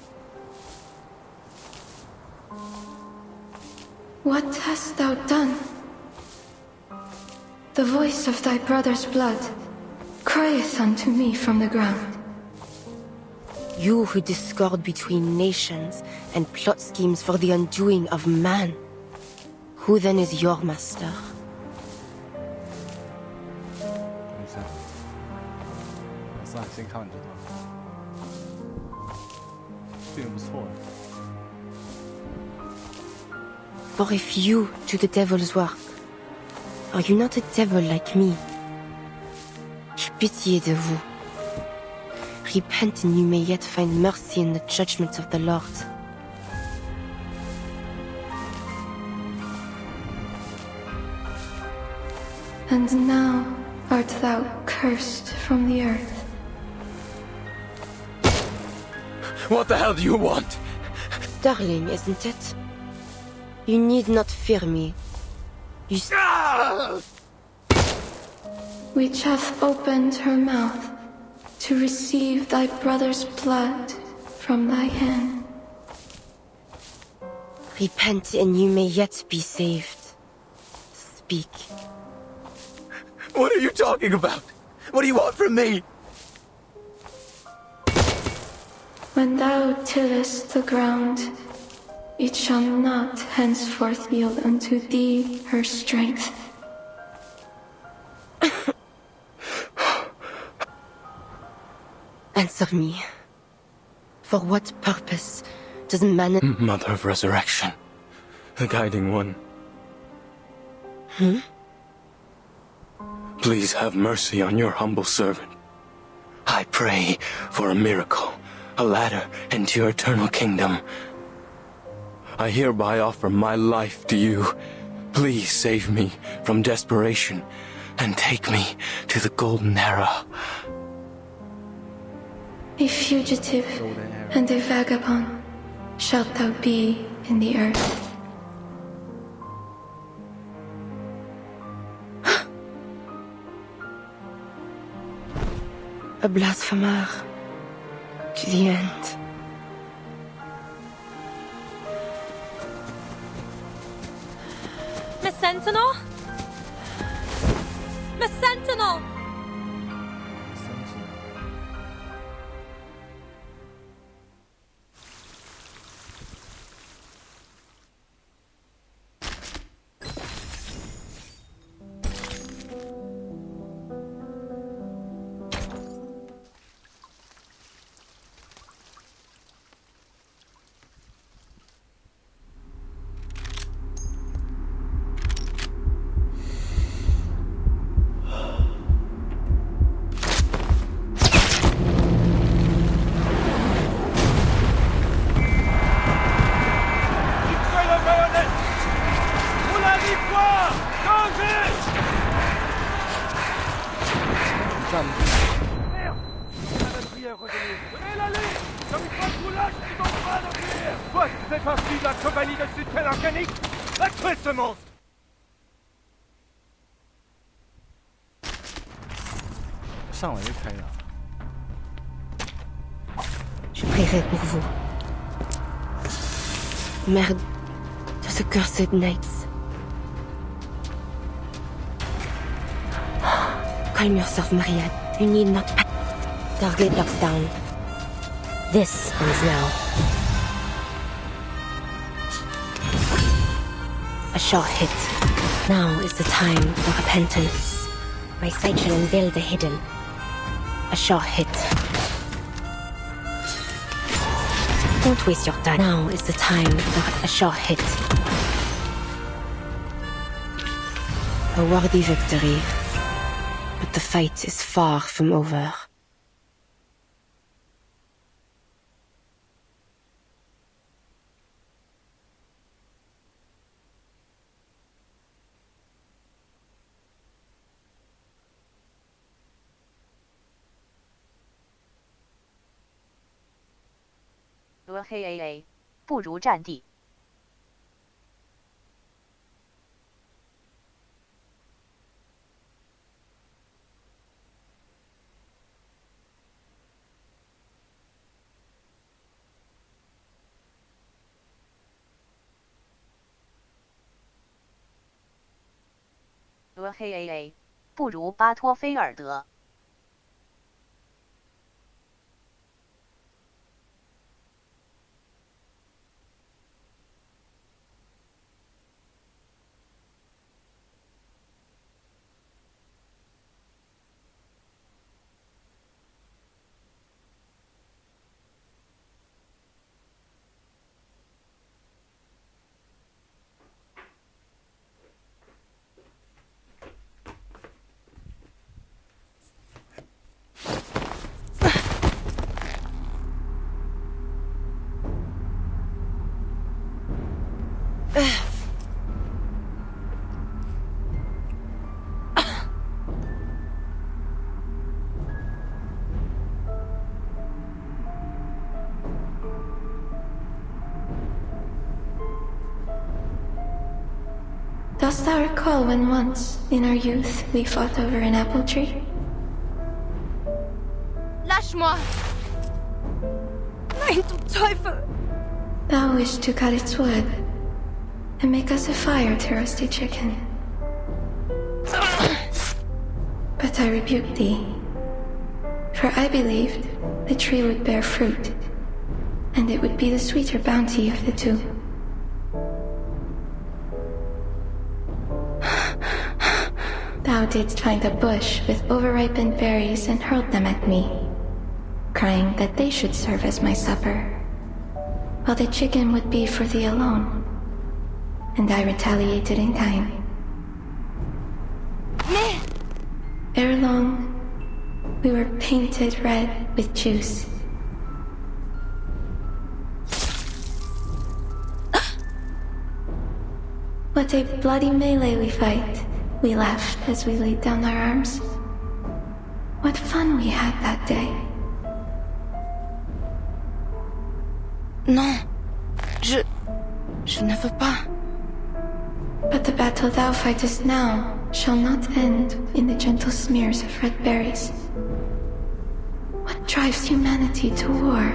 What hast thou done? The voice of thy brother's blood crieth unto me from the ground. You who discord between nations and plot schemes for the undoing of man. Who then is your master? 没事，算了，先看完这段，这个不错。 For if you do the devil's work, are you not a devil like me? J'ai pitié de vous. Repent and you may yet find mercy in the judgment of the Lord. And now art thou cursed from the earth. What the hell do you want? Sterling, isn't it? You need not fear me. You... Which hath opened her mouth to receive thy brother's blood from thy hand. Repent and you may yet be saved. Speak. What are you talking about? What do you want from me? When thou tillest the ground, it shall not henceforth yield unto thee her strength. Answer me. For what purpose does man... Mother of Resurrection, the guiding one. Please have mercy on your humble servant. I pray for a miracle, a ladder into your eternal kingdom. I hereby offer my life to you. Please save me from desperation and take me to the golden era. A fugitive and a vagabond shalt thou be in the earth. A blasphemer to the end. Miss Sentinel? Miss Sentinel! Toi, tu fais partie de la compagnie de soutien organique? La tuer ce monstre! Je prierai pour vous. Mère de ce cursed Knights. Calm yourself, Marianne. You need not target locked down. This ends now. A short hit. Now is the time for repentance. My sight shall unveil the hidden. A short hit. Don't waste your time. Now is the time for a short hit. A worthy victory. But the fight is far from over. Ver.3.0 不如战地。Ver.3.0不如巴托菲尔德。Dost thou recall when once, in our youth, we fought over an apple tree? Lâche-moi! Nein, du Teufel! Thou wished to cut its wood and make us a fire to roast a chicken. But I rebuked thee, for I believed the tree would bear fruit, and it would be the sweeter bounty of the two. Thou didst find a bush with overripened berries and hurled them at me, crying that they should serve as my supper, while the chicken would be for thee alone. And I retaliated in kind. Ere long, we were painted red with juice. What a bloody melee we fight. We laughed as we laid down our arms. What fun we had that day. Non. Je ne veux pas. But the battle thou fightest now shall not end in the gentle smears of red berries. What drives humanity to war?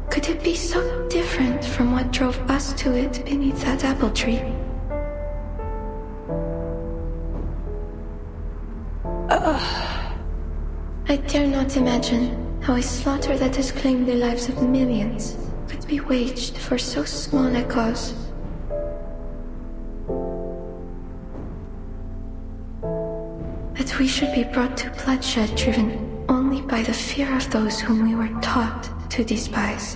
Could it be so different from what drove us to it beneath that apple tree? I dare not imagine how a slaughter that has claimed the lives of millions could be waged for so small a cause. That we should be brought to bloodshed driven only by the fear of those whom we were taught to despise.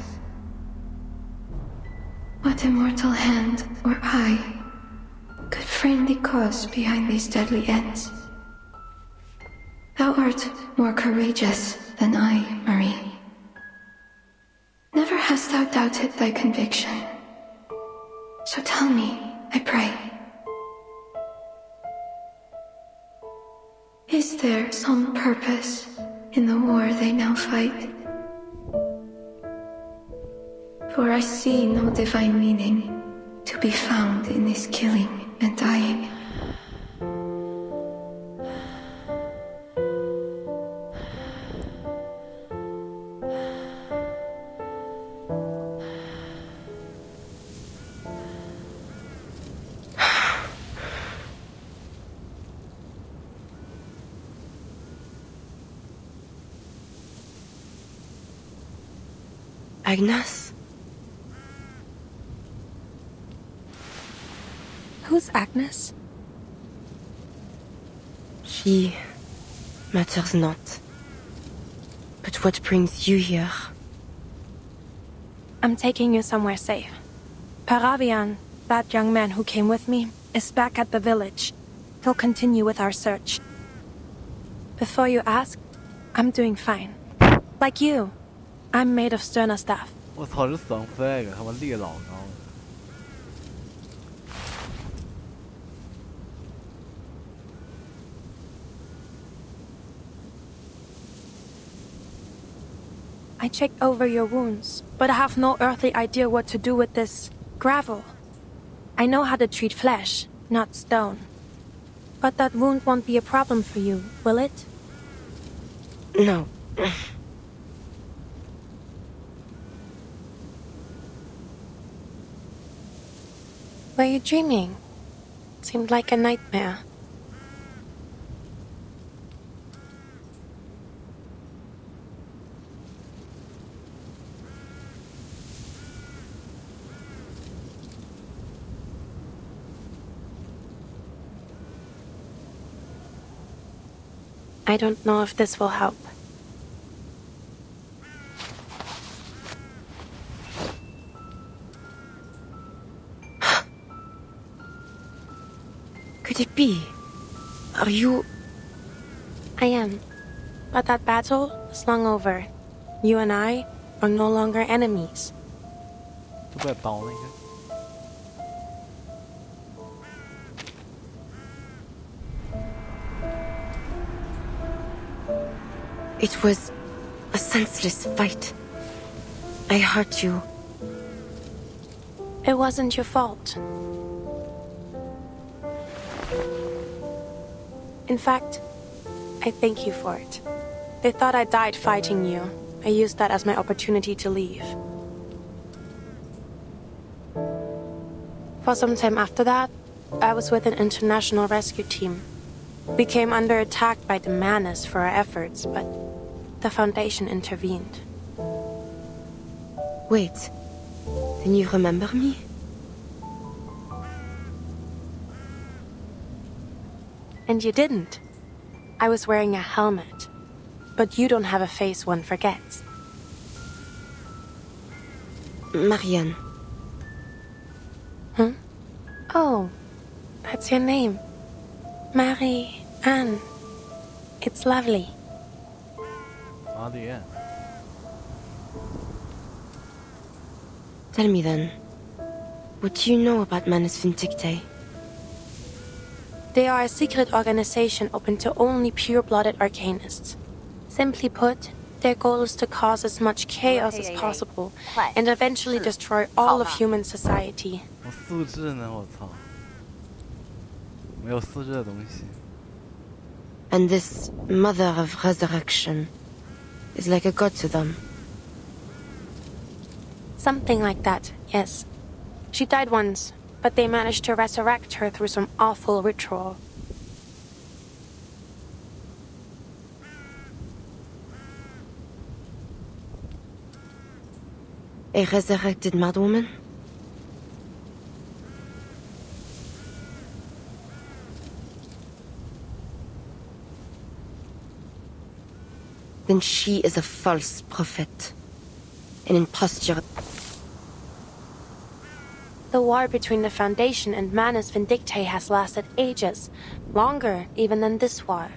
What immortal hand or eye could frame the cause behind these deadly ends? Thou art more courageous than I, Marie. Never hast thou doubted thy conviction. So tell me, I pray. Is there some purpose in the war they now fight? For I see no divine meaning to be found in this killing and dying. Agnes? Who's Agnes? He matters not. But what brings you here? I'm taking you somewhere safe. Paravian, that young man who came with me, is back at the village. He'll continue with our search. Before you ask, I'm doing fine. Like you. I'm made of sterner stuff. 我操，这双飞个他妈力老高。I checked over your wounds, but I have no earthly idea what to do with this gravel. I know how to treat flesh, not stone. But that wound won't be a problem for you, will it? No. Were you dreaming? Seemed like a nightmare. I don't know if this will help. Could it be? Are you... I am. But that battle is long over. You and I are no longer enemies. 就被刀那个。 It was a senseless fight. I hurt you. It wasn't your fault. In fact, I thank you for it. They thought I died fighting you. I used that as my opportunity to leave. For some time after that, I was with an international rescue team. We came under attack by the Manus for our efforts, but the Foundation intervened. Wait. Then you remember me? And you didn't. I was wearing a helmet. But you don't have a face one forgets. Marianne. Huh? Oh, that's your name. Marie-Anne. It's lovely. Marie-Anne. Tell me then, what do you know about Manus Vindictae? They are a secret organization open to only pure-blooded arcanists. Simply put, Their goal is to cause as much chaos as possible and eventually destroy all of human society. 我素质呢？我操，没有素质的东西。 And this mother of resurrection is like a god to them. Something like that, yes. She died once, but they managed to resurrect her through some awful ritual. A resurrected madwoman? Then she is a false prophet. An imposture. The war between the Foundation and Manus Vindictae has lasted ages, longer even than this war.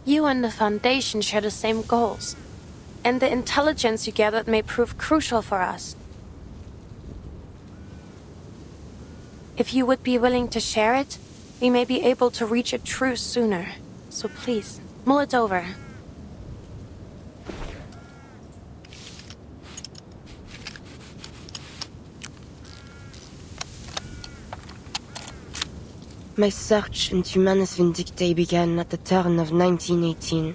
You and the Foundation share the same goals, and the intelligence you gathered may prove crucial for us. If you would be willing to share it, we may be able to reach a truce sooner. So please, mull it over. My search into Manus Vindictae began at the turn of 1918.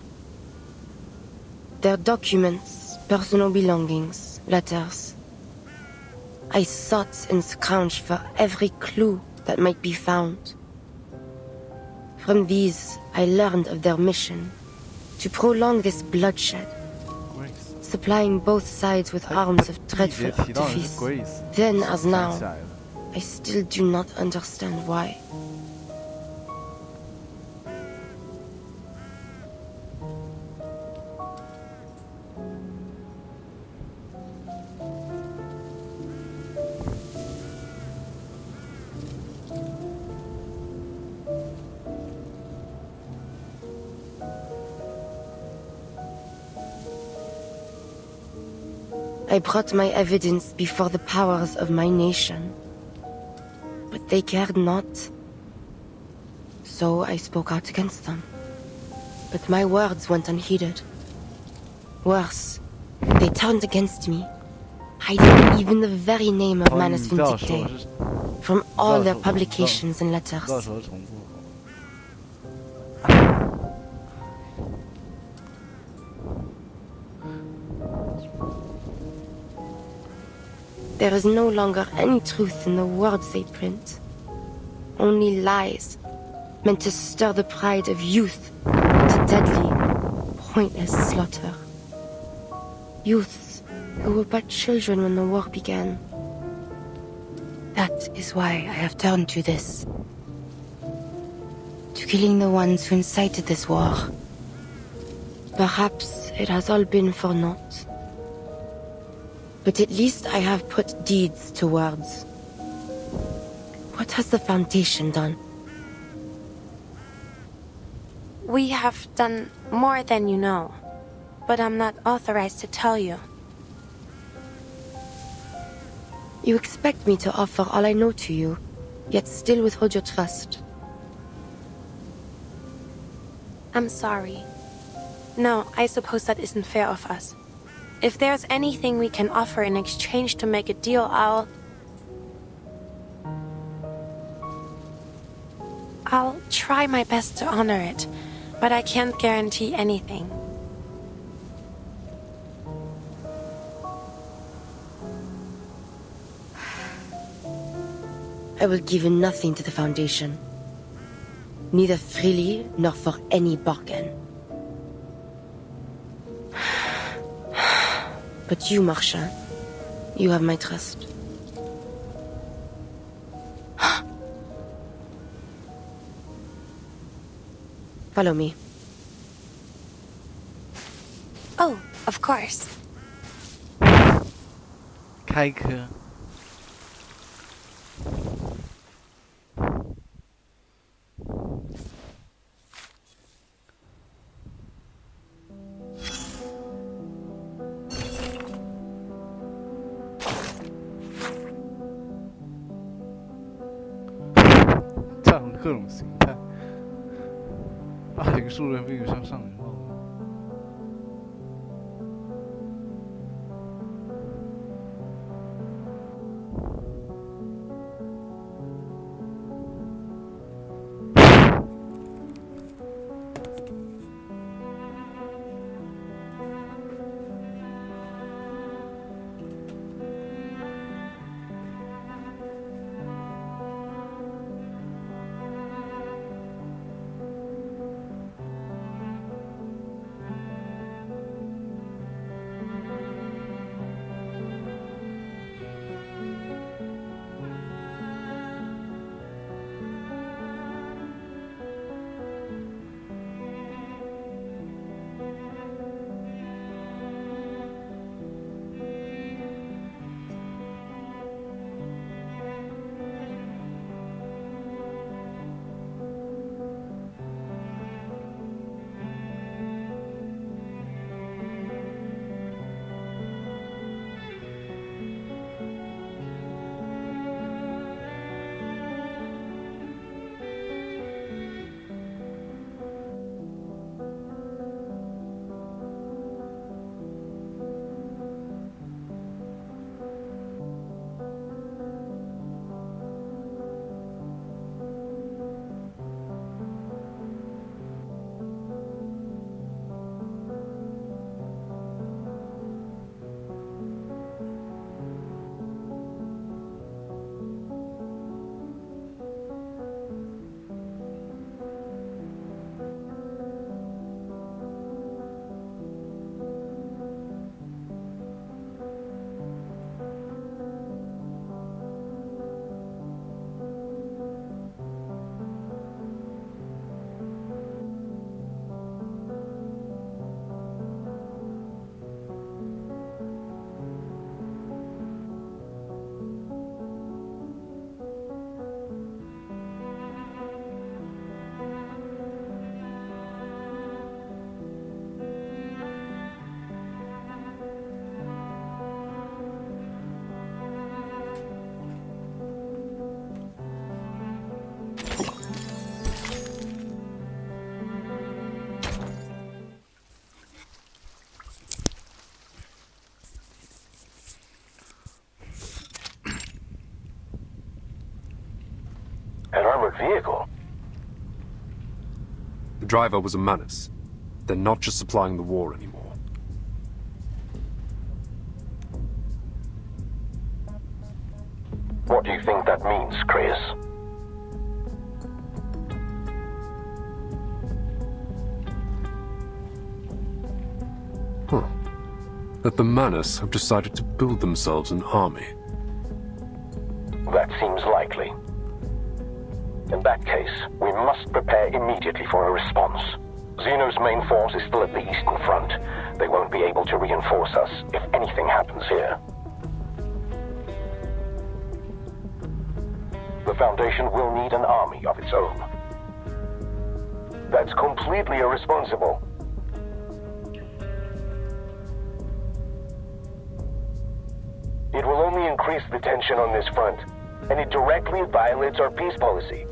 Their documents, personal belongings, letters. I sought and scrounged for every clue that might be found. From these, I learned of their mission to prolong this bloodshed, supplying both sides with arms of dreadful artifice. Then, as now, I still do not understand why. I brought my evidence before the powers of my nation, but they cared not. So I spoke out against them. But my words went unheeded. Worse, they turned against me, hiding even the very name of Manus Vindictae from all their publications and letters. There is no longer any truth in the words they print. Only lies, meant to stir the pride of youth to deadly, pointless slaughter. Youths who were but children when the war began. That is why I have turned to this. To killing the ones who incited this war. Perhaps it has all been for naught. But at least I have put deeds to words. What has the Foundation done? We have done more than you know, but I'm not authorized to tell you. You expect me to offer all I know to you, yet still withhold your trust. I'm sorry. No, I suppose that isn't fair of us. If there's anything we can offer in exchange to make a deal, I'll try my best to honor it, but I can't guarantee anything. I will give nothing to the Foundation. Neither freely nor for any bargain. But you, Marchand, you have my trust. Follow me. Oh, of course. 开科。各种形态，霸凌数人并不向上引爆。vehicle. The driver was a menace. They're not just supplying the war anymore. What do you think that means, Chris? That the Manus have decided to build themselves an army. That seems likely. In that case, we must prepare immediately for a response. Xeno's main force is still at the Eastern Front. They won't be able to reinforce us if anything happens here. The Foundation will need an army of its own. That's completely irresponsible. It will only increase the tension on this front, and it directly violates our peace policy.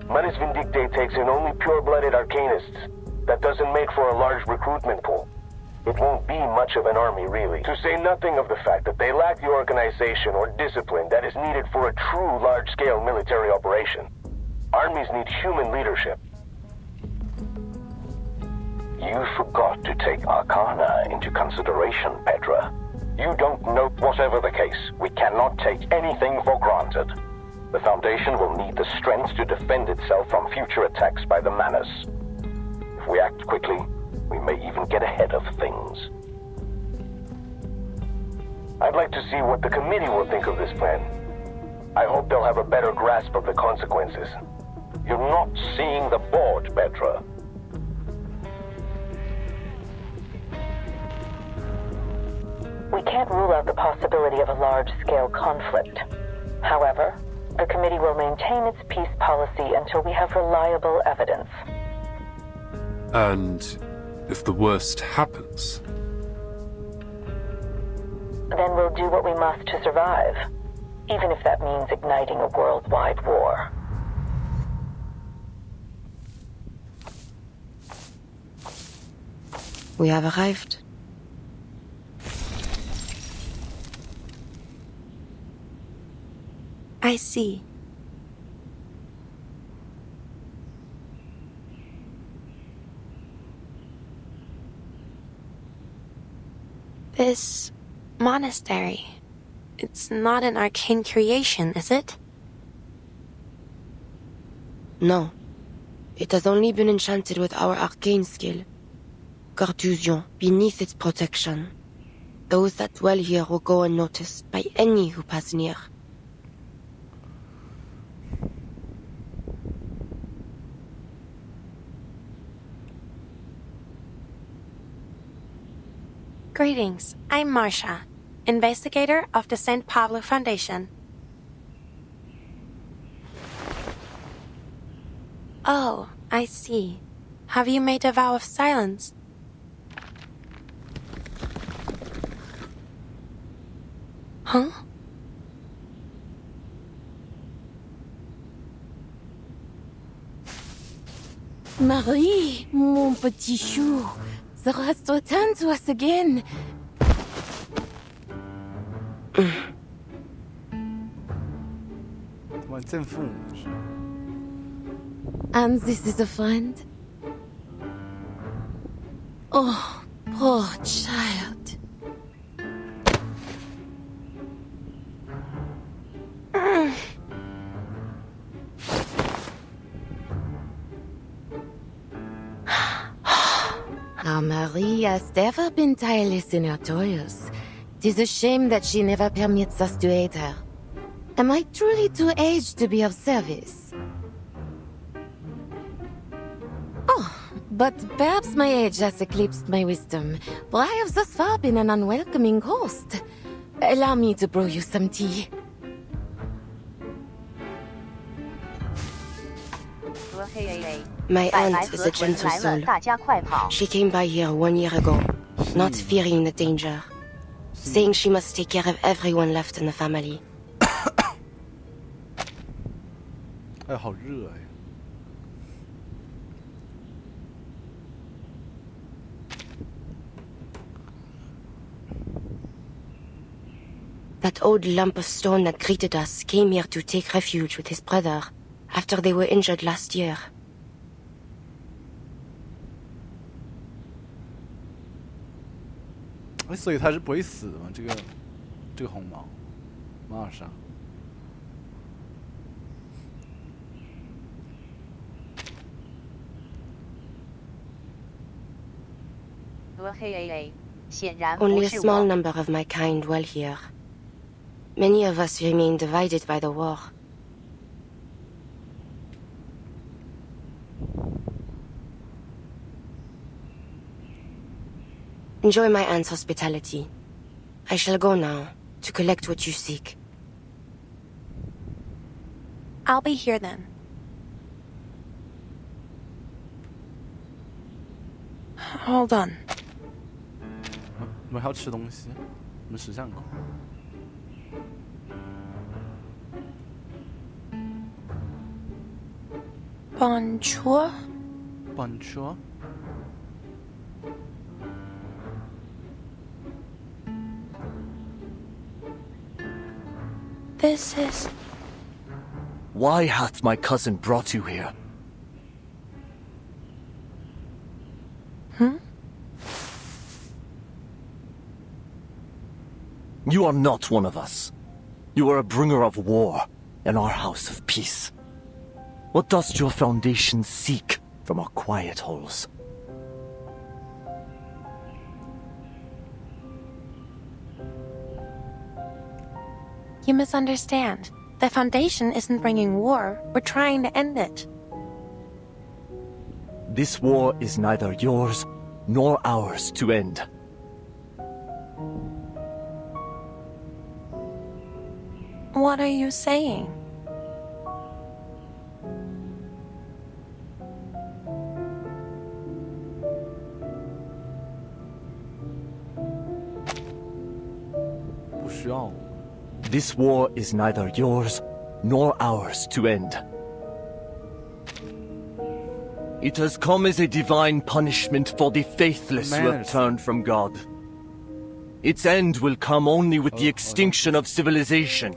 Manus Vindicte takes in only pure-blooded arcanists. That doesn't make for a large recruitment pool. It won't be much of an army, really. To say nothing of the fact that they lack the organization or discipline that is needed for a true large-scale military operation. Armies need human leadership. You forgot to take Arcana into consideration, Petra. You don't know. Whatever the case, we cannot take anything for granted. The Foundation will need the strength to defend itself from future attacks by the Manus. If we act quickly, we may even get ahead of things. I'd like to see what the committee will think of this plan. I hope they'll have a better grasp of the consequences. You're not seeing the board, Petra. We can't rule out the possibility of a large-scale conflict. However, the committee will maintain its peace policy until we have reliable evidence. And if the worst happens? Then we'll do what we must to survive, even if that means igniting a worldwide war. We have arrived. I see. This monastery, it's not an arcane creation, is it? No. It has only been enchanted with our arcane skill. Carthusian, beneath its protection. Those that dwell here will go unnoticed by any who pass near. Greetings, I'm Marcia, investigator of the St. Pablo Foundation. Oh, I see. Have you made a vow of silence? Huh? Marie, mon petit chou, sera-t-il return to us again? And this is a friend? Oh, poor child. Our Marie has never been tireless in her toils. 'Tis a shame that she never permits us to aid her. Am I truly too aged to be of service? Oh, but perhaps my age has eclipsed my wisdom, for I have thus far been an unwelcoming host. Allow me to brew you some tea. My aunt is a gentle soul. She came by here 1 year ago, not fearing the danger, saying she must take care of everyone left in the family. 哎，好热哎！ That old lump of stone that greeted us came here to take refuge with his brother after they were injured last year. 所以他是不会死的吗？这个红毛马尔莎。Only a small number of my kind dwell here. Many of us remain divided by the war. Enjoy my aunt's hospitality. I shall go now to collect what you seek. I'll be here then. Hold on. 我们还要吃东西，我们识相口。Bonjour. Bonjour. This is... Why hath my cousin brought you here? You are not one of us. You are a bringer of war in our house of peace. What does your foundation seek from our quiet holes? You misunderstand. The Foundation isn't bringing war. We're trying to end it. This war is neither yours nor ours to end. What are you saying? This war is neither yours nor ours to end. It has come as a divine punishment for the faithless who have turned from God. Its end will come only with the extinction of civilization.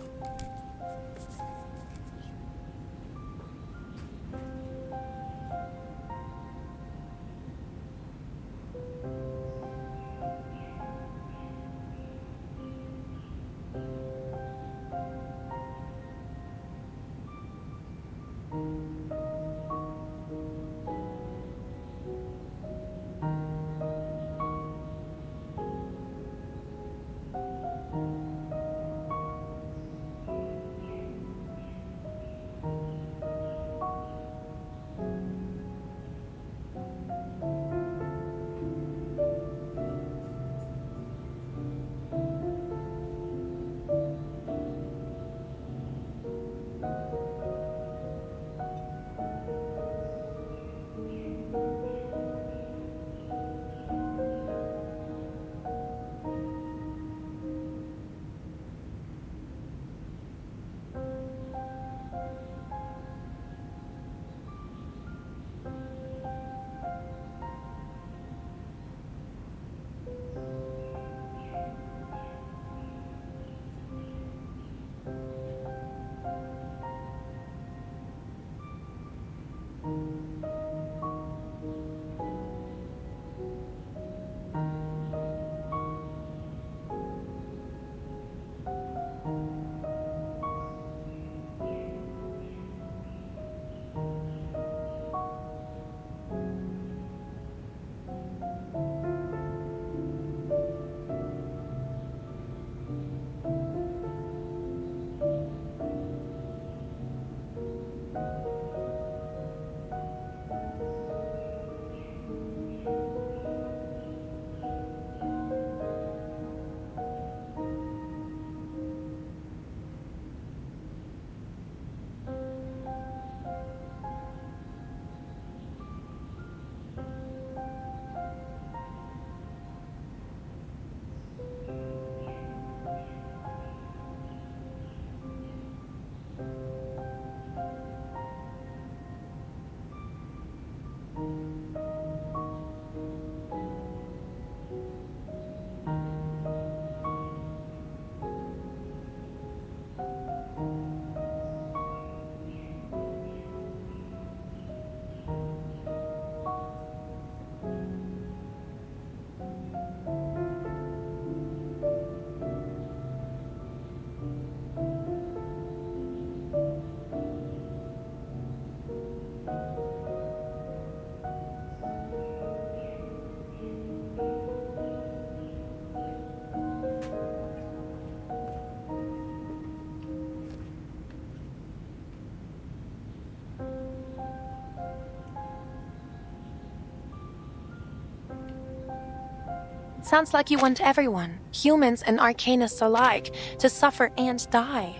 Sounds like you want everyone, humans and arcanists alike, to suffer and die.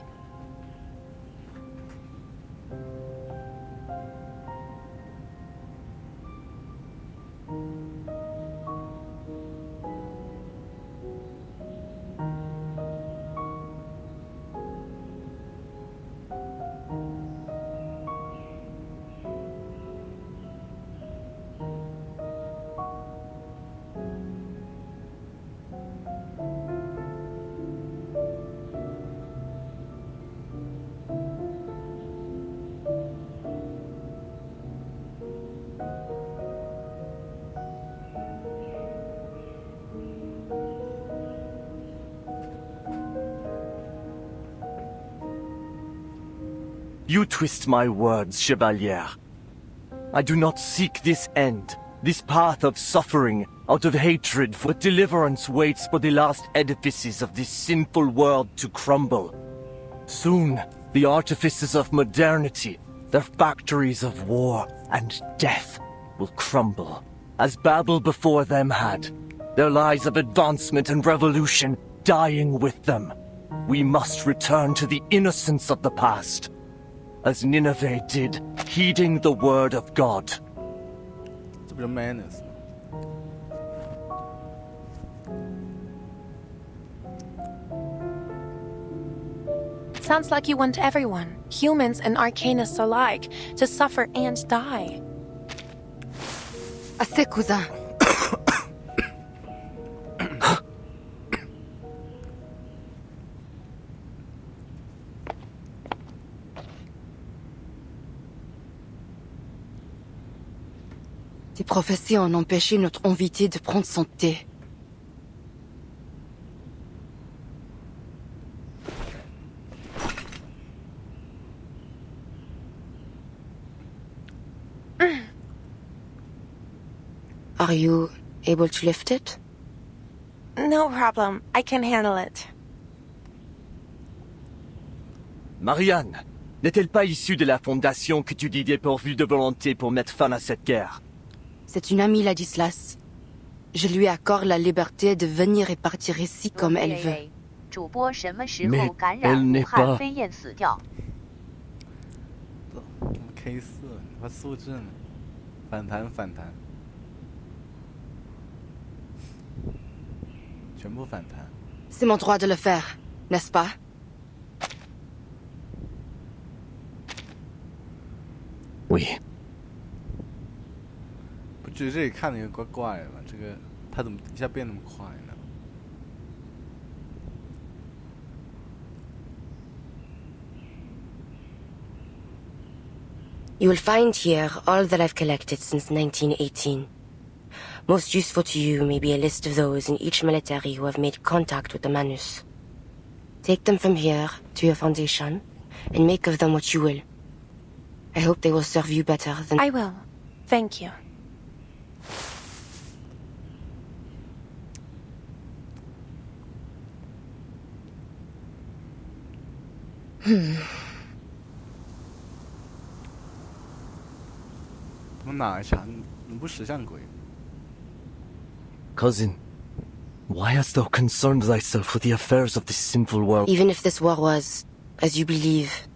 You twist my words, Chevalier. I do not seek this end, this path of suffering, out of hatred, for deliverance waits for the last edifices of this sinful world to crumble. Soon, the artifices of modernity, their factories of war and death, will crumble, as Babel before them had, their lies of advancement and revolution dying with them. We must return to the innocence of the past, as Nineveh did, heeding the word of God. 这不就 madness 吗？ Sounds like you want everyone, humans and arcanists alike, to suffer and die. Assez, cousin. Tes prophéties ont empêché notre invité de prendre son thé. Are you able to lift it? No problem. I can handle it. Marianne, n'est-elle pas issue de la fondation que tu dis dépourvue de volonté pour mettre fin à cette guerre? C'est une amie, Ladislas. Je lui accorde la liberté de venir et partir ici comme elle veut. Mais elle n'est pas... K4，你快素质呢？反弹反弹，全部反弹。 C'est mon droit de le faire, n'est-ce pas? Oui. 不觉得这里看着有点怪怪的吗？这个他怎么一下变那么快呢？ You will find here all that I've collected since 1918. Most useful to you may be a list of those in each military who have made contact with the Manus. Take them from here to your foundation, and make of them what you will. I hope they will serve you better than... I will. Thank you. Cousin, why hast thou concerned thyself with the affairs of this sinful world? Even if this war was, as you believe,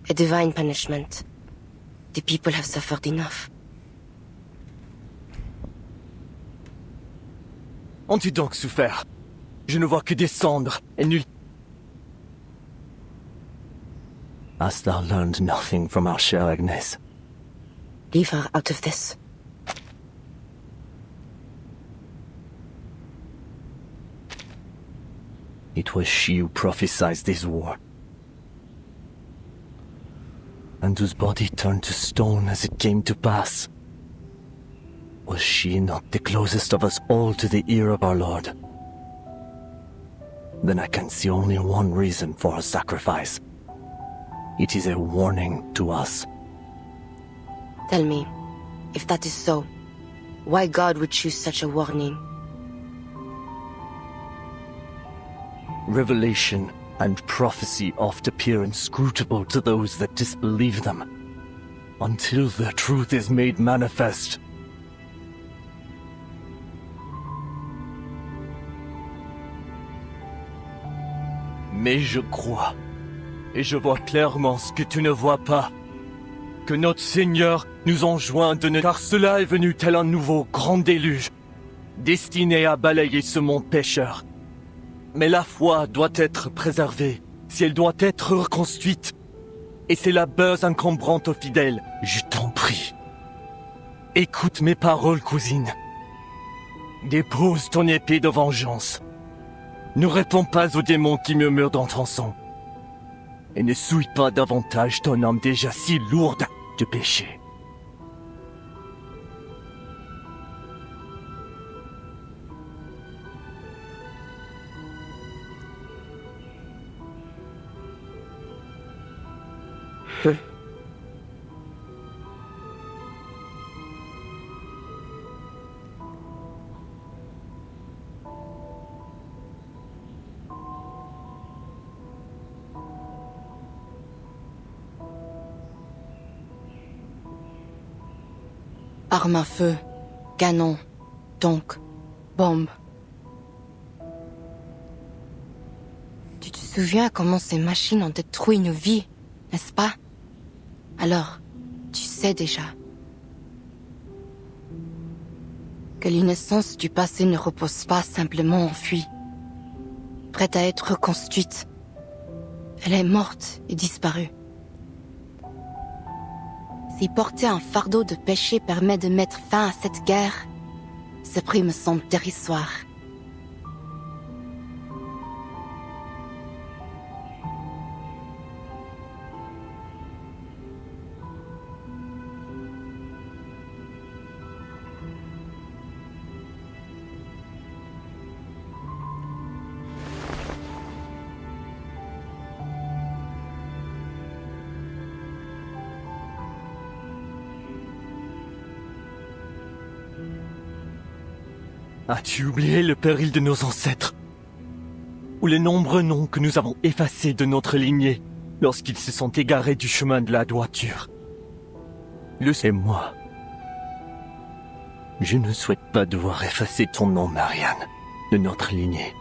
a divine punishment, the people have suffered enough. Ont-tu donc souffert? Je ne vois que des cendres et nul... Hast thou learned nothing from our chère Agnès? Leave her out of this. It was she who prophesied this war, and whose body turned to stone as it came to pass. Was she not the closest of us all to the ear of our Lord? Then I can see only one reason for her sacrifice. It is a warning to us. Tell me, if that is so, why God would choose such a warning? Revelation and prophecy oft appear inscrutable to those that disbelieve them, until their truth is made manifest. Mais je crois, et je vois clairement ce que tu ne vois pas, que notre Seigneur nous enjoint de ne... Car cela est venu tel un nouveau grand déluge, destiné à balayer ce monde pécheur. Mais la foi doit être préservée, si elle doit être reconstruite. Et c'est la base encombrante aux fidèles. Je t'en prie. Écoute mes paroles, cousine. Dépose ton épée de vengeance. Ne réponds pas aux démons qui murmurent dans ton son. Et ne souille pas davantage ton âme déjà si lourde de péché. Armes à feu, canon, tank, bombes. Tu te souviens comment ces machines ont détruit nos vies, n'est-ce pas? Alors, tu sais déjà que l'innocence du passé ne repose pas simplement enfuie, prête à être reconstruite. Elle est morte et disparue. Si porter un fardeau de péché permet de mettre fin à cette guerre, ce prix me semble dérisoire. As-tu oublié le péril de nos ancêtres? Ou les nombreux noms que nous avons effacés de notre lignée lorsqu'ils se sont égarés du chemin de la droiture? Le sais moi. Je ne souhaite pas devoir effacer ton nom, Marianne, de notre lignée.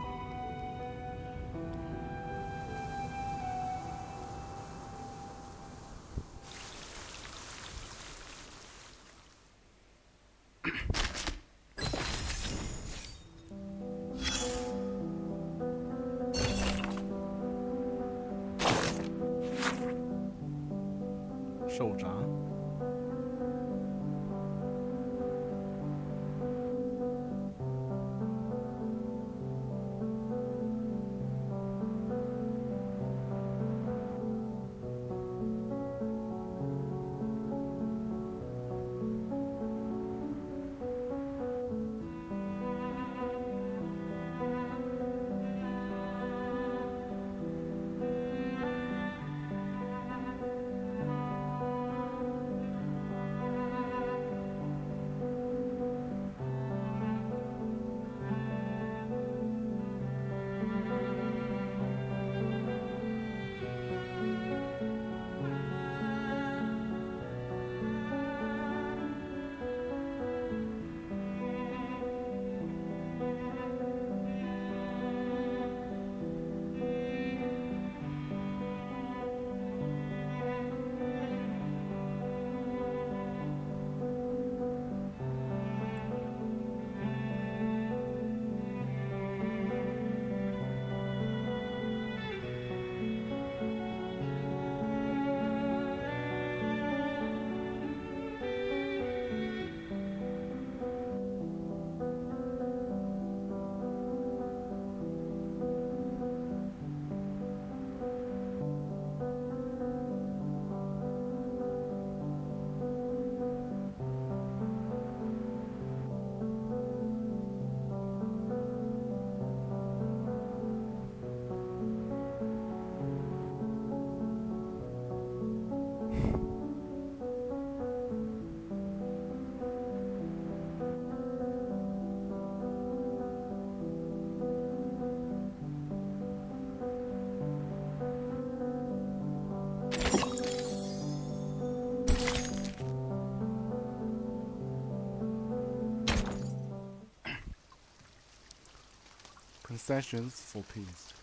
Concessions for peace.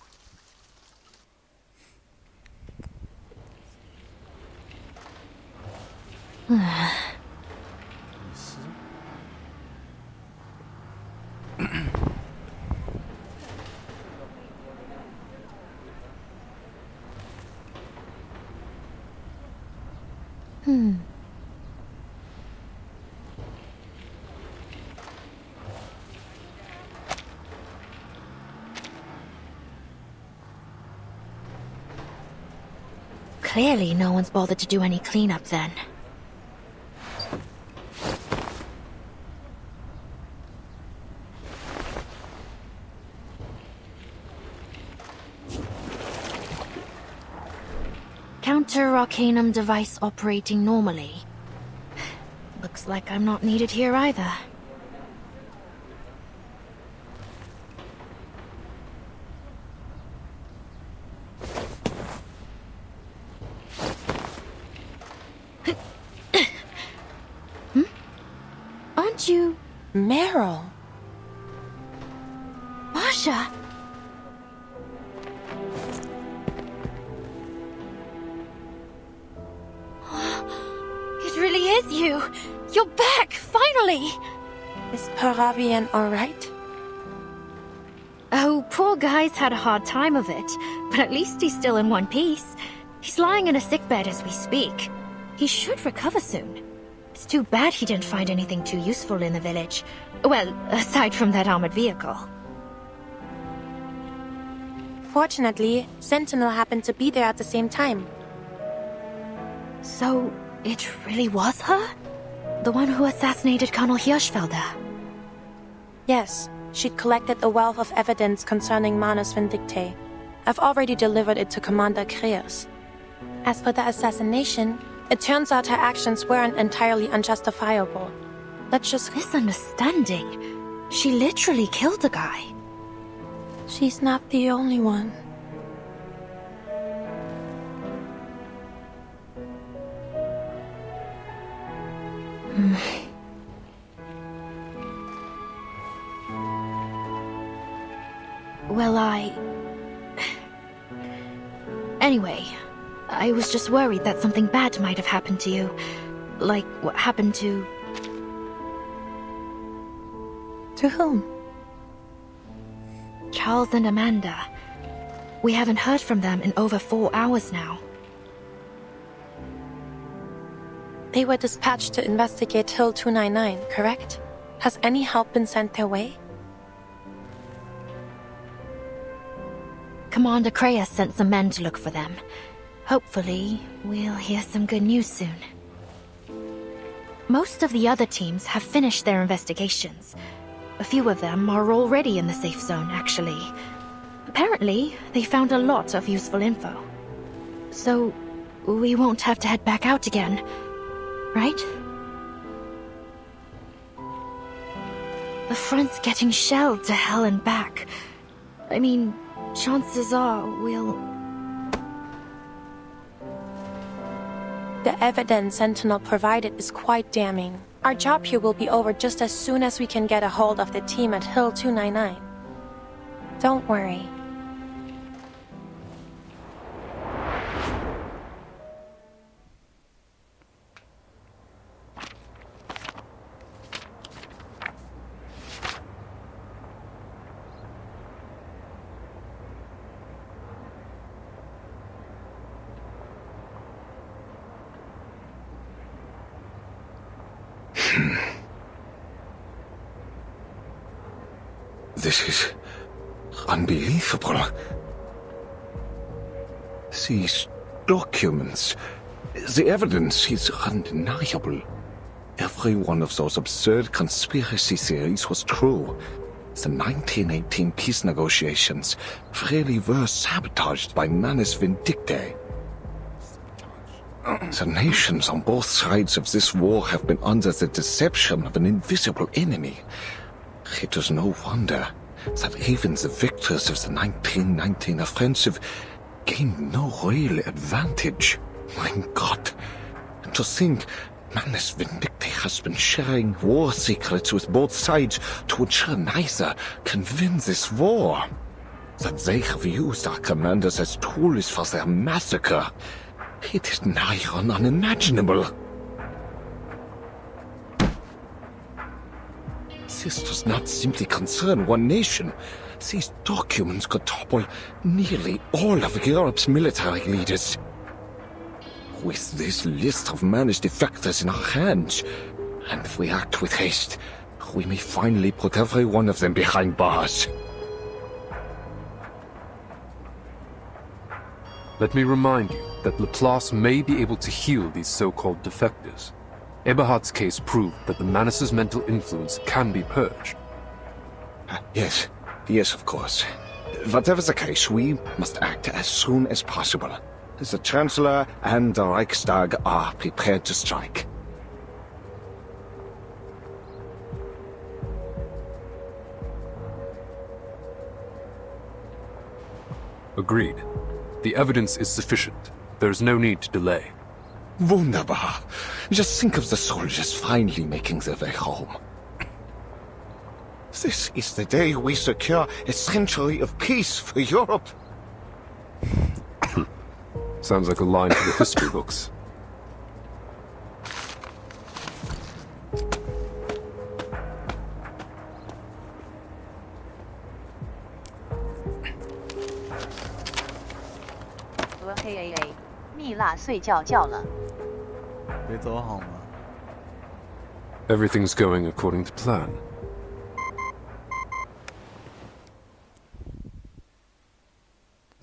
Clearly, no one's bothered to do any cleanup then. Counter-Arcanum device operating normally. Looks like I'm not needed here either. Aren't you... Meryl? Masha! It really is you! You're back, finally! Is Paravian alright? Oh, poor guy's had a hard time of it, but at least he's still in one piece. He's lying in a sickbed as we speak. He should recover soon. It's too bad he didn't find anything too useful in the village. Well, aside from that armored vehicle. Fortunately, Sentinel happened to be there at the same time. So, it really was her? The one who assassinated Colonel Hirschfelder? Yes, she'd collected a wealth of evidence concerning Manus Vindicte. I've already delivered it to Commander Kreos. As for the assassination, it turns out her actions weren't entirely unjustifiable. Let's just... Misunderstanding. She literally killed the guy. She's not the only one. Well, Anyway, I was just worried that something bad might have happened to you. Like what happened to... To whom? Charles and Amanda. We haven't heard from them in over 4 hours now. They were dispatched to investigate Hill 299, correct? Has any help been sent their way? Commander Kreos sent some men to look for them. Hopefully, we'll hear some good news soon. Most of the other teams have finished their investigations. A few of them are already in the safe zone, actually. Apparently, they found a lot of useful info. So, we won't have to head back out again, right? The front's getting shelled to hell and back. I mean, chances are we'll... The evidence Sentinel provided is quite damning. Our job here will be over just as soon as we can get a hold of the team at Hill 299. Don't worry. This is unbelievable. These documents, the evidence is undeniable. Every one of those absurd conspiracy theories was true. The 1918 peace negotiations really were sabotaged by Manus Vindicte. The nations on both sides of this war have been under the deception of an invisible enemy. It is no wonder that even the victors of the 1919 offensive gained no real advantage. My God, to think Manus Vindicte has been sharing war secrets with both sides to ensure neither can win this war. That they have used our commanders as tools for their massacre. It is nigh on unimaginable. This does not simply concern one nation. These documents could topple nearly all of Europe's military leaders. With this list of managed defectors in our hands, and if we act with haste, we may finally put every one of them behind bars. Let me remind you that Laplace may be able to heal these so-called defectors. Eberhard's case proved that the Manus's mental influence can be purged. Yes, of course. Whatever the case, we must act as soon as possible. The Chancellor and the Reichstag are prepared to strike. Agreed. The evidence is sufficient. There is no need to delay. Wunderbar. Just think of the soldiers finally making their way home. This is the day we secure a century of peace for Europe. Sounds like a line for the history books. Hey, 蜜蜡睡觉觉了。别走好吗？ Everything's going according to plan.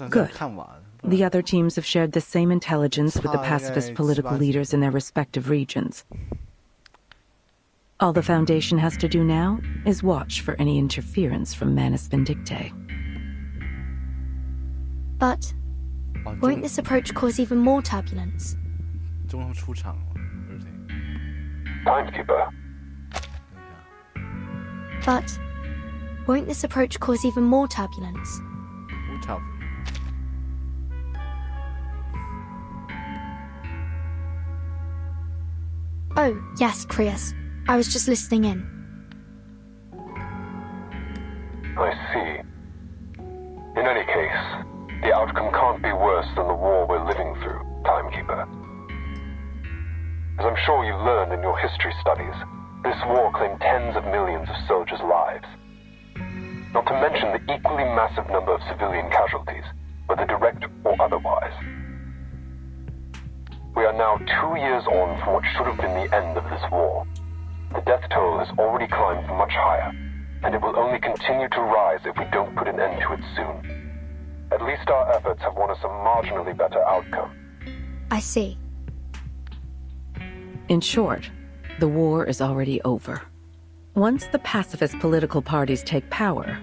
Good. The other teams have shared the same intelligence with the pacifist political leaders in their respective regions. All the Foundation has to do now is watch for any interference from Manus Vindictae. But won't this approach cause even more turbulence? Timekeeper. But won't this approach cause even more turbulence? Oh, yes, Krius. I was just listening in. I see. In any case, the outcome can't be worse than the war we're living through, Timekeeper. As I'm sure you learned in your history studies, this war claimed tens of millions of soldiers' lives. Not to mention the equally massive number of civilian casualties, whether direct or otherwise. We are now 2 years on from what should have been the end of this war. The death toll has already climbed much higher, and it will only continue to rise if we don't put an end to it soon. At least our efforts have won us a marginally better outcome. I see. In short, the war is already over. Once the pacifist political parties take power,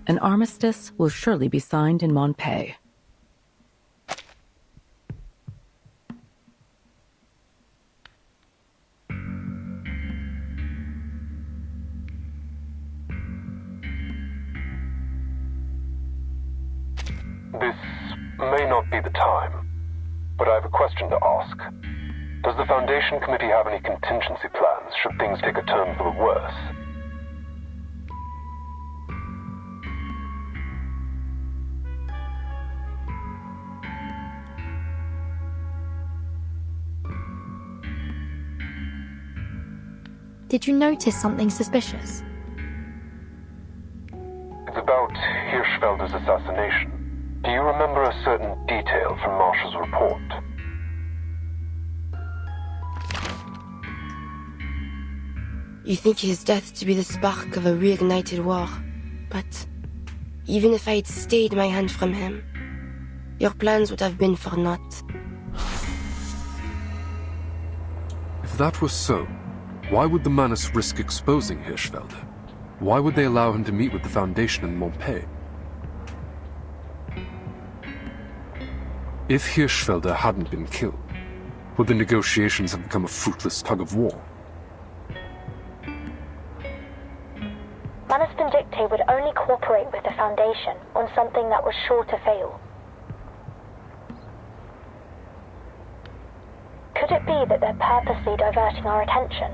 an armistice will surely be signed in Montpellier. This may not be the time, but I have a question to ask. Does the Foundation Committee have any contingency plans should things take a turn for the worse? Did you notice something suspicious? It's about Hirschfelder's assassination. Do you remember a certain detail from Marshall's report? You think his death to be the spark of a reignited war, but even if I had stayed my hand from him, your plans would have been for naught. If that was so, why would the Manus risk exposing Hirschfelder? Why would they allow him to meet with the Foundation in Montpellier? If Hirschfelder hadn't been killed, would the negotiations have become a fruitless tug-of-war? Manus Vindictae would only cooperate with the Foundation on something that was sure to fail. Could it be that they're purposely diverting our attention?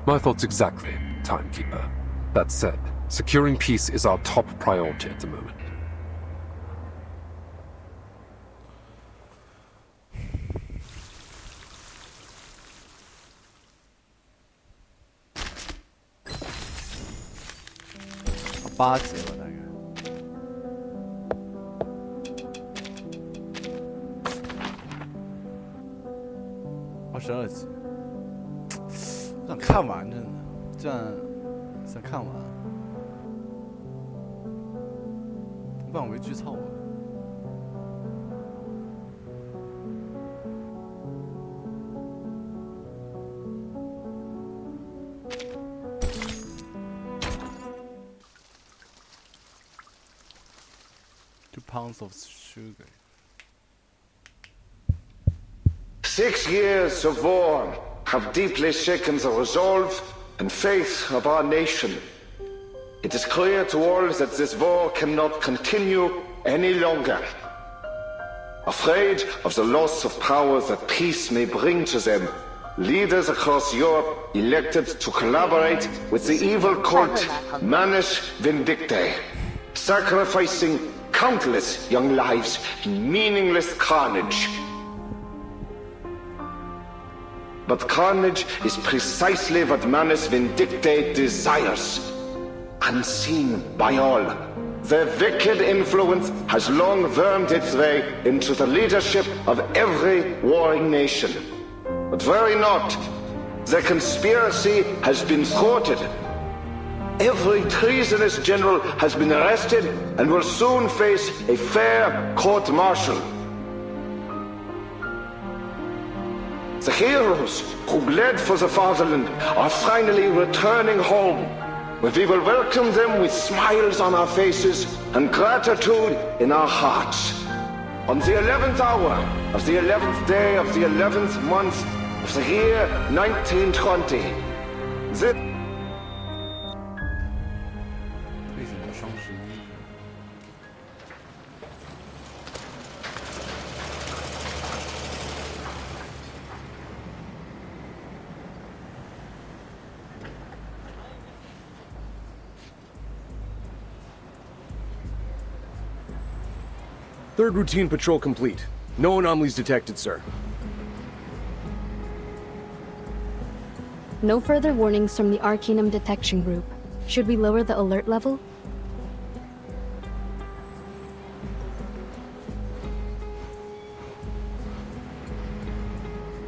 My thoughts exactly, Timekeeper. That said, securing peace is our top priority at the moment. 8集吧，大概。22集，想看完真的，这样想看完，不然我会剧透啊。2 pounds of sugar. 6 years of war have deeply shaken the resolve and faith of our nation. It is clear to all that this war cannot continue any longer. Afraid of the loss of power that peace may bring to them, leaders across Europe elected to collaborate with the evil cult Manus Vindictae, sacrificing countless young lives in meaningless carnage. But carnage is precisely what Manus Vindictae desires. Unseen by all, their wicked influence has long wormed its way into the leadership of every warring nation. But worry not, their conspiracy has been thwarted. Every treasonous general has been arrested and will soon face a fair court-martial. The heroes who bled for the fatherland are finally returning home, where we will welcome them with smiles on our faces and gratitude in our hearts. On the 11th hour of the 11th day of the 11th month of the year 1920, this... 3rd routine patrol complete. No anomalies detected, sir. No further warnings from the Arcanum detection group. Should we lower the alert level?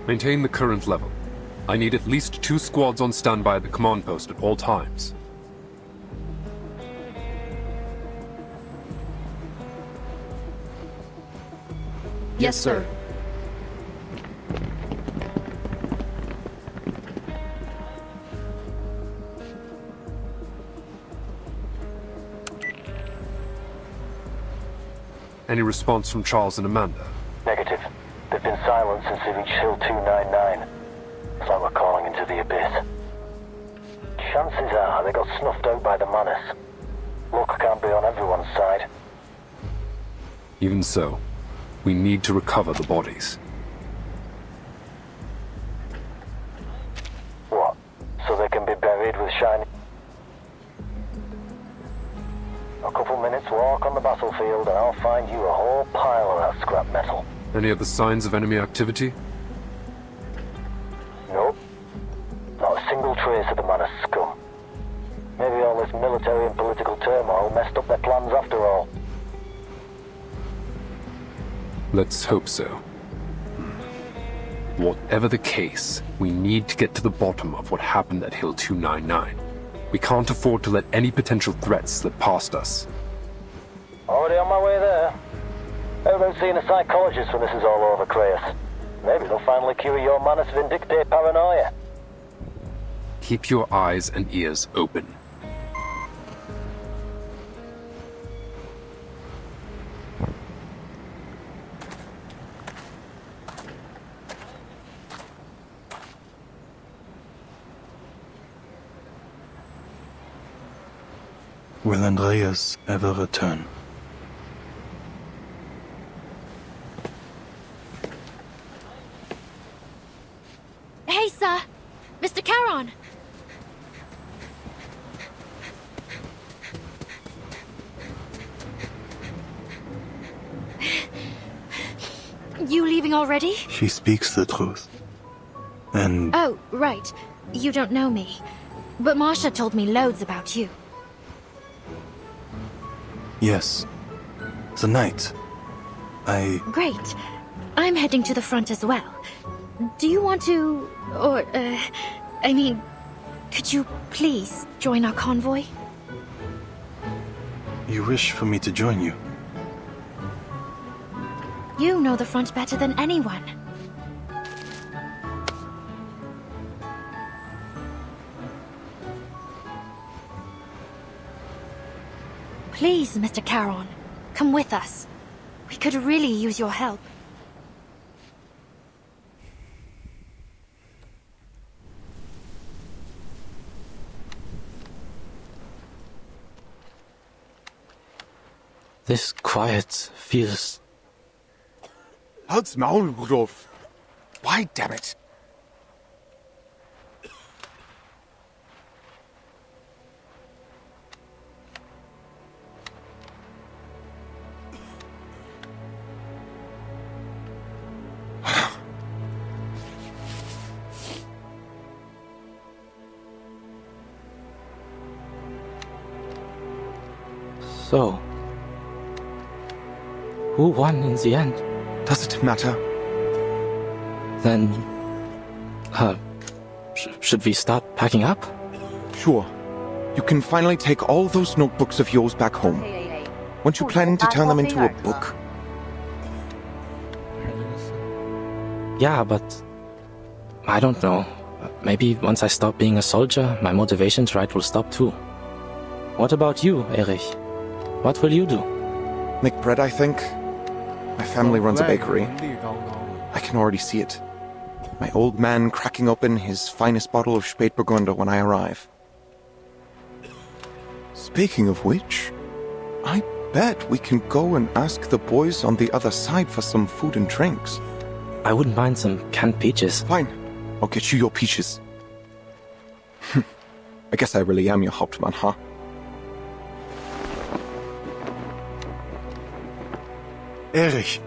Maintain the current level. I need at least 2 squads on standby at the command post at all times. Yes, sir. Any response from Charles and Amanda? Negative. They've been silent since they reached Hill 299. It's like we're calling into the abyss. Chances are they got snuffed out by the Manus. Luck can't be on everyone's side. Even so, we need to recover the bodies. What? So they can be buried with shiny... A couple minutes walk on the battlefield and I'll find you a whole pile of that scrap metal. Any other signs of enemy activity? Nope. Not a single trace of the Manus scum. Maybe all this military and political turmoil messed up their plans after all. Let's hope so. Whatever the case, we need to get to the bottom of what happened at Hill 299. We can't afford to let any potential threats slip past us. Already on my way there. How about seeing a psychologist when this is all over, Kratos? Maybe they'll finally cure your Manus Vindictae paranoia. Keep your eyes and ears open. Will Andreas ever return? Hey, sir! Mr. Charon! You leaving already? She speaks the truth. And... Oh, right. You don't know me. But Marsha told me loads about you. Yes. The night. Great. I'm heading to the front as well. Do you want to... could you please join our convoy? You wish for me to join you? You know the front better than anyone. Please, Mr. Caron, come with us. We could really use your help. This quiet feels... Halt's Maul, Rudolf. Why, damn it? So... who won in the end? Does it matter? Then... should we start packing up? Sure. You can finally take all those notebooks of yours back home. Weren't you planning to turn them into a book? Yeah, but... I don't know. Maybe once I stop being a soldier, my motivation to write will stop too. What about you, Erich? What will you do? Make bread, I think. My family runs a bakery. I can already see it. My old man cracking open his finest bottle of Spätburgunder when I arrive. Speaking of which, I bet we can go and ask the boys on the other side for some food and drinks. I wouldn't mind some canned peaches. Fine. I'll get you your peaches. I guess I really am your Hauptmann, huh? Erich,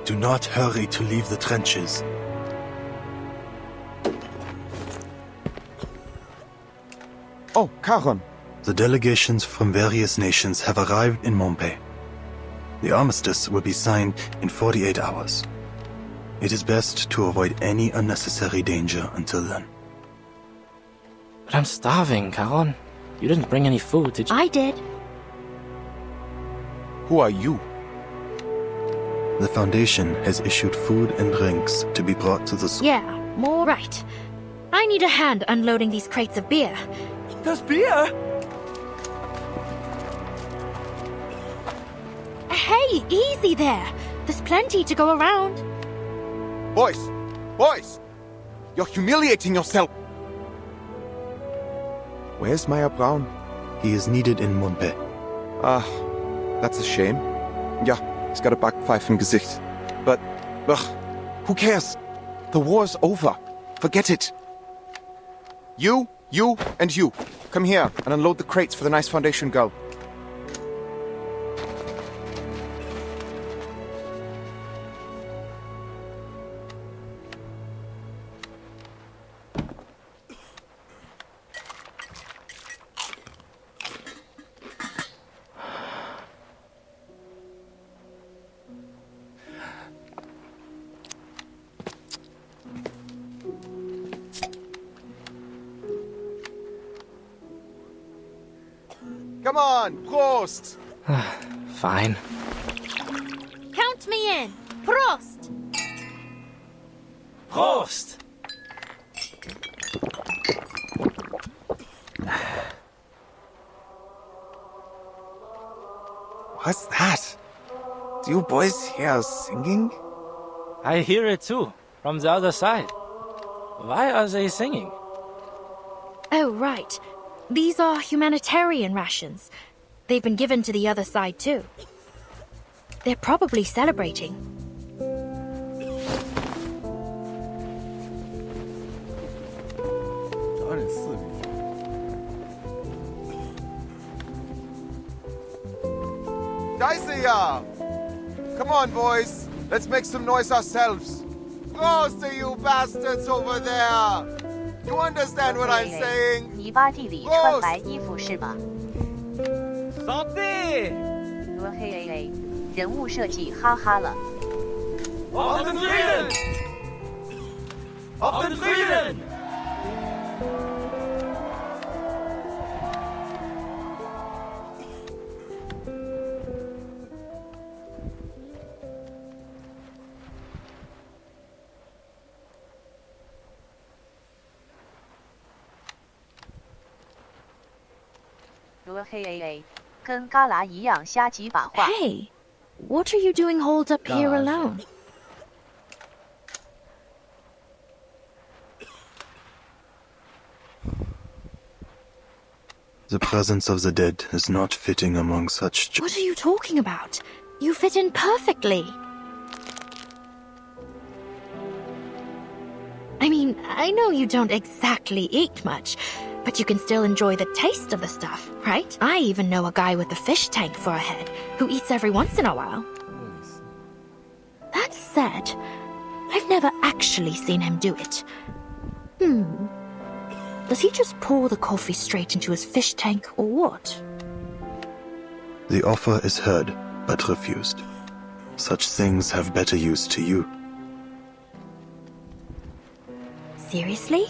do not hurry to leave the trenches. Oh, Caron. The delegations from various nations have arrived in Montpellier. The armistice will be signed in 48 hours. It is best to avoid any unnecessary danger until then. But I'm starving, Caron. You didn't bring any food, did you? I did. Who are you? The Foundation has issued food and drinks to be brought to the... Yeah, more right. I need a hand unloading these crates of beer. Das Bier? Hey, easy there. There's plenty to go around. Boys! Boys! You're humiliating yourself! Where's Meyer Braun? He is needed in Montpellier. That's a shame. Yeah, he's got a backpfeife im Gesicht. But, who cares? The war's over. Forget it. You, and you. Come here and unload the crates for the nice Foundation girl. Come on, Prost! Fine. Count me in. Prost! Prost! What's that? Do you boys hear singing? I hear it too, from the other side. Why are they singing? Oh, right. These are humanitarian rations. They've been given to the other side too. They're probably celebrating. Scheiße, ja! Come on, boys. Let's make some noise ourselves. Prost to you bastards over there! You understand what I'm saying? 泥巴地里穿白衣服是吗？ Santé! 嘿，人物设计哈哈了。嘿，跟旮旯一样瞎几把话。 Hey, what are you doing holed up here alone? The presence of the dead is not fitting among such... What are you talking about? You fit in perfectly. I mean, I know you don't exactly eat much, but you can still enjoy the taste of the stuff, right? I even know a guy with a fish tank for a head who eats every once in a while. That said, I've never actually seen him do it. Does he just pour the coffee straight into his fish tank or what? The offer is heard, but refused. Such things have better use to you. Seriously?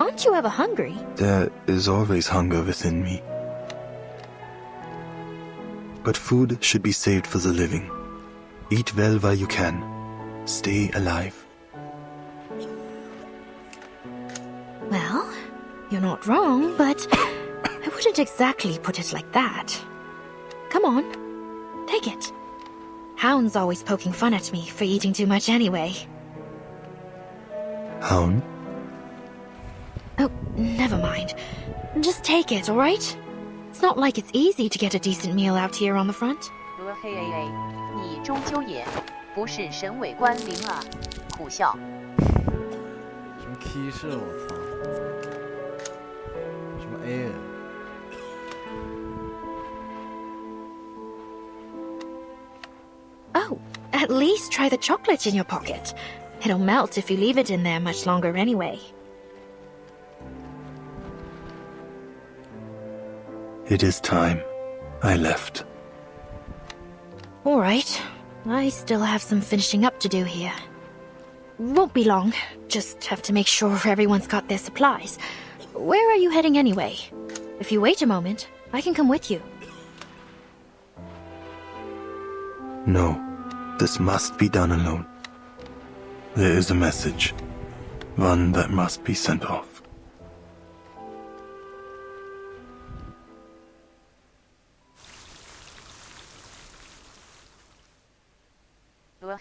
Aren't you ever hungry? There is always hunger within me. But food should be saved for the living. Eat well while you can. Stay alive. Well, you're not wrong, but I wouldn't exactly put it like that. Come on, take it. Hound's always poking fun at me for eating too much anyway. Hound? Oh, never mind. Just take it, alright? It's not like it's easy to get a decent meal out here on the front. 嘿，你终究也不是审委官灵啊，苦笑。什么 K 社，我操！什么 A？ Oh, at least try the chocolate in your pocket. It'll melt if you leave it in there much longer anyway. It is time. I left. Alright. I still have some finishing up to do here. Won't be long. Just have to make sure everyone's got their supplies. Where are you heading anyway? If you wait a moment, I can come with you. No, this must be done alone. There is a message. One that must be sent off.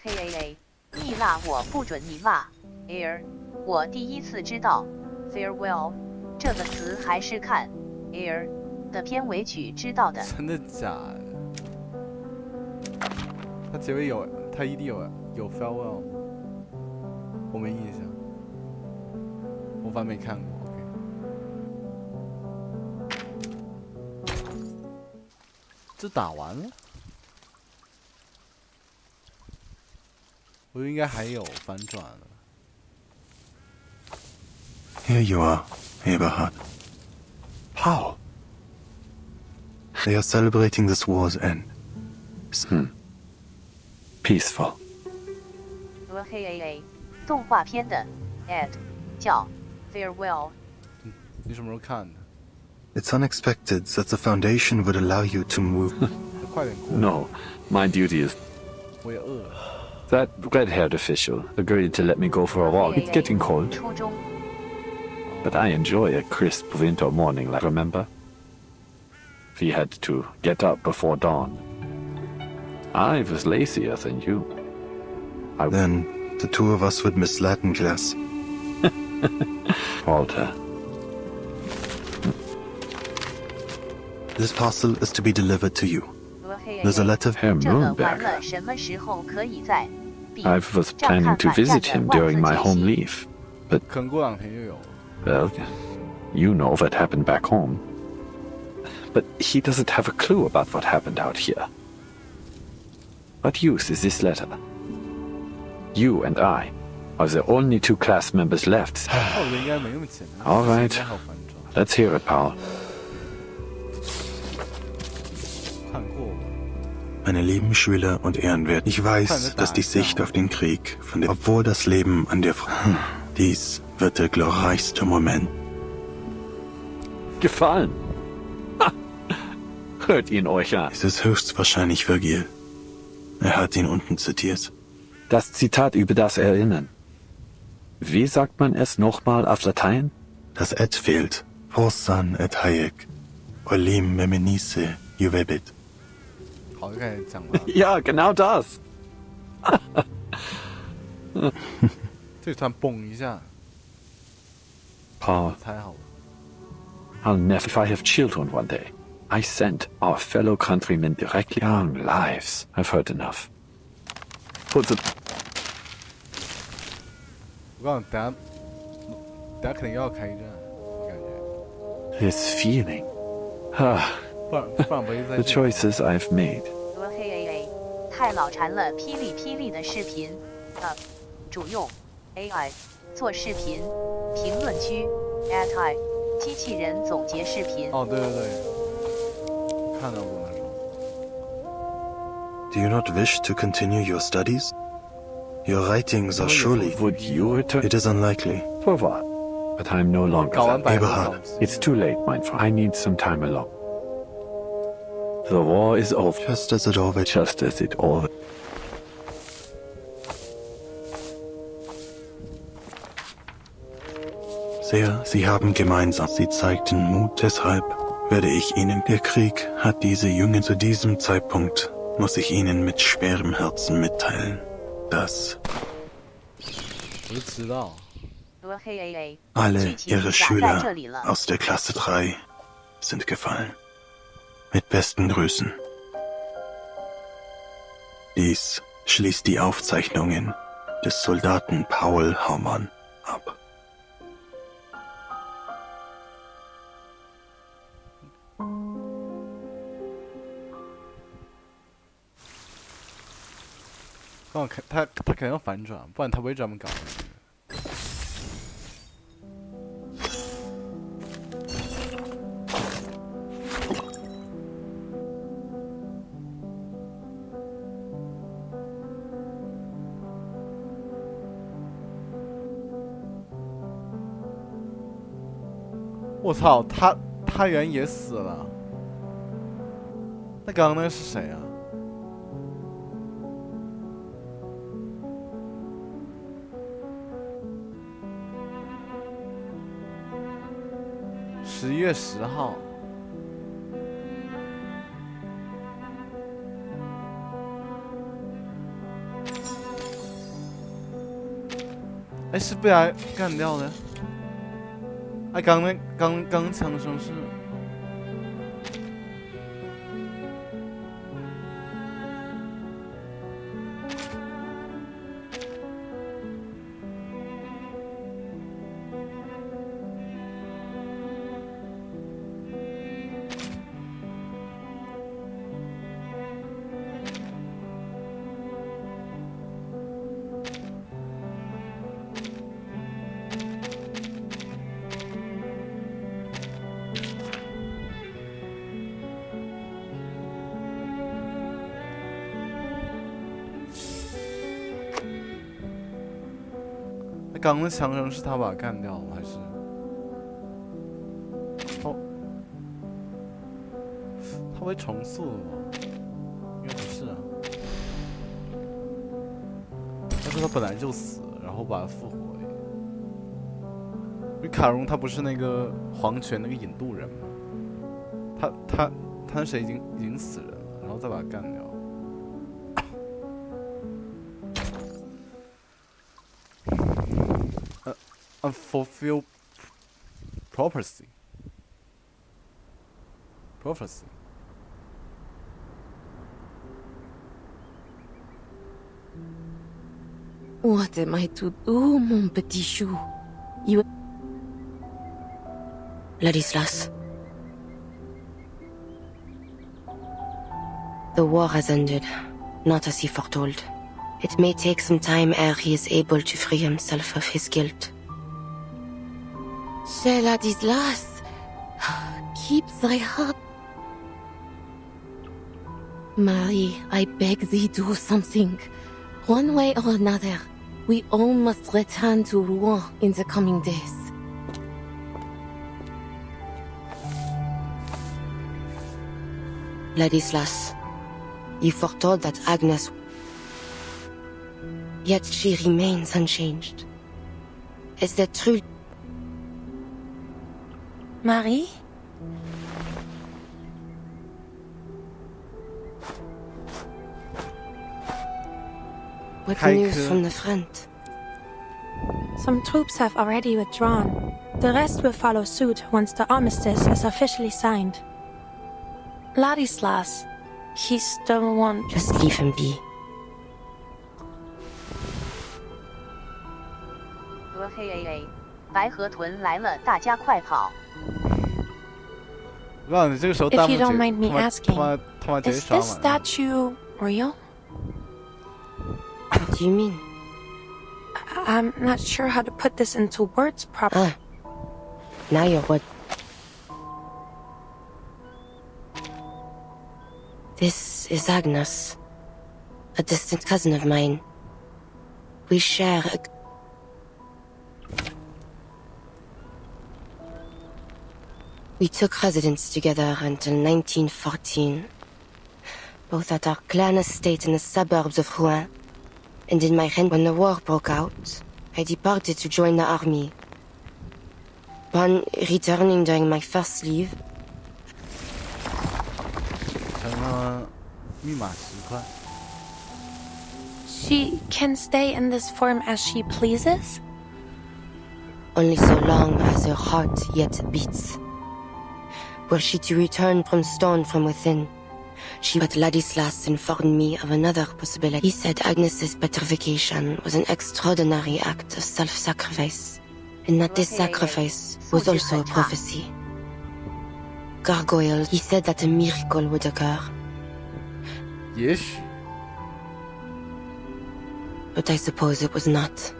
Hey, 蜜蜡我不准你骂 Air， 我第一次知道 farewell 这个词还是看 Air 的片尾曲知道的。真的假的？它结尾有，它一定有 farewell 吗？我没印象，我反正没看过。OK， 这打完了。 我应该还有翻转了。Here you are, Eberhard. Paul. They are celebrating this war's end. Peaceful. 嘿，动画片的 ad 叫 farewell。你什么时候看的？ It's unexpected that the Foundation would allow you to move. 快点过。 No, my duty is. 我也饿了。 That red-haired official agreed to let me go for a walk. It's getting cold. But I enjoy a crisp winter morning, like remember? We had to get up before dawn. I was lazier than you. Then the two of us would miss Latin class. Walter. This parcel is to be delivered to you. There's a letter. Herr Nürnberg. I was planning to visit him during my home leave, but... Well, you know what happened back home. But he doesn't have a clue about what happened out here. What use is this letter? You and I are the only two class members left. All right. Let's hear it, Paul. Meine lieben Schüler und Ehrenwert, ich weiß, dass die Sicht auf den Krieg, obwohl das Leben an der dies wird der glorreichste Moment. Gefallen. Ha. Hört ihn euch an. Es ist höchstwahrscheinlich Vergil. Er hat ihn unten zitiert. Das Zitat über das Erinnern. Wie sagt man es nochmal auf Latein? Das Et fehlt. Forsan et Hayek. Olim memenice juvebit. Ja, genau das. 这突然蹦一下， Paul, 猜好了。 I'll never, if I have children one day, I send our fellow countrymen directly young lives. I've heard enough. Put it. 我告诉你，等下肯定要开战，我感觉。 This feeling. The choices I've made. 太脑残了！霹雳霹雳的视频，主用 AI 做视频，评论区 @I 机器人总结视频。哦，对对对，看到过那种。Do you not wish to continue your studies? Your writings are surely. Would you return? It is unlikely. For what? But I'm no longer that. Eberhard. It's too late, mein Freund. I need some time alone. The war is over. Just as it always. Just as it always. Sehr, Sie haben gemeinsam. Sie zeigten Mut. Deshalb werde ich Ihnen. Der Krieg hat diese Jungen zu diesem Zeitpunkt. Muss ich Ihnen mit schwerem Herzen mitteilen, dass alle Ihre Schüler aus der Klasse 3 sind gefallen. Mit besten Grüßen. Dies schließt die Aufzeichnungen des Soldaten Paul Haumann ab.他肯定要反转，不然他不会这么搞。我操，他原来也死了。那刚刚那个是谁啊？ 11月10号，哎，是被他干掉的。哎，刚枪声是。 刚刚的枪声是他把他干掉了还是？哦，他会重塑了吧？应该不是啊。但是他本来就死，然后把他复活了。因为卡戎他不是那个黄泉那个引渡人吗？他那谁已经死人了，然后再把他干掉。 Unfulfilled prophecy. What am I to do, mon petit chou? You... Ladislas. The war has ended, not as he foretold. It may take some time ere he is able to free himself of his guilt. Cher Ladislas, keep thy heart. Marie, I beg thee do something. One way or another, we all must return to Rouen in the coming days. Ladislas, you foretold that Agnes... Yet she remains unchanged. Is that true? Marie? What news from the front? Some troops have already withdrawn. The rest will follow suit once the armistice is officially signed. Ladislas, he still won't... Just leave him be. 白河豚来了，大家快跑！ If you don't mind me asking, is this statue real? What do you mean? I'm not sure how to put this into words properly. Now you're what? This is Agnes, a distant cousin of mine. We share a... We took residence together until 1914, both at our clan estate in the suburbs of Rouen, and in my rent when the war broke out. I departed to join the army. Upon returning during my first leave, She can stay in this form as she pleases? only so long as her heart yet beats. Were she to return from stone from within, but Ladislas informed me of another possibility. He said Agnes's petrification was an extraordinary act of self-sacrifice, and that this sacrifice was also a prophecy. Gargoyles, he said that a miracle would occur. Yes. But I suppose it was not.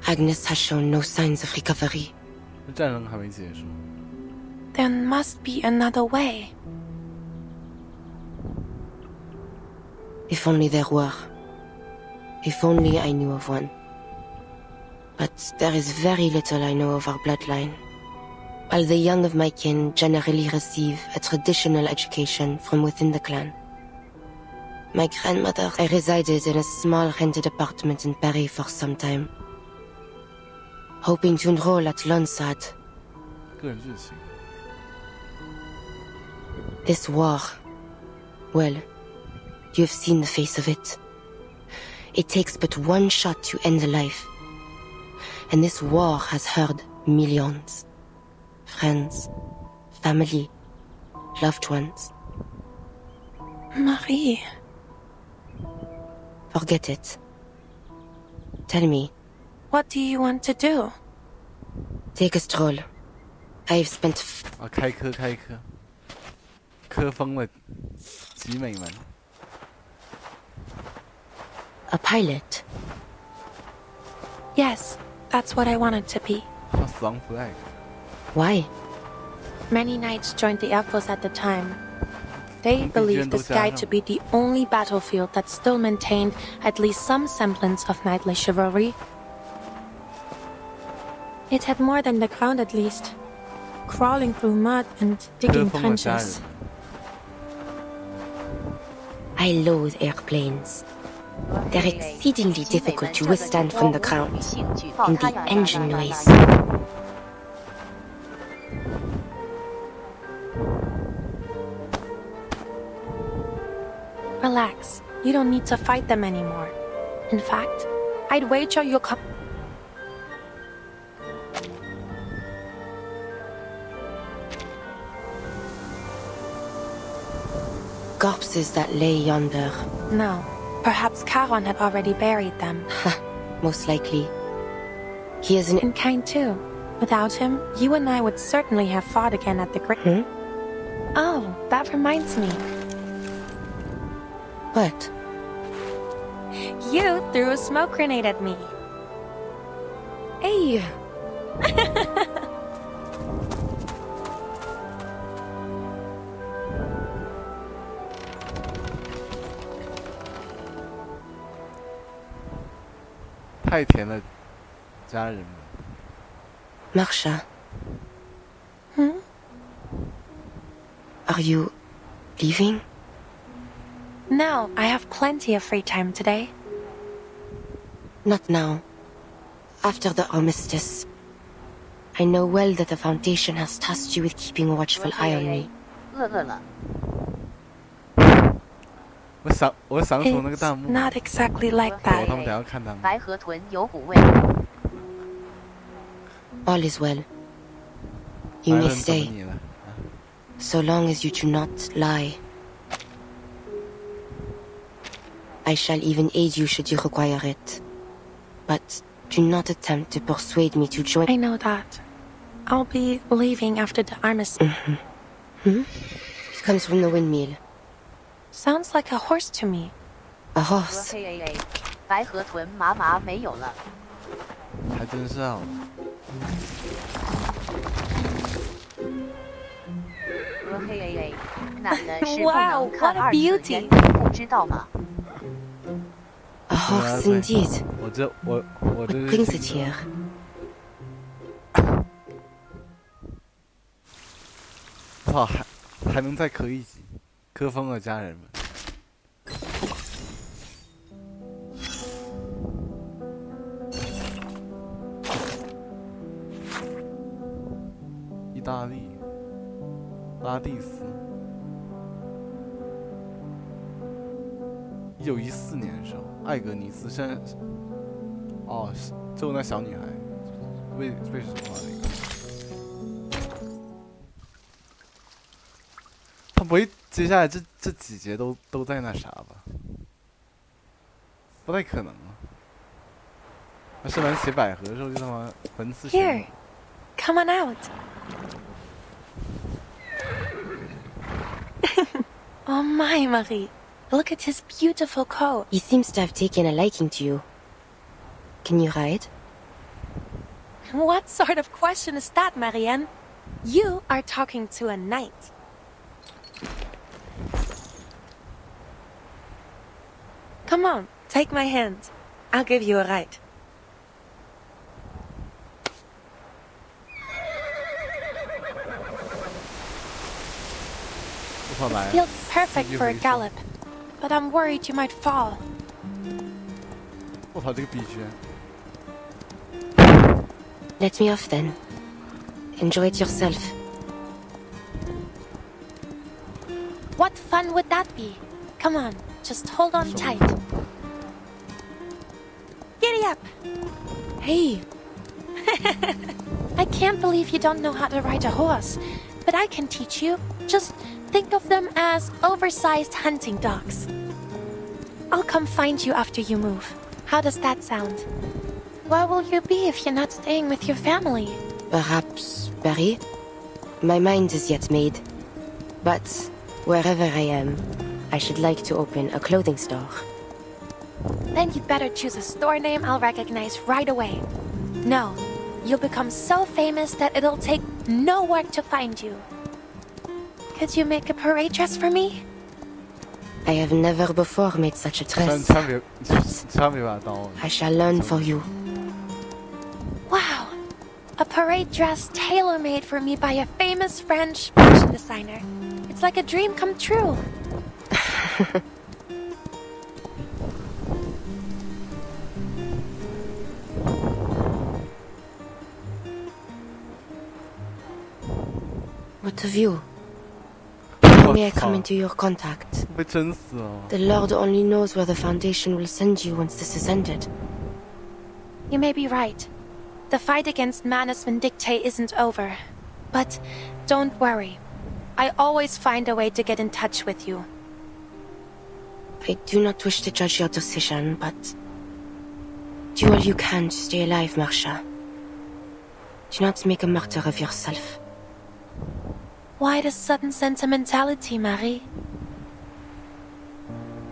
Agnes has shown no signs of recovery. 战争还没结束。 There must be another way. If only there were. If only I knew of one. But there is very little I know of our bloodline. While the young of my kin generally receive a traditional education from within the clan. My grandmother, I resided in a small rented apartment in Paris for some time. Hoping to enroll at Lonsad. 个人剧情。 This war, well, you've seen the face of it. It takes but one shot to end a life. And this war has hurt millions. Friends, family, loved ones. Marie. Forget it. Tell me. What do you want to do? Take a stroll. I've spent... 啊，开科，科疯了，集美们。 A pilot? Yes, that's what I wanted to be. 死亡 flag。 Why? Many knights joined the Air Force at the time. They believed the sky to be the only battlefield that still maintained at least some semblance of knightly chivalry. It had more than the ground at least. Crawling through mud and digging trenches. I loathe airplanes. They're exceedingly difficult to withstand from the ground. And the engine noise. Relax. You don't need to fight them anymore. In fact, I'd wager you'll come... Corpses that lay yonder. No. Perhaps Charon had already buried them. Most likely. He is an... And kind too. Without him, you and I would certainly have fought again at the great... Oh, that reminds me. What? You threw a smoke grenade at me. Hey! 太甜了，家人们。Marsha. Are you leaving? No, I have plenty of free time today. Not now. After the armistice. I know well that the Foundation has tasked you with keeping a watchful eye on me. 我想从那个弹幕。 It's not exactly like that. 他们等下看弹幕。白河豚有股味。 All is well. You may stay. So long as you do not lie. I shall even aid you should you require it. But do not attempt to persuade me to join. I know that. I'll be leaving after the armistice. It comes from the windmill. Sounds like a horse to me. A horse? 白河豚麻麻没有了。还真是啊。 Wow, what a beauty! 不知道吗？ A horse indeed. 我这。 What brings it here? 操，还能再磕一集，磕疯了家人们。意大利，拉蒂斯，1914年的时候，艾格尼斯现在，哦，就那小女孩，为什么那个？他不会接下来这几节都在那啥吧？不太可能啊！那是完写百合的时候就他妈文字。Here, come on out. Oh my, Marie. Look at his beautiful coat. He seems to have taken a liking to you. Can you ride? What sort of question is that, Marianne? You are talking to a knight. Come on, take my hand. I'll give you a ride. It feels perfect for a gallop, but I'm worried you might fall. 我操，这个逼圈！ Let me off then. Enjoy it yourself. What fun would that be? Come on, just hold on tight. Giddy up! Hey! I can't believe you don't know how to ride a horse, but I can teach you. Just think of them as oversized hunting dogs. I'll come find you after you move. How does that sound? Where will you be if you're not staying with your family? Perhaps Paris? My mind is yet made. But wherever I am, I should like to open a clothing store. Then you'd better choose a store name I'll recognize right away. No, you'll become so famous that it'll take no work to find you. Could you make a parade dress for me? I have never before made such a dress. I shall learn for you. Wow! A parade dress tailor-made for me by a famous French fashion designer. It's like a dream come true. What of you? How may I come into your contact? The Lord only knows where the Foundation will send you once this is ended. You may be right. The fight against Manus Vindictae isn't over. But don't worry. I always find a way to get in touch with you. I do not wish to judge your decision, but do all you can to stay alive, Marsha. Do not make a martyr of yourself. Why the sudden sentimentality, Marie?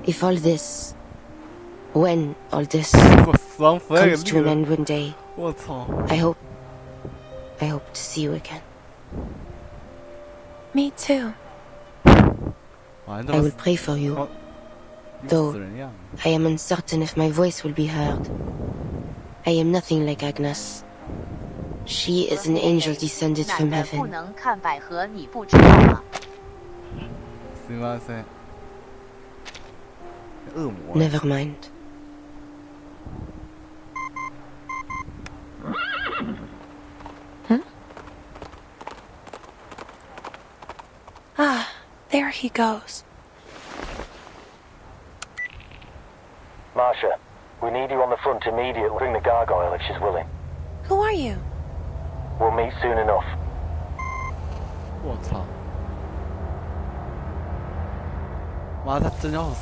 If all this, when all this comes to an end one day, I hope to see you again. Me too. I will pray for you, though I am uncertain if my voice will be heard. I am nothing like Agnes. She is an angel descended from 男的不 heaven. 能看百合，你不知道吗？すみません。恶魔。 Never mind. Ah, there he goes. Marsha, we need you on the front immediately. Bring the gargoyle if she's willing. Who are you? We'll meet soon enough. 我操！妈，他真要死！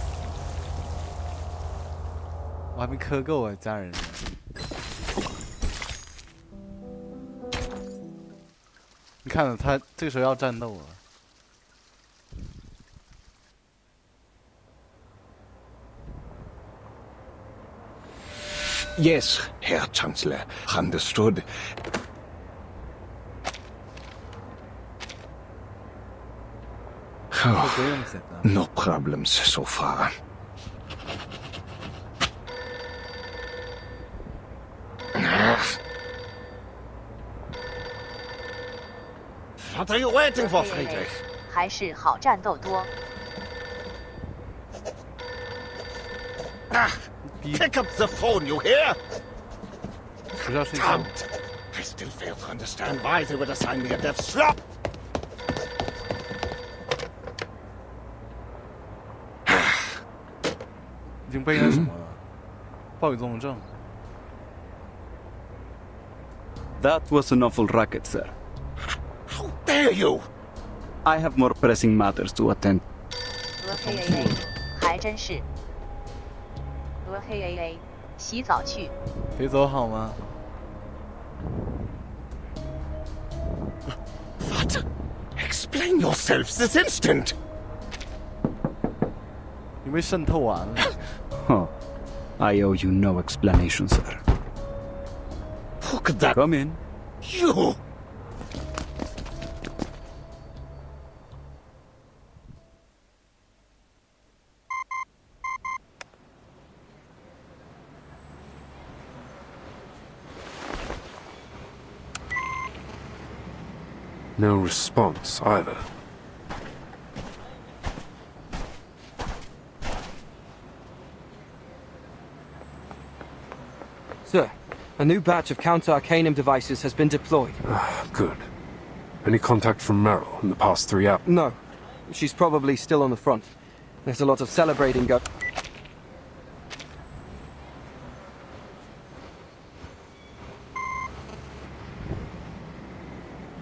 我还没磕够啊，家人。你看他这个时候要战斗了。 Yes, Herr Chancellor. Understood. Oh, no problems so far. What are you waiting for, Friedrich? 还是好战斗多。 Pick up the phone, you hear? 不要睡觉。 Damned. I still fail to understand why they would assign me a death slot. 已经被那什么了？暴雨综合症。 That was an awful racket, sir. How dare you? I have more pressing matters to attend. 黑 AA 还真是。黑 AA 洗澡去。别走好吗？ What? Explain yourself this instant. 你被渗透完了。 Oh, I owe you no explanation, sir. Look at that. Come in. You. No response either. Sir, a new batch of counter-arcanum devices has been deployed. Good. Any contact from Meryl in the past 3 hours? No. She's probably still on the front. There's a lot of celebrating going.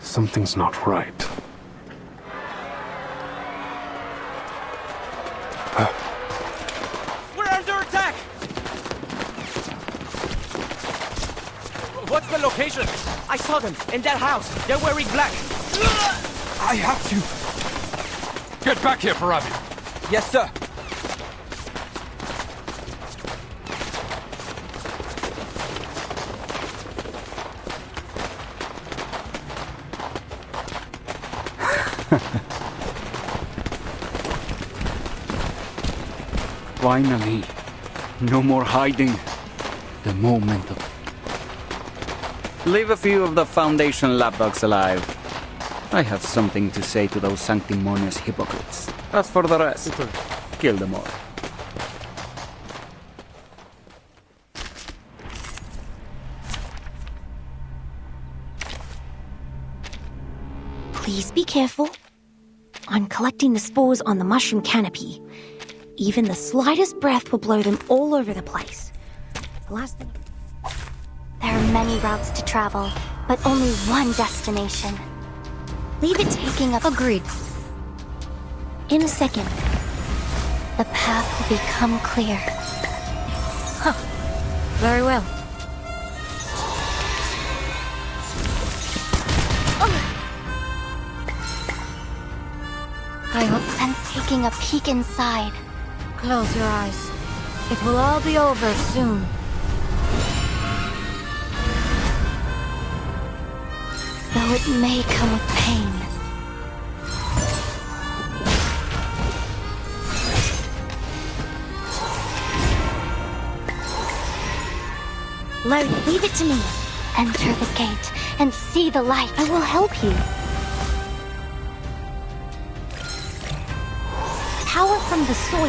Something's not right. We're under attack! What's the location? I saw them in that house. They're wearing black. I have to. Get back here, Parabi. Yes, sir. Finally. No more hiding. The moment of... Leave a few of the Foundation lapdogs alive. I have something to say to those sanctimonious hypocrites. As for the rest, kill them all. Please be careful. I'm collecting the spores on the mushroom canopy. Even the slightest breath will blow them all over the place. The last thing... There are many routes to travel, but only one destination. Leave it taking up. Agreed. In a second, the path will become clear. Huh. Very well. I hope Sense taking a peek inside. Close your eyes. It will all be over soon. Though it may come with pain. Leave it to me. Enter the gate and see the light. I will help you. Power from the soil.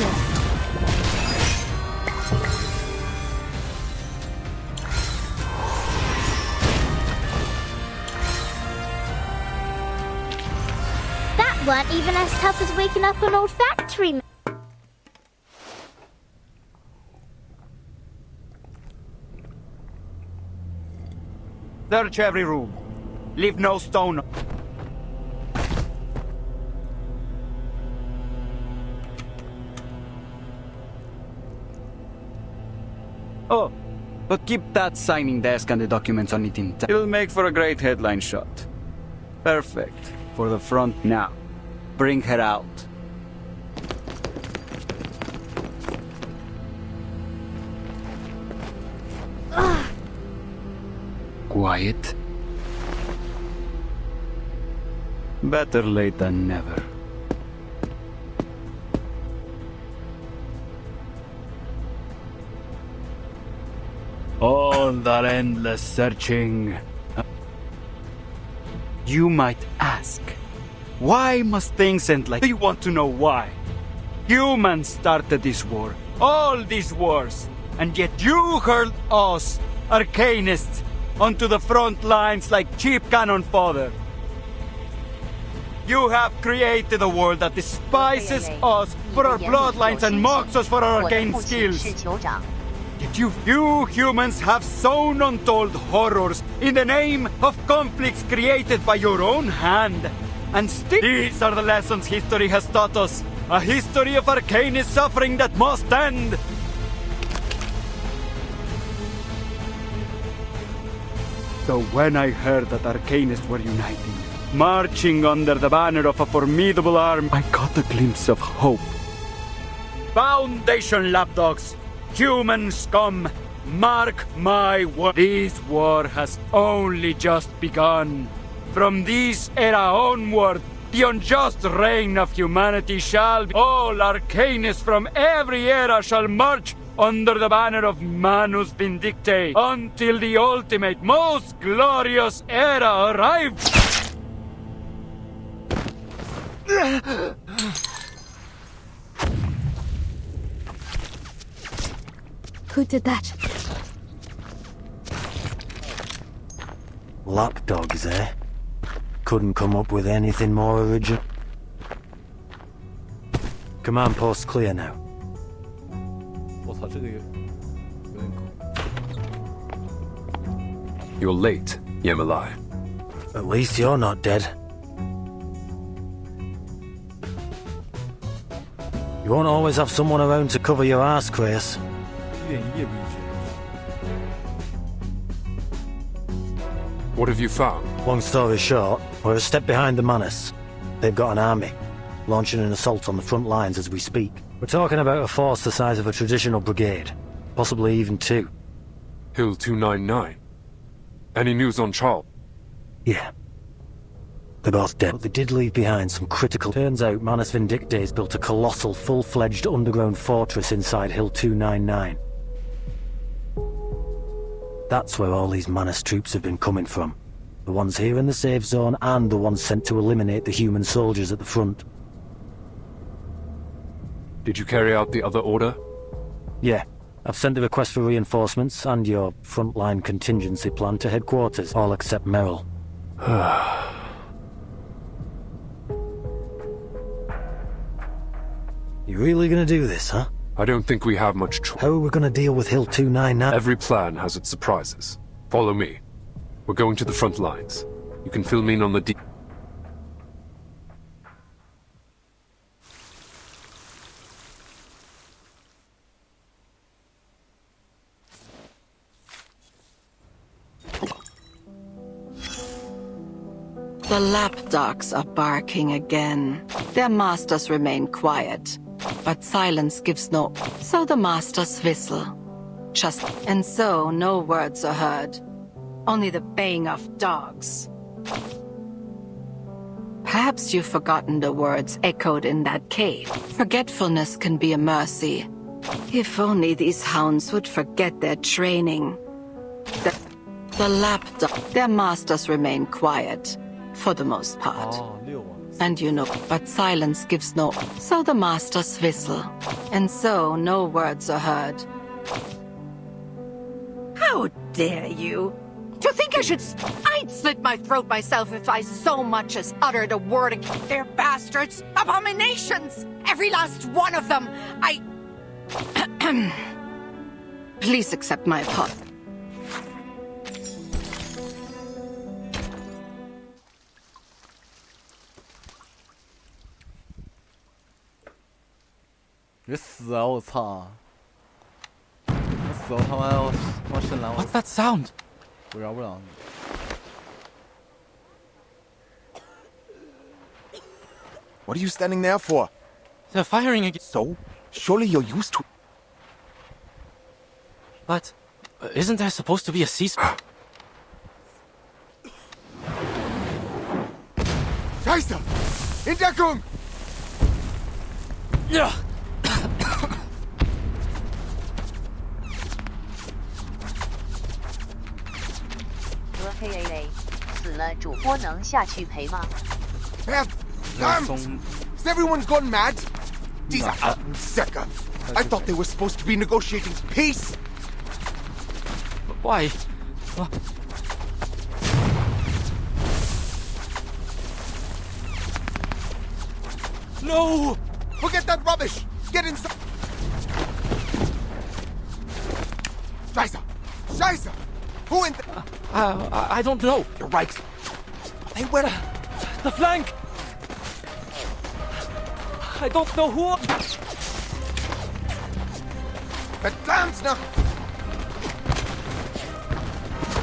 That weren't even as tough as waking up an old factory. Search every room. Leave no stone. Oh, but keep that signing desk and the documents on it intact. It'll make for a great headline shot. Perfect. For the front now. Bring her out. Quiet. Better late than never. All that endless searching. You might ask, why must things end like... You want to know why? Humans started this war, all these wars, and yet you hurled us, arcanists, onto the front lines like cheap cannon fodder. You have created a world that despises us for our bloodlines and mocks us for our arcane skills. Yet you humans have sown untold horrors in the name of conflicts created by your own hand. And still, these are the lessons history has taught us. A history of arcanist suffering that must end. So when I heard that arcanists were uniting, marching under the banner of a formidable army, I caught a glimpse of hope. Foundation lapdogs, human scum, mark my word. This war has only just begun. From this era onward, the unjust reign of humanity shall be. All arcanists from every era shall march under the banner of Manus Vindictae until the ultimate, most glorious era arrives. Who did that? Lapdogs, eh? Couldn't come up with anything more original. Command post clear now. 我操，这个有点酷。 You're late, Yemalai. At least you're not dead. You won't always have someone around to cover your ass, Chris. 一点业不学。 What have you found? Long story short, we're a step behind the Manus. They've got an army, launching an assault on the front lines as we speak. We're talking about a force the size of a traditional brigade, possibly even two. Hill 299. Any news on Charles? Yeah. They're both dead, but they did leave behind some critical... Turns out Manus Vindictae's built a colossal, full-fledged underground fortress inside Hill 299. That's where all these Manus troops have been coming from. The ones here in the safe zone and the ones sent to eliminate the human soldiers at the front. Did you carry out the other order? Yeah. I've sent the request for reinforcements and your frontline contingency plan to headquarters, all except Merrill. You really gonna do this, huh? I don't think we have much choice. How are we gonna deal with Hill 299? Every plan has its surprises. Follow me. We're going to the front lines. You can fill me in on the The lapdogs are barking again. Their masters remain quiet, but silence gives no... So the masters whistle. And so no words are heard. Only the baying of dogs. Perhaps you've forgotten the words echoed in that cave. Forgetfulness can be a mercy. If only these hounds would forget their training. The lapdog. Their masters remain quiet, for the most part. And you know, but silence gives no. So the masters whistle, and so no words are heard. How dare you? To think I'd slit my throat myself if I so much as uttered a word against their bastards, abominations, every last one of them. Please accept my apology. What's that sound? What are you standing there for? They're firing again. So? Surely you're used to... But isn't there supposed to be a ceasefire? Scheiße! In Deckung! Hey, 死了，主播能下去陪吗？ Has everyone gone mad? These are Sekka. I thought they were supposed to be negotiating peace. Why? No! Forget that rubbish! Get inside! Scheiße! Scheiße! Who in the... I don't know. You're right. They were... The flank! I don't know who... Verdammt nach...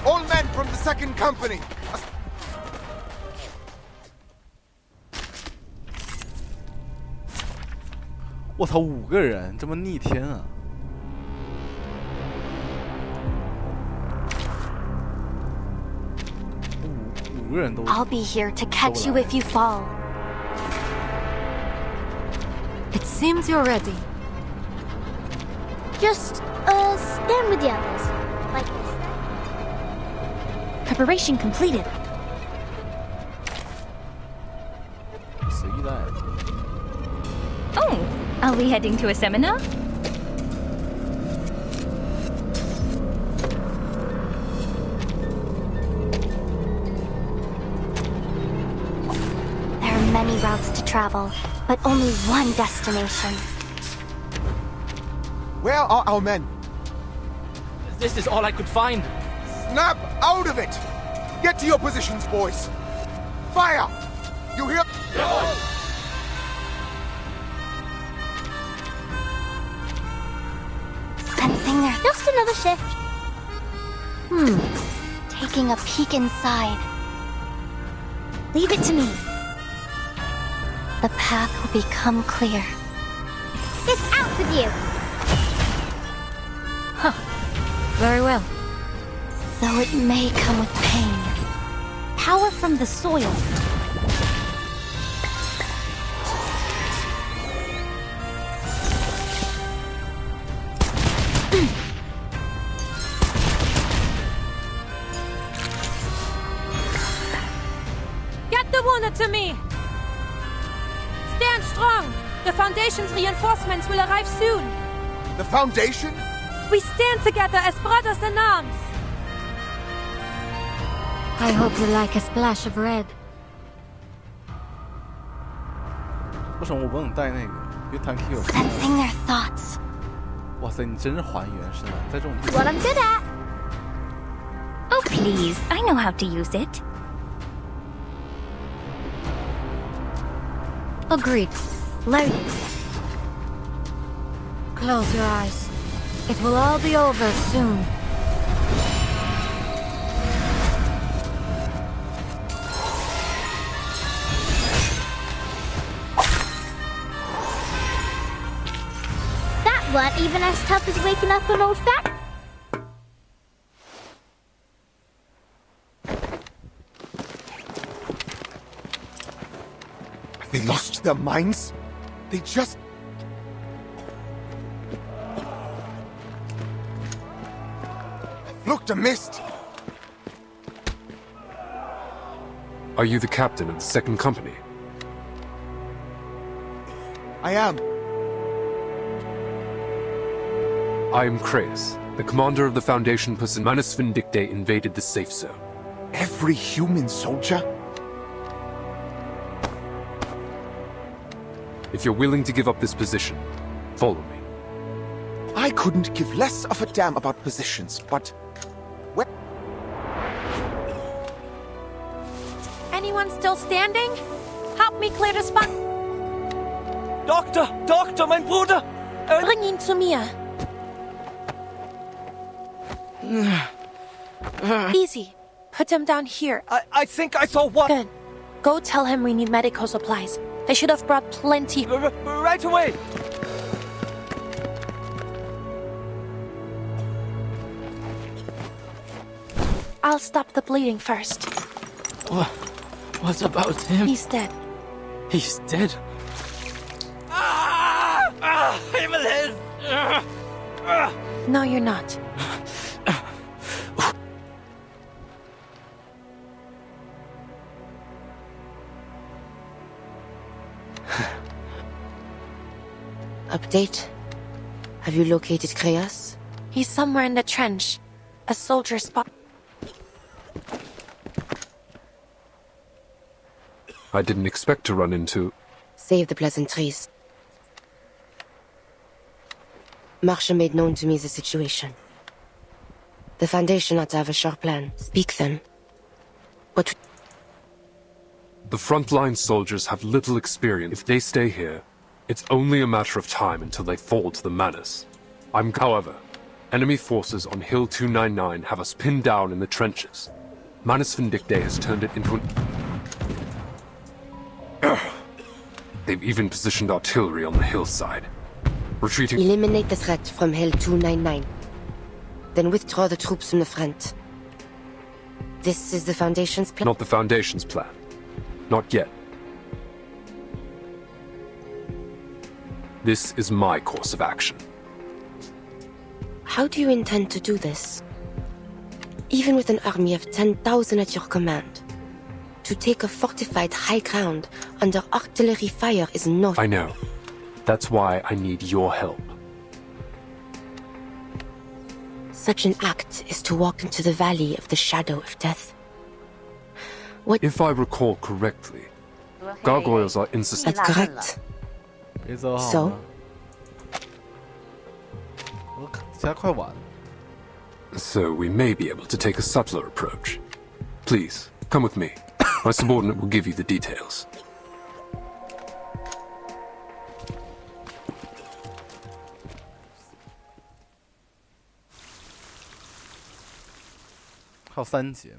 All men from the second company! 我操，5个人这么逆天啊！ I'll be here to catch you if you fall. It seems you're ready. Just, stand with the others. Like this. Preparation completed. Oh, are we heading to a seminar? Many routes to travel, but only one destination. Where are our men? This is all I could find. Snap out of it! Get to your positions, boys! Fire! You hear? Sensing there. Just another shift. Taking a peek inside. Leave it to me. The path will become clear. It's out with you! Huh. Very well. Though it may come with pain. Power from the soil. Get the wounded to me! Stand strong! The Foundation's reinforcements will arrive soon! The Foundation? We stand together as brothers in arms! I hope you like a splash of red. 为什么我不能带那个？因为弹 Q。 Sensing their thoughts. 哇塞，你真是还原是吧？在这种地方。 What I'm good at! Oh, please. I know how to use it. Agreed. Loaded. Close your eyes. It will all be over soon. That weren't even as tough as waking up an old fat. They lost their minds? They just... I've looked Dr. Mist! Are you the captain of the second company? I am. I am Kreis, the commander of the Foundation person. Manus Vindicte invaded the safe zone. Every human soldier? If you're willing to give up this position, follow me. I couldn't give less of a damn about positions, but... Anyone still standing? Help me clear the spot. Doctor, mein Bruder! Bring ihn zu mir. Easy. Put him down here. I think I saw one. Good. Go tell him we need medical supplies. They should have brought plenty. Right away. I'll stop the bleeding first. What about him? He's dead. He's dead? Himmel! No, you're not. Update? Have you located Kreas? He's somewhere in the trench. A soldier spot. I didn't expect to run into... Save the pleasantries. Marsha made known to me the situation. The Foundation ought to have a sharp plan. Speak then. What... The frontline soldiers have little experience. If they stay here, it's only a matter of time until they fall to the Manus. However, enemy forces on Hill 299 have us pinned down in the trenches. Manus Vindicte has turned it into an... They've even positioned artillery on the hillside. Retreating... Eliminate the threat from Hill 299. Then withdraw the troops from the front. This is the Foundation's plan? Not the Foundation's plan. Not yet. This is my course of action. How do you intend to do this? Even with an army of 10,000 at your command, to take a fortified high ground under artillery fire is not... I know. That's why I need your help. Such an act is to walk into the valley of the shadow of death. What... If I recall correctly, gargoyles are insistent... That's correct. So? So we may be able to take a subtler approach. Please, come with me. My subordinate will give you the details. How 3节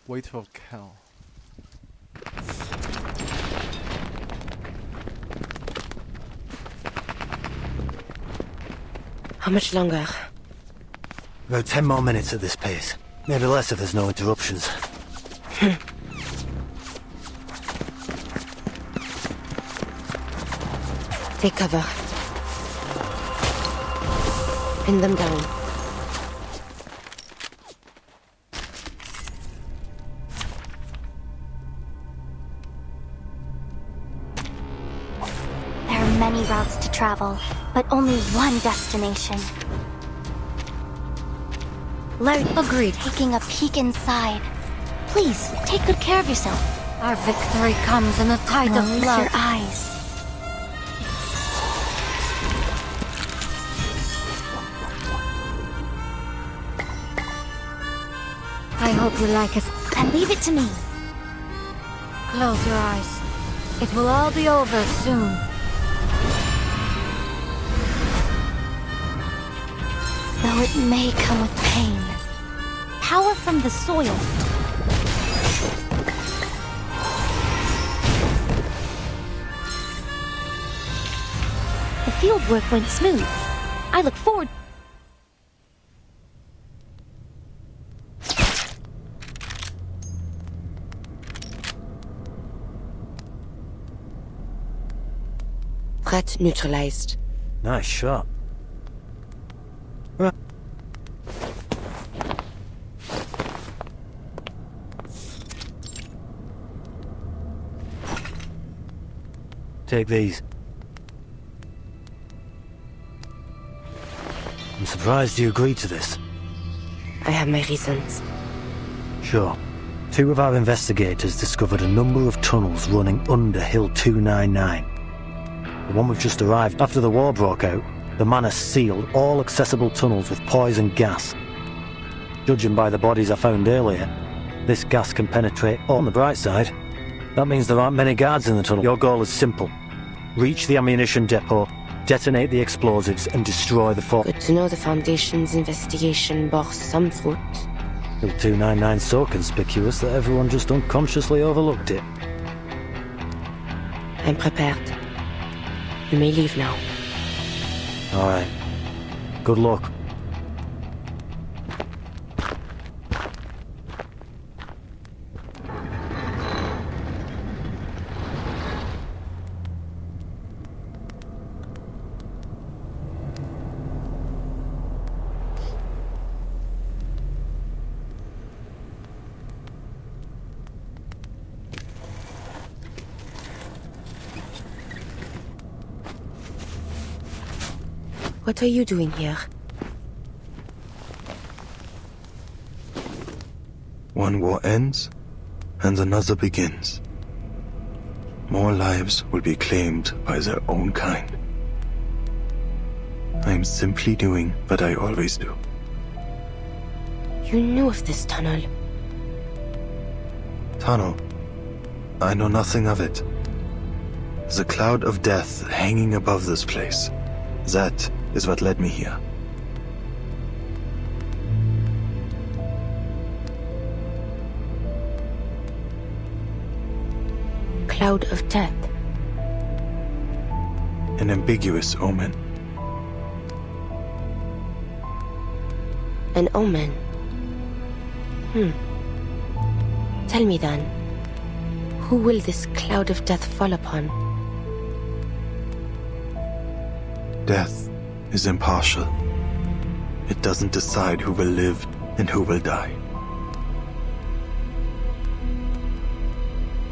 Weight of cow. How much longer? About 10 more minutes at this pace. Maybe less if there's no interruptions. Take cover. Pin them down. There are many routes to travel, but only one destination. Agreed. Taking a peek inside. Please, take good care of yourself. Our victory comes in a tide of Release blood. your eyes. I hope you like it. And leave it to me. Close your eyes. It will all be over soon. Though it may come with pain. Power from the soil. field work went smooth. I look forward. Threat neutralized. Nice shot. Take these. I'm surprised you agreed to this. I have my reasons. Sure. 2 of our investigators discovered a number of tunnels running under Hill 299. The one we've just arrived after the war broke out, the Manus sealed all accessible tunnels with poison gas. Judging by the bodies I found earlier, this gas can penetrate. On the bright side, that means there aren't many guards in the tunnel. Your goal is simple. Reach the ammunition depot, detonate the explosives, and destroy the fort. Good to know the Foundation's investigation bore some fruit. Hill 299's so conspicuous that everyone just unconsciously overlooked it. I'm prepared. You may leave now. Alright. Good luck. What are you doing here? One war ends, and another begins. More lives will be claimed by their own kind. I am simply doing what I always do. You knew of this tunnel. Tunnel? I know nothing of it. The cloud of death hanging above this place. That is what led me here. Cloud of death. An ambiguous omen. An omen? Tell me then, who will this cloud of death fall upon? Death is impartial. It doesn't decide who will live and who will die.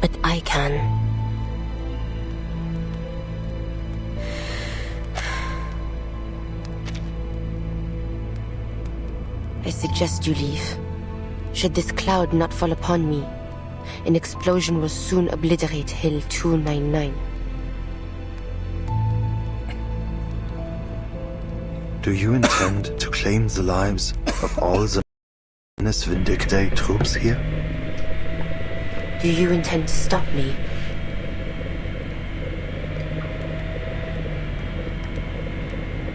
But I can. I suggest you leave. Should this cloud not fall upon me, an explosion will soon obliterate Hill 299. Do you intend to claim the lives of all the Manus Vindictae troops here? Do you intend to stop me?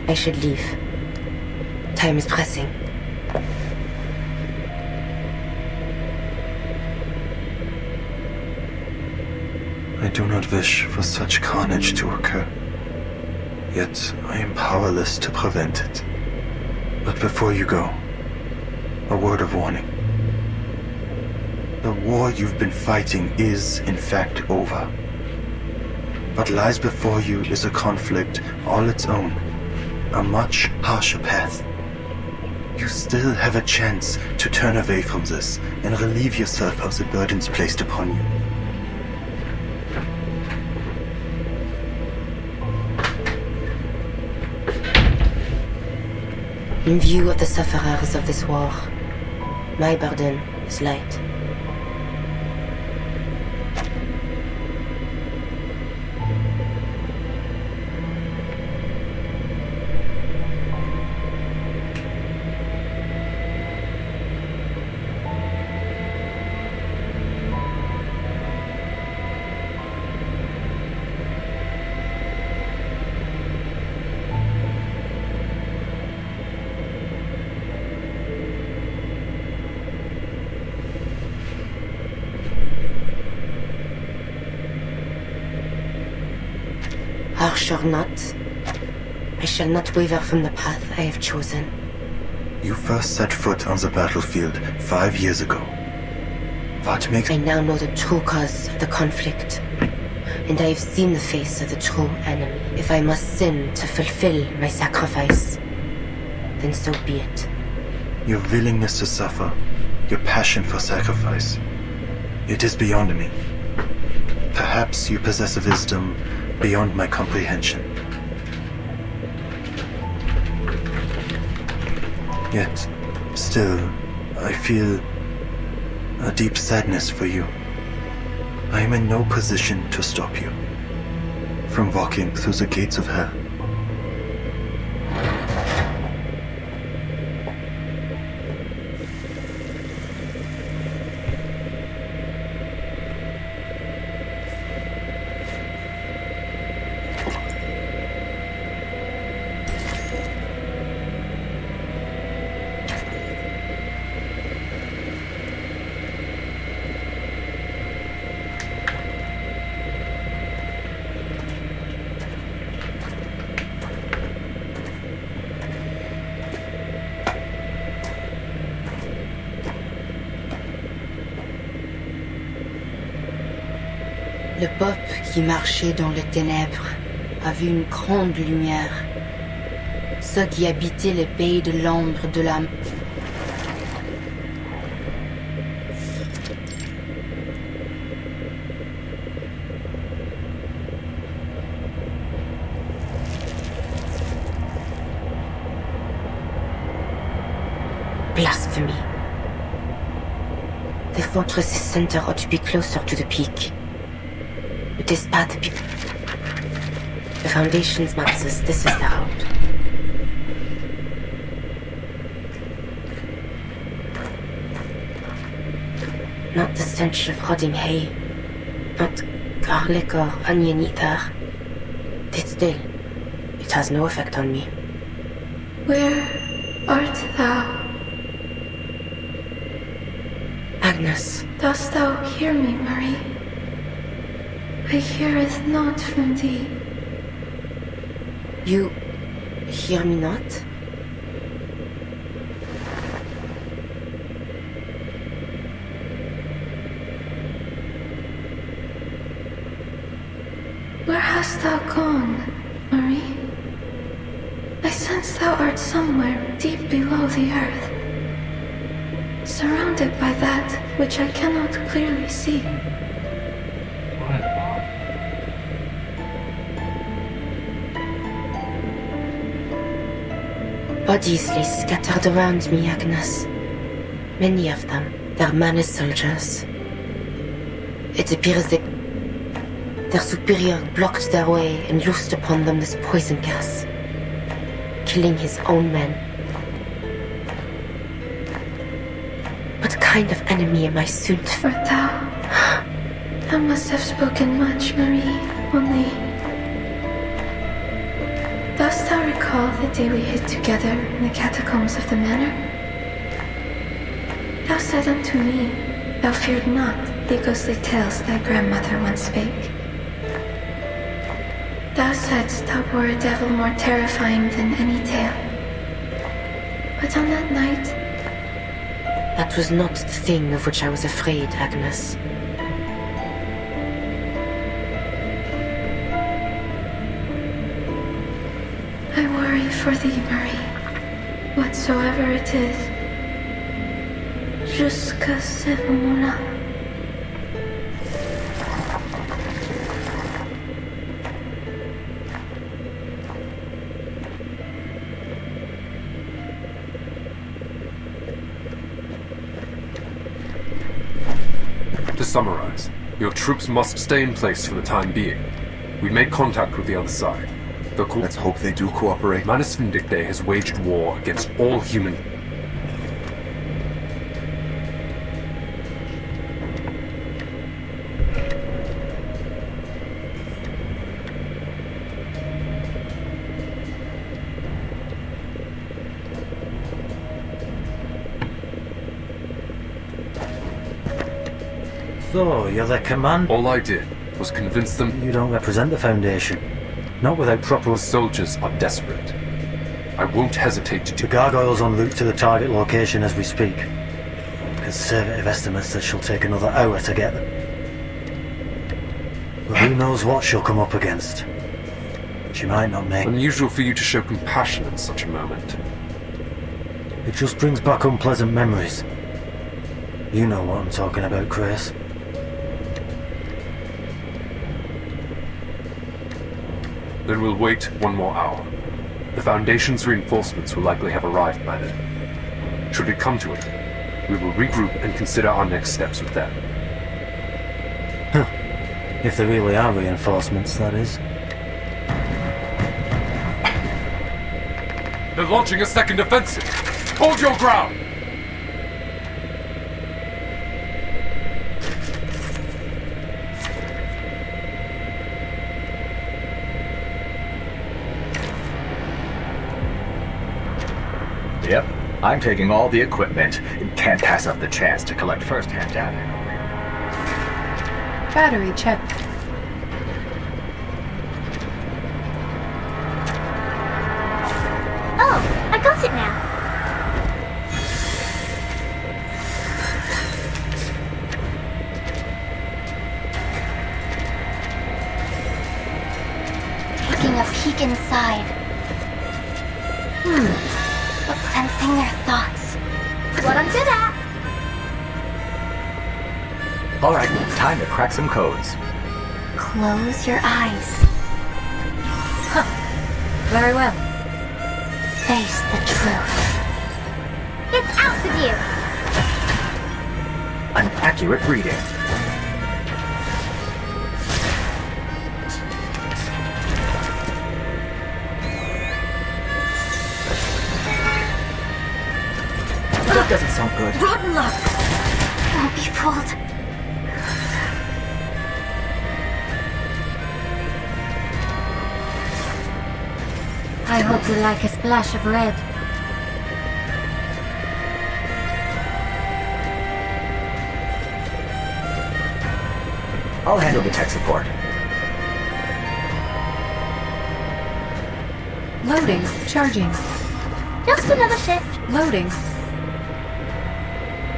I should leave. Time is pressing. I do not wish for such carnage to occur. Yet I am powerless to prevent it. But before you go, a word of warning. The war you've been fighting is, in fact, over. What lies before you is a conflict all its own, a much harsher path. You still have a chance to turn away from this and relieve yourself of the burdens placed upon you. In view of the sufferers of this war, my burden is light. Harsh or not, I shall not waver from the path I have chosen. You first set foot on the battlefield 5 years ago. What makes... I now know the true cause of the conflict. And I have seen the face of the true enemy. If I must sin to fulfill my sacrifice, then so be it. Your willingness to suffer, your passion for sacrifice, it is beyond me. Perhaps you possess a wisdom beyond my comprehension. Yet, still, I feel a deep sadness for you. I am in no position to stop you from walking through the gates of hell. Le peuple qui marchait dans les ténèbres a vu une grande lumière. Ceux qui habitaient les pays de l'ombre de la... Blasphemy. The fortress's center ought to be closer to the peak. It is bad the peak. The foundation's matters, this is the road. Not the stench of rotting hay. Not garlic or onion either. Yet still, it has no effect on me. Where art thou? Agnes. Dost thou hear me, Marie? I heareth not from thee. You hear me not? Where hast thou gone, Marie? I sense thou art somewhere deep below the earth, surrounded by that which I cannot clearly see. Bodies lay scattered around me, Agnes. Many of them, they're Manus soldiers. It appears that their superior blocked their way and loosed upon them this poison gas, killing his own men. What kind of enemy am I soon to... For thou must have spoken much, Marie, only... Dost thou recall the day we hid together in the catacombs of the manor? Thou said unto me, thou feared not the ghostly tales thy grandmother once spake. Thou saidst thou were a devil more terrifying than any tale. But on that night... That was not the thing of which I was afraid, Agnes. I worry for thee, Marie. Whatsoever it is. Jusqu'à ce moment-là. To summarize, your troops must stay in place for the time being. We made contact with the other side. Let's hope they do cooperate. Manus Vindicte has waged war against all human... So, you're the command... All I did was convince them... You don't represent the Foundation. Not without proper... The soldiers are desperate. I won't hesitate to... The gargoyle's en route to the target location as we speak. Conservative estimates that she'll take another hour to get them. But who knows what she'll come up against. She might not make... Unusual for you to show compassion in such a moment. It just brings back unpleasant memories. You know what I'm talking about, Chris. Then we'll wait one more hour. The Foundation's reinforcements will likely have arrived by then. Should it come to it, we will regroup and consider our next steps with them. Huh. If there really are reinforcements, that is. They're launching a second offensive! Hold your ground! Yep, I'm taking all the equipment and can't pass up the chance to collect first-hand data. Battery check. Oh, I got it now. Taking a peek inside. Sensing their thoughts. What I'm good at. Alright, time to crack some codes. Close your eyes. Very well. Face the truth. It's out with you. An accurate reading. That doesn't sound good. Rotten luck. Won't be fooled. I hope you like a splash of red. I'll handle the tech support. Loading. Charging. Just another shift. Loading.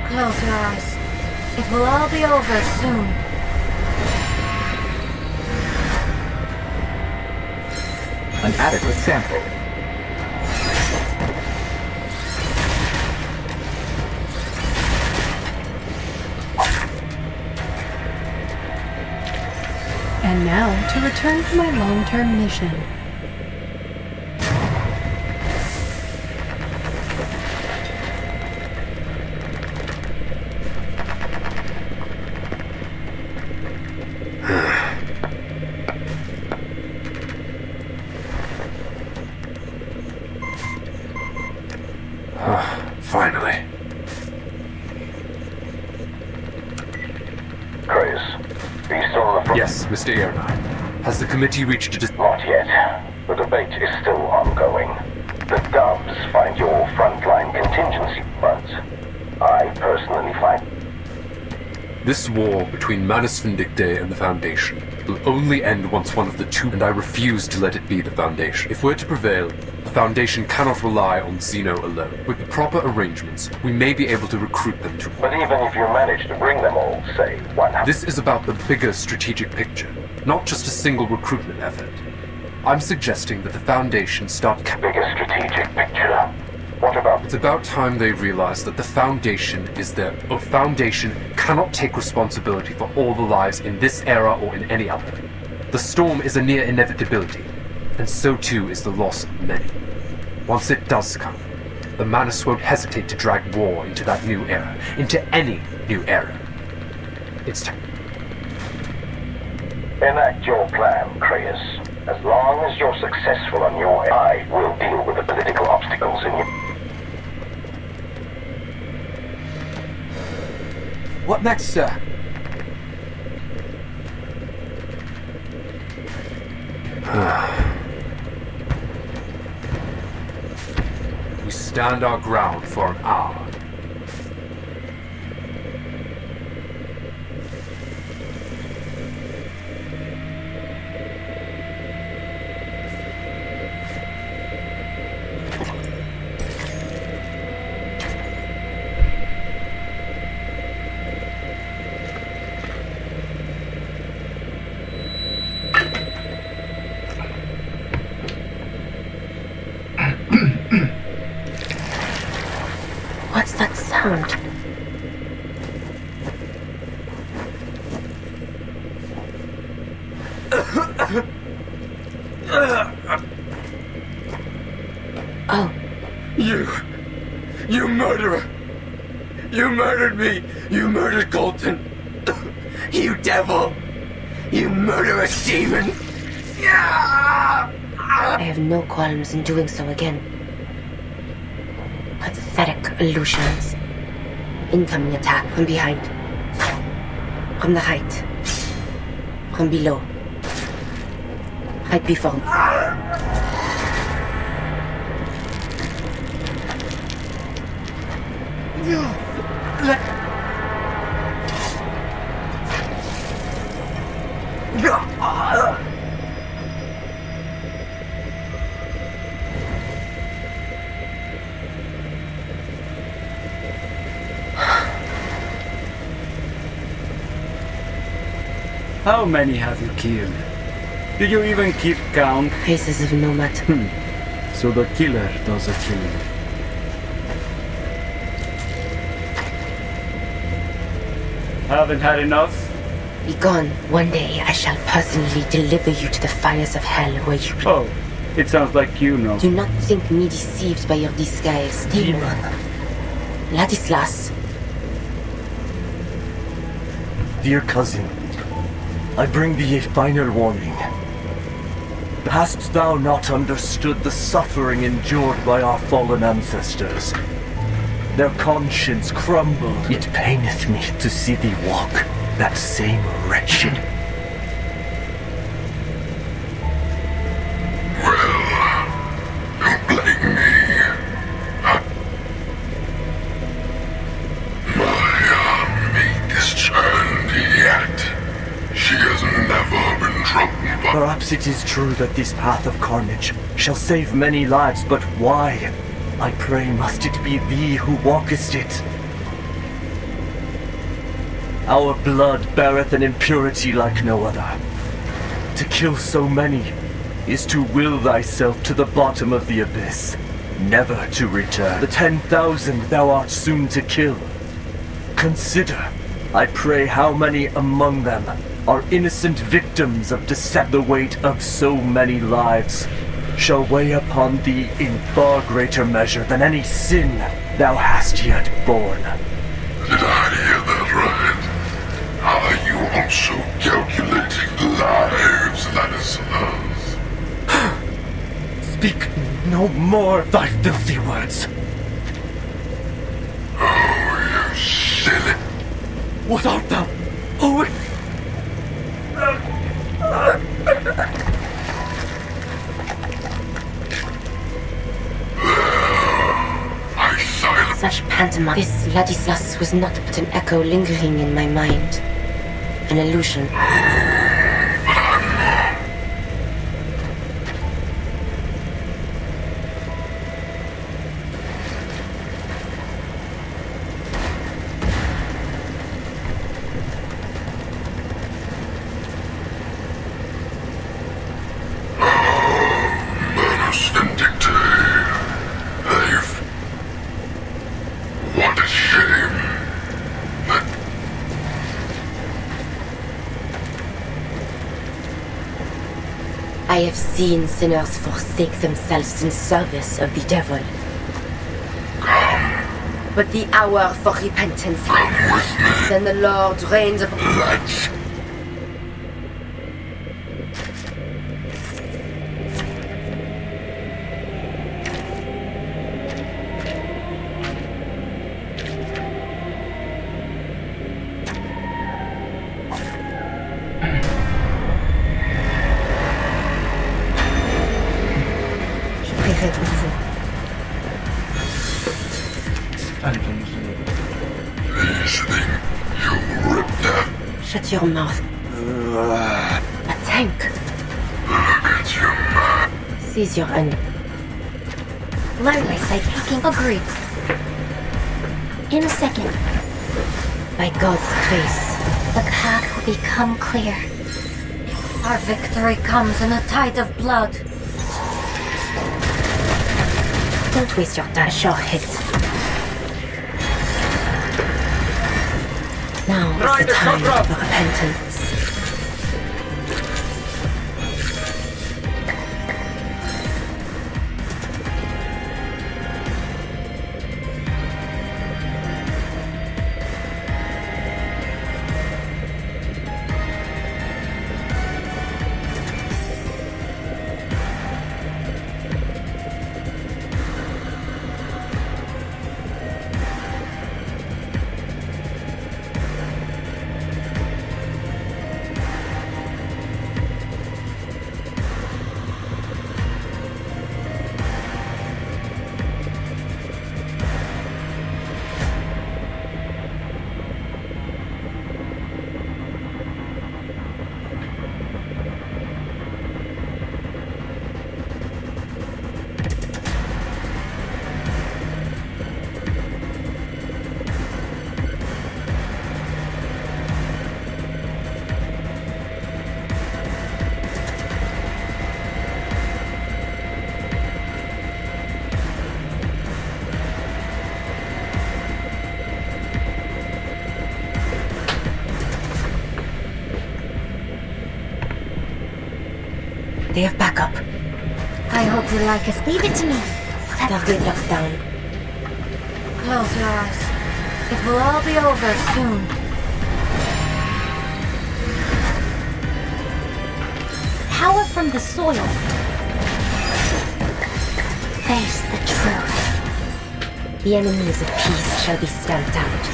Close your eyes. It will all be over soon. An adequate sample. And now to return to my long-term mission. Finally. Chris, are you still on the front? Yes, Mr. Airline. Has the committee reached a Not yet. The debate is still ongoing. The Dubs find your frontline contingency, but I personally find... This war between Manus Vindictae and the Foundation will only end once one of the two, and I refuse to let it be the Foundation. If we're to prevail, the Foundation cannot rely on Xeno alone. With the proper arrangements, we may be able to recruit them to... But even if you manage to bring them all, say, 100... This is about the bigger strategic picture, not just a single recruitment effort. I'm suggesting that the Foundation start... Bigger strategic picture? What about... It's about time they realize that the Foundation is their... A Foundation cannot take responsibility for all the lives in this era or in any other. The storm is a near inevitability, and so too is the loss of many. Once it does come, the Manus won't hesitate to drag war into that new era, into any new era. It's time. Enact your plan, Creus. As long as you're successful on your end, I will deal with the political obstacles in your... What next, sir? We stand our ground for an hour. that sound? Oh. You murderer! You murdered me! You murdered Colton! You devil! You murderous demon! I have no qualms in doing so again. Pathetic illusions. Incoming attack from behind. From the height. From below. Right before me. How many have you killed? Did you even keep count? Faces of nomad. So the killer does the killing. Haven't had enough? Be gone. One day I shall personally deliver you to the fires of hell where you... Oh, it sounds like you know. Do not think me deceived by your disguise, demon. Ladislas. Dear cousin, I bring thee a final warning. Hast thou not understood the suffering endured by our fallen ancestors? Their conscience crumbled. It paineth me to see thee walk that same wretched. Don't blame me. My maid is turned yet. She has never been troubled by... Perhaps it is true that this path of carnage shall save many lives, but why? I pray must it be thee who walkest it? Our blood beareth an impurity like no other. To kill so many is to will thyself to the bottom of the abyss, never to return. The 10,000 thou art soon to kill. Consider, I pray, how many among them are innocent victims of deception. The weight of so many lives shall weigh upon thee in far greater measure than any sin thou hast yet borne. Did I hear that right? Are you also calculating lives, Ladislas? Speak no more of thy filthy words. Oh, you silly... What art thou? Oh, Such pantomime. This Ladislas was not but an echo lingering in my mind. An illusion. What a shame. I have seen sinners forsake themselves in service of the devil. Come. But the hour for repentance. Come with me. Then the Lord reigns upon... Let's... Shut your mouth. A tank. Look at you, man. Seize your end. Learn my side picking. Agreed. In a second. By God's grace. The path will become clear. Our victory comes in a tide of blood. Don't waste your time. Sure hit. Now is the time for repentance. They have backup. I hope you like us. Leave it to me. Stop the lockdown. Close your eyes. It will all be over soon. Power from the soil. Face the truth. The enemies of peace shall be stamped out.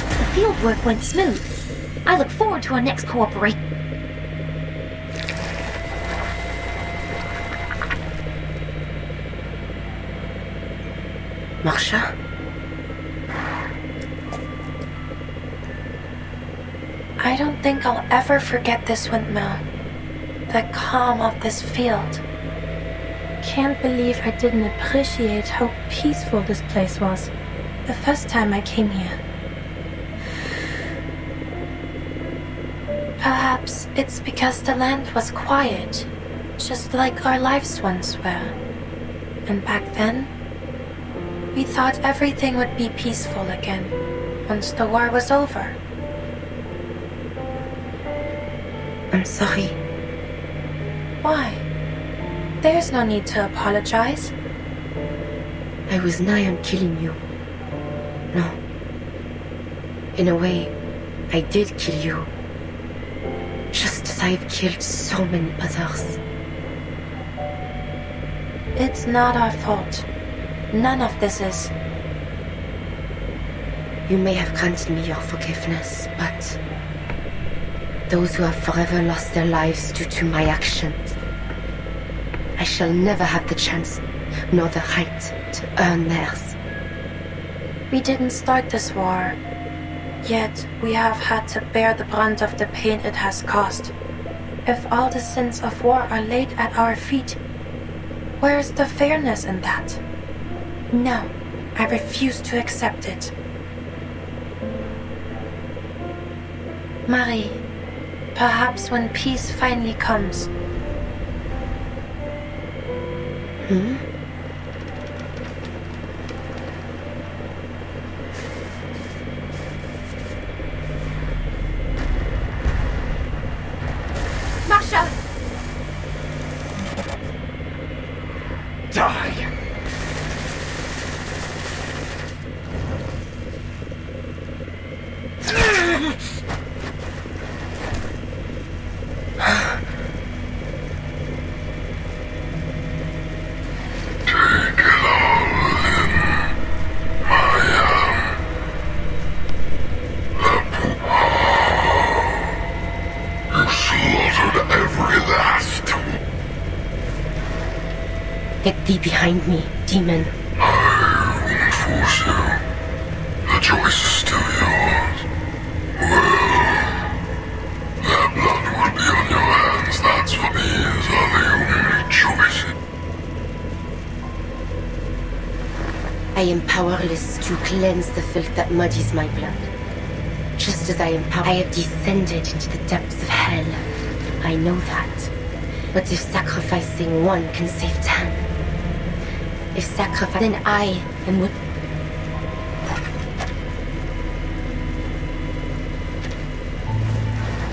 The fieldwork went smooth. I look forward to our next cooperation. Marsha? I don't think I'll ever forget this windmill. The calm of this field. Can't believe I didn't appreciate how peaceful this place was the first time I came here. Perhaps it's because the land was quiet, just like our lives once were. And back then, we thought everything would be peaceful again once the war was over. I'm sorry. Why? There's no need to apologize. I was nigh on killing you. No. In a way, I did kill you. Just as I've killed so many others. It's not our fault. None of this is. You may have granted me your forgiveness, but those who have forever lost their lives due to my actions, I shall never have the chance nor the right to earn theirs. We didn't start this war, yet we have had to bear the brunt of the pain it has caused. If all the sins of war are laid at our feet, where is the fairness in that? No, I refuse to accept it. Marie, perhaps when peace finally comes. Masha! Die! Get thee behind me, demon. I won't force you. The choice is still yours. Well, their blood will be on your hands. That's for me is the only choice. I am powerless to cleanse the filth that muddies my blood. Just as I have descended into the depths of hell. I know that. But if sacrificing one can save 10, if sacrifice, then I am what.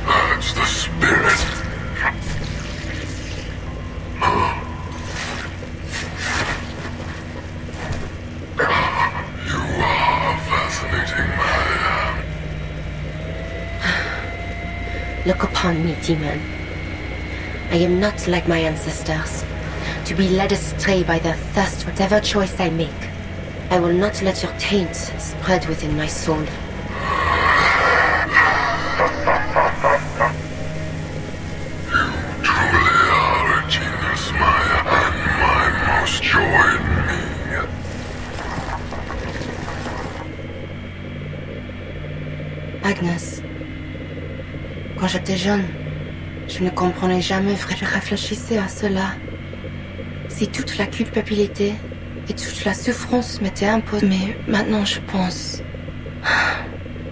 That's the spirit. You are fascinating, man. Look upon me, demon. I am not like my ancestors, to be led astray by their thirst for whatever choice I make. I will not let your taint spread within my soul. Agnes, quand j'étais jeune, je ne comprenais jamais vraiment. Je réfléchissais à cela. Si toute la culpabilité et toute la souffrance m'étaient imposées, mais maintenant je pense...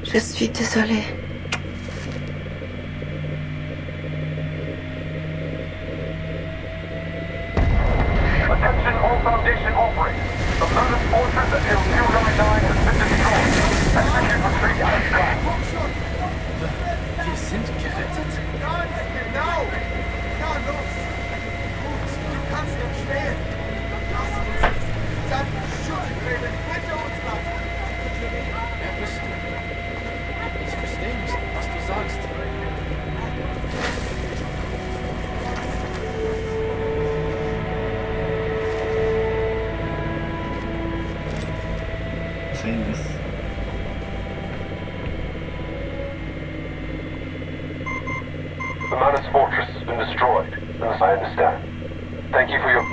Je suis désolée. Attention all Foundation operators. The Lunar Fortress at Hill 299 has been destroyed. Execute retreat at its Wir sind gerettet? Ganz genau! Na los! Gut, du kannst jetzt stehen! Lass uns dann Schutzgräben hinter uns lassen! Wer bist du? Ich verstehe nicht, was du sagst. The Manus Fortress has been destroyed, as I understand. Thank you for your...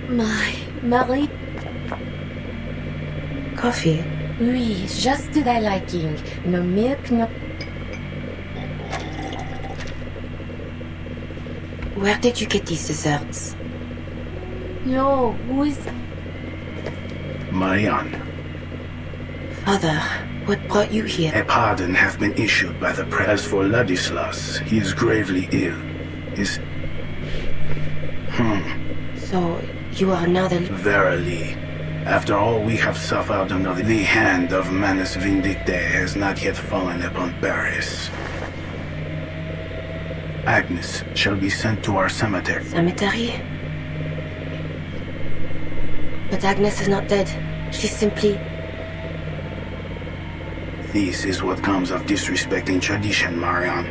My Marie. Coffee? Oui, just to thy liking. No milk, no... Where did you get these desserts? No, who is... Marianne. Father, what brought you here? A pardon have been issued by the press. As for Ladislas, he is gravely ill. His... So, you are now the... Verily. After all we have suffered under the hand of Manus Vindictae has not yet fallen upon Paris. Agnes shall be sent to our cemetery. Cemetery? But Agnes is not dead. She's simply... This is what comes of disrespecting tradition, Marianne.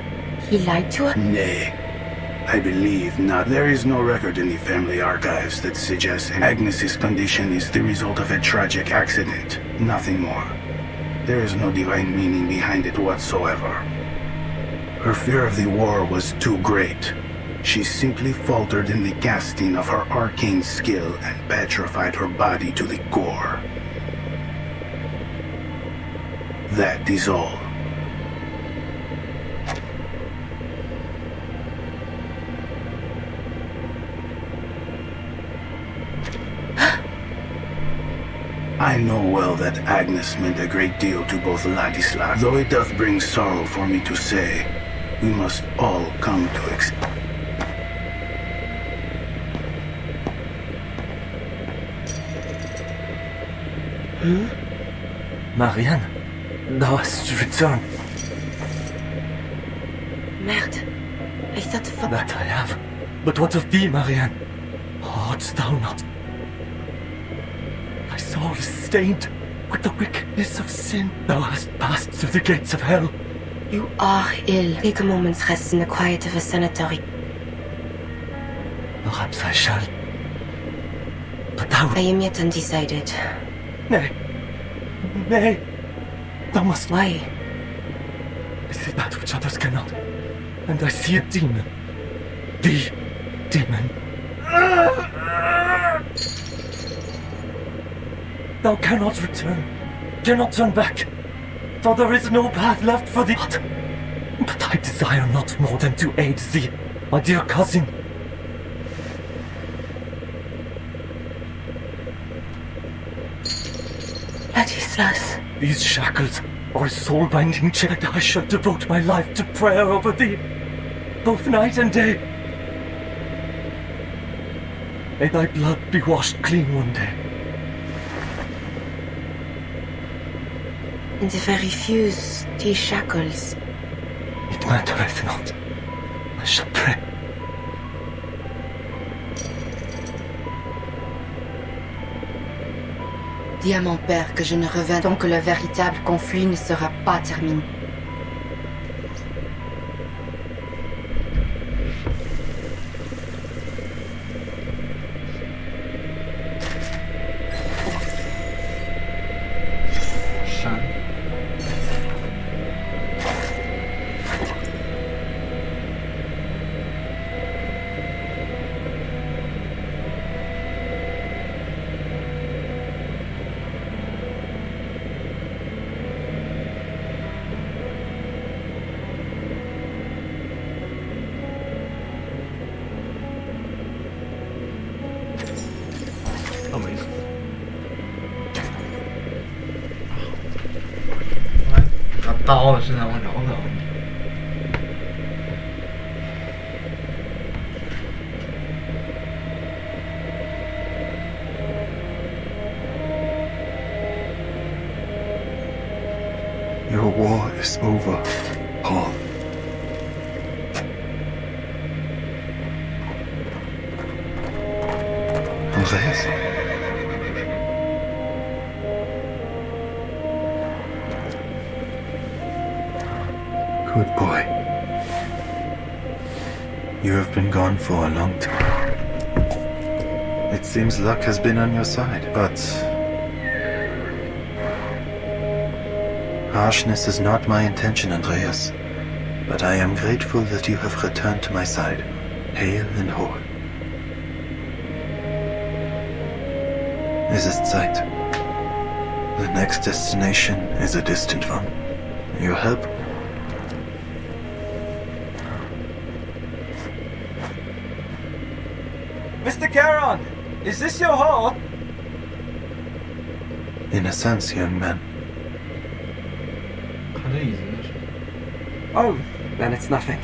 He lied to her? Nay. I believe not. There is no record in the family archives that suggests Agnes's condition is the result of a tragic accident. Nothing more. There is no divine meaning behind it whatsoever. Her fear of the war was too great. She simply faltered in the casting of her arcane skill and petrified her body to the core. That is all. I know well that Agnes meant a great deal to both Ladislav, though it doth bring sorrow for me to say, we must all come to accept. Marianne, thou hast returned. Merde. I thought the That I have. But what of thee, Marianne? Art thou not? Thy soul is stained with the wickedness of sin. Thou hast passed through the gates of hell. You are ill. Take a moment's rest in the quiet of a sanatory. Perhaps I shall. But thou... I am yet undecided. Nay. Nay. Thou must... Why? I see that which others cannot. And I see a demon. The demon. Thou cannot return. Cannot turn back. For there is no path left for thee. But I desire not more than to aid thee, my dear cousin. Ladislas. These shackles are a soul-binding chain. I shall devote my life to prayer over thee, both night and day. May thy blood be washed clean one day. And if I refuse these shackles? It mattereth not. I shall pray. Dis à mon père que je ne reviens tant que le véritable conflit ne sera pas terminé.刀是在往着走。Your war is over, Paul. Andreas? Good boy. You have been gone for a long time. It seems luck has been on your side, but harshness is not my intention, Andreas. But I am grateful that you have returned to my side, hale and whole. Es ist Zeit. The next destination is a distant one. Your help? Mr. Charon, is this your hall? In a sense, young man. Oh, then it's nothing.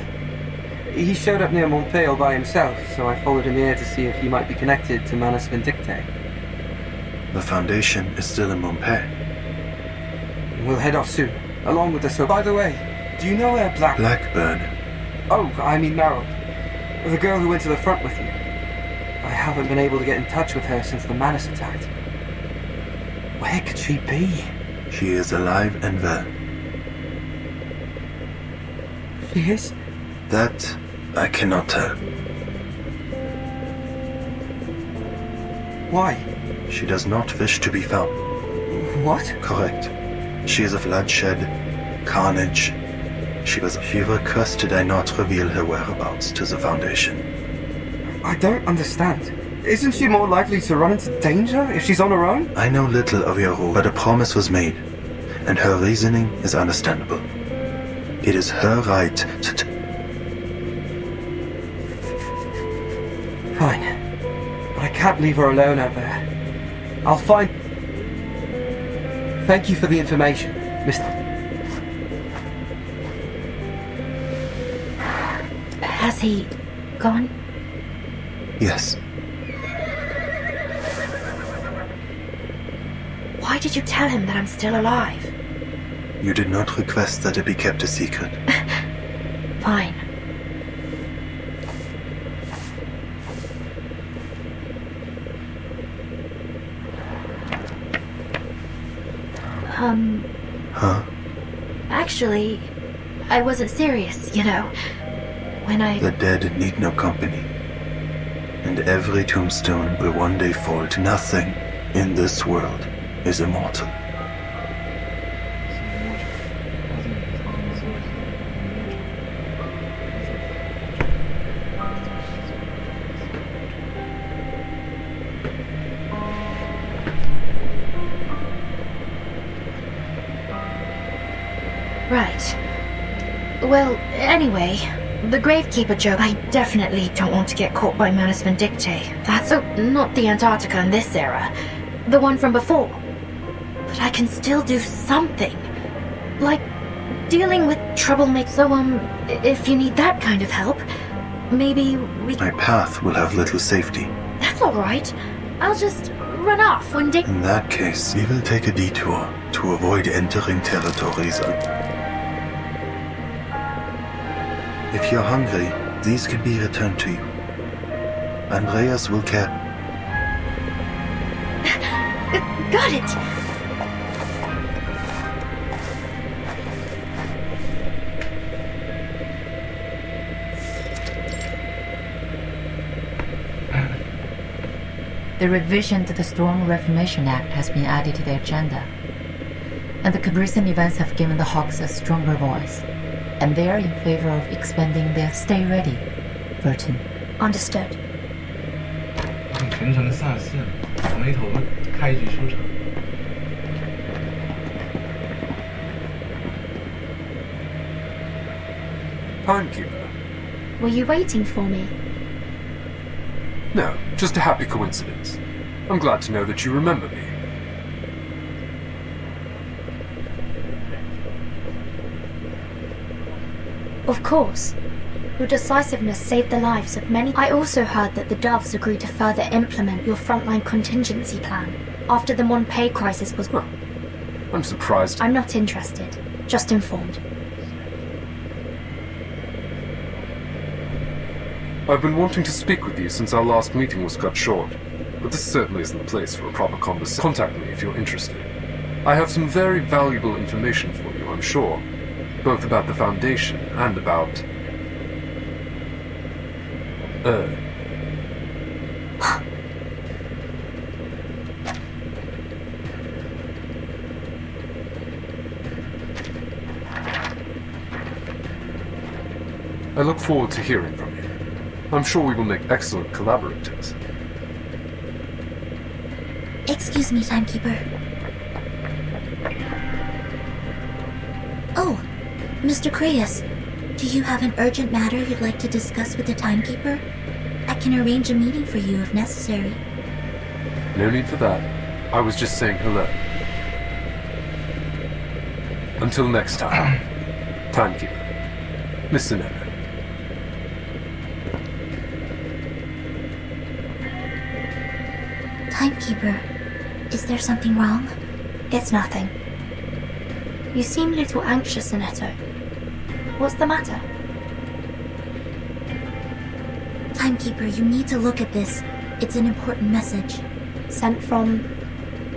He showed up near Montpellier by himself, so I followed him here to see if he might be connected to Manus Vindicte. The Foundation is still in Montpellier. We'll head off soon, along with the so. By the way, do you know where Blackbird? Oh, I mean Meryl. The girl who went to the front with you. I haven't been able to get in touch with her since the Manus attacked. Where could she be? She is alive and well. She is? That I cannot tell. Why? She does not wish to be found. What? Correct. She is of bloodshed, carnage. She were cursed did I not reveal her whereabouts to the Foundation. I don't understand. Isn't she more likely to run into danger if she's on her own? I know little of your rule, but a promise was made, and her reasoning is understandable. It is her right to Fine. But I can't leave her alone out there. I'll find... Thank you for the information, Mr. Has he gone? Yes. Why did you tell him that I'm still alive? You did not request that it be kept a secret. Fine. Huh? Actually, I wasn't serious, you know. When I... The dead need no company. And every tombstone will one day fall to nothing in this world is immortal. Right. Well, anyway, the Gravekeeper joke, I definitely don't want to get caught by Manus Vindictae. That's not the Antarctica in this era. The one from before. But I can still do something. Like, dealing with troublemakers. So, if you need that kind of help, maybe we... My path will have little safety. That's alright. I'll just run off when Dick... In that case, we will take a detour to avoid entering territories. If you're hungry, these can be returned to you. Andreas will care. Got it! The revision to the Storm Reformation Act has been added to the agenda, and the recent events have given the Hawks a stronger voice, and they are in favor of expanding their stay ready, Burton. Understood. 全程散四，回头开局收场。 Timekeeper. Were you waiting for me? No, just a happy coincidence. I'm glad to know that you remember me. Of course. Your decisiveness saved the lives of many. I also heard that the Doves agreed to further implement your frontline contingency plan after the Monpay crisis was... I'm surprised. I'm not interested. Just informed. I've been wanting to speak with you since our last meeting was cut short, but this certainly isn't the place for a proper conversation. Contact me if you're interested. I have some very valuable information for you, I'm sure, both about the Foundation and about... I look forward to hearing from you. I'm sure we will make excellent collaborators. Excuse me, Timekeeper. Oh, Mr. Creus, do you have an urgent matter you'd like to discuss with the Timekeeper? I can arrange a meeting for you if necessary. No need for that. I was just saying hello. Until next time. Timekeeper. Mr. Nemo. Timekeeper, is there something wrong? It's nothing. You seem a little anxious, Annetto. What's the matter? Timekeeper, you need to look at this. It's an important message. Sent from...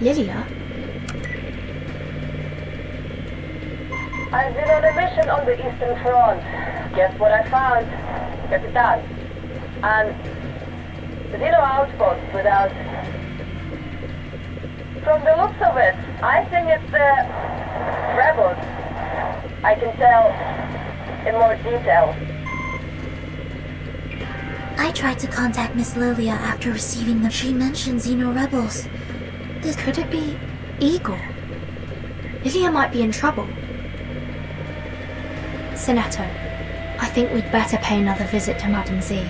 Lilia? I've been on a mission on the Eastern Front. Guess what I found? Capital. And... zero outposts without... From the looks of it, I think it's the rebels. I can tell in more detail. I tried to contact Miss Lilia after receiving them. She mentioned Xeno rebels. Could it be Igor? Lilia might be in trouble. Sinetto, I think we'd better pay another visit to Madame Z.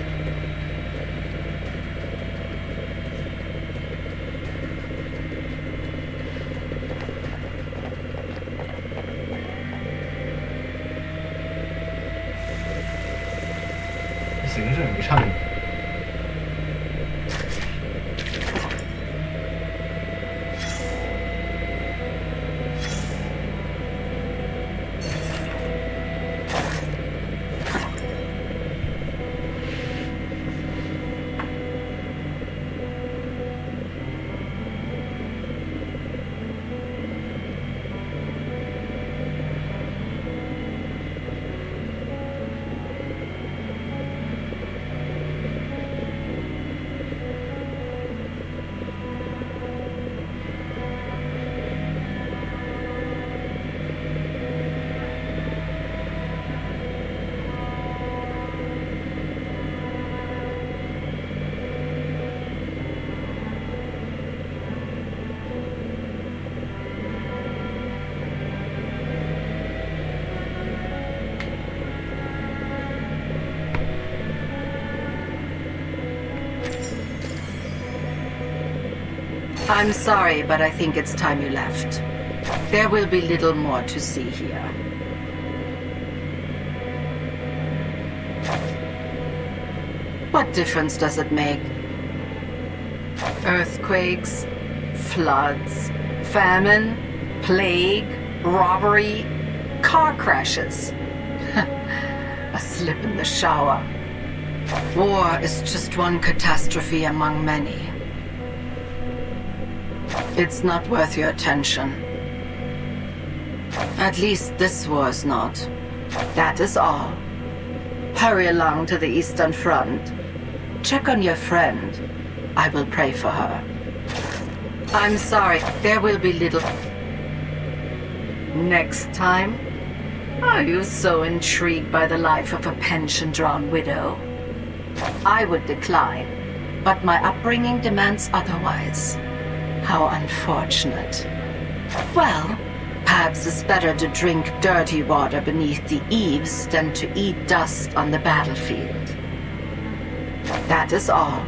死的是没唱。I'm sorry, but I think it's time you left. There will be little more to see here. What difference does it make? Earthquakes, floods, famine, plague, robbery, car crashes. A slip in the shower. War is just one catastrophe among many. It's not worth your attention. At least this war's not. That is all. Hurry along to the Eastern Front. Check on your friend. I will pray for her. I'm sorry, there will be little... Next time? Are you so intrigued by the life of a pension-drawn widow? I would decline, but my upbringing demands otherwise. How unfortunate. Well, perhaps it's better to drink dirty water beneath the eaves than to eat dust on the battlefield. That is all.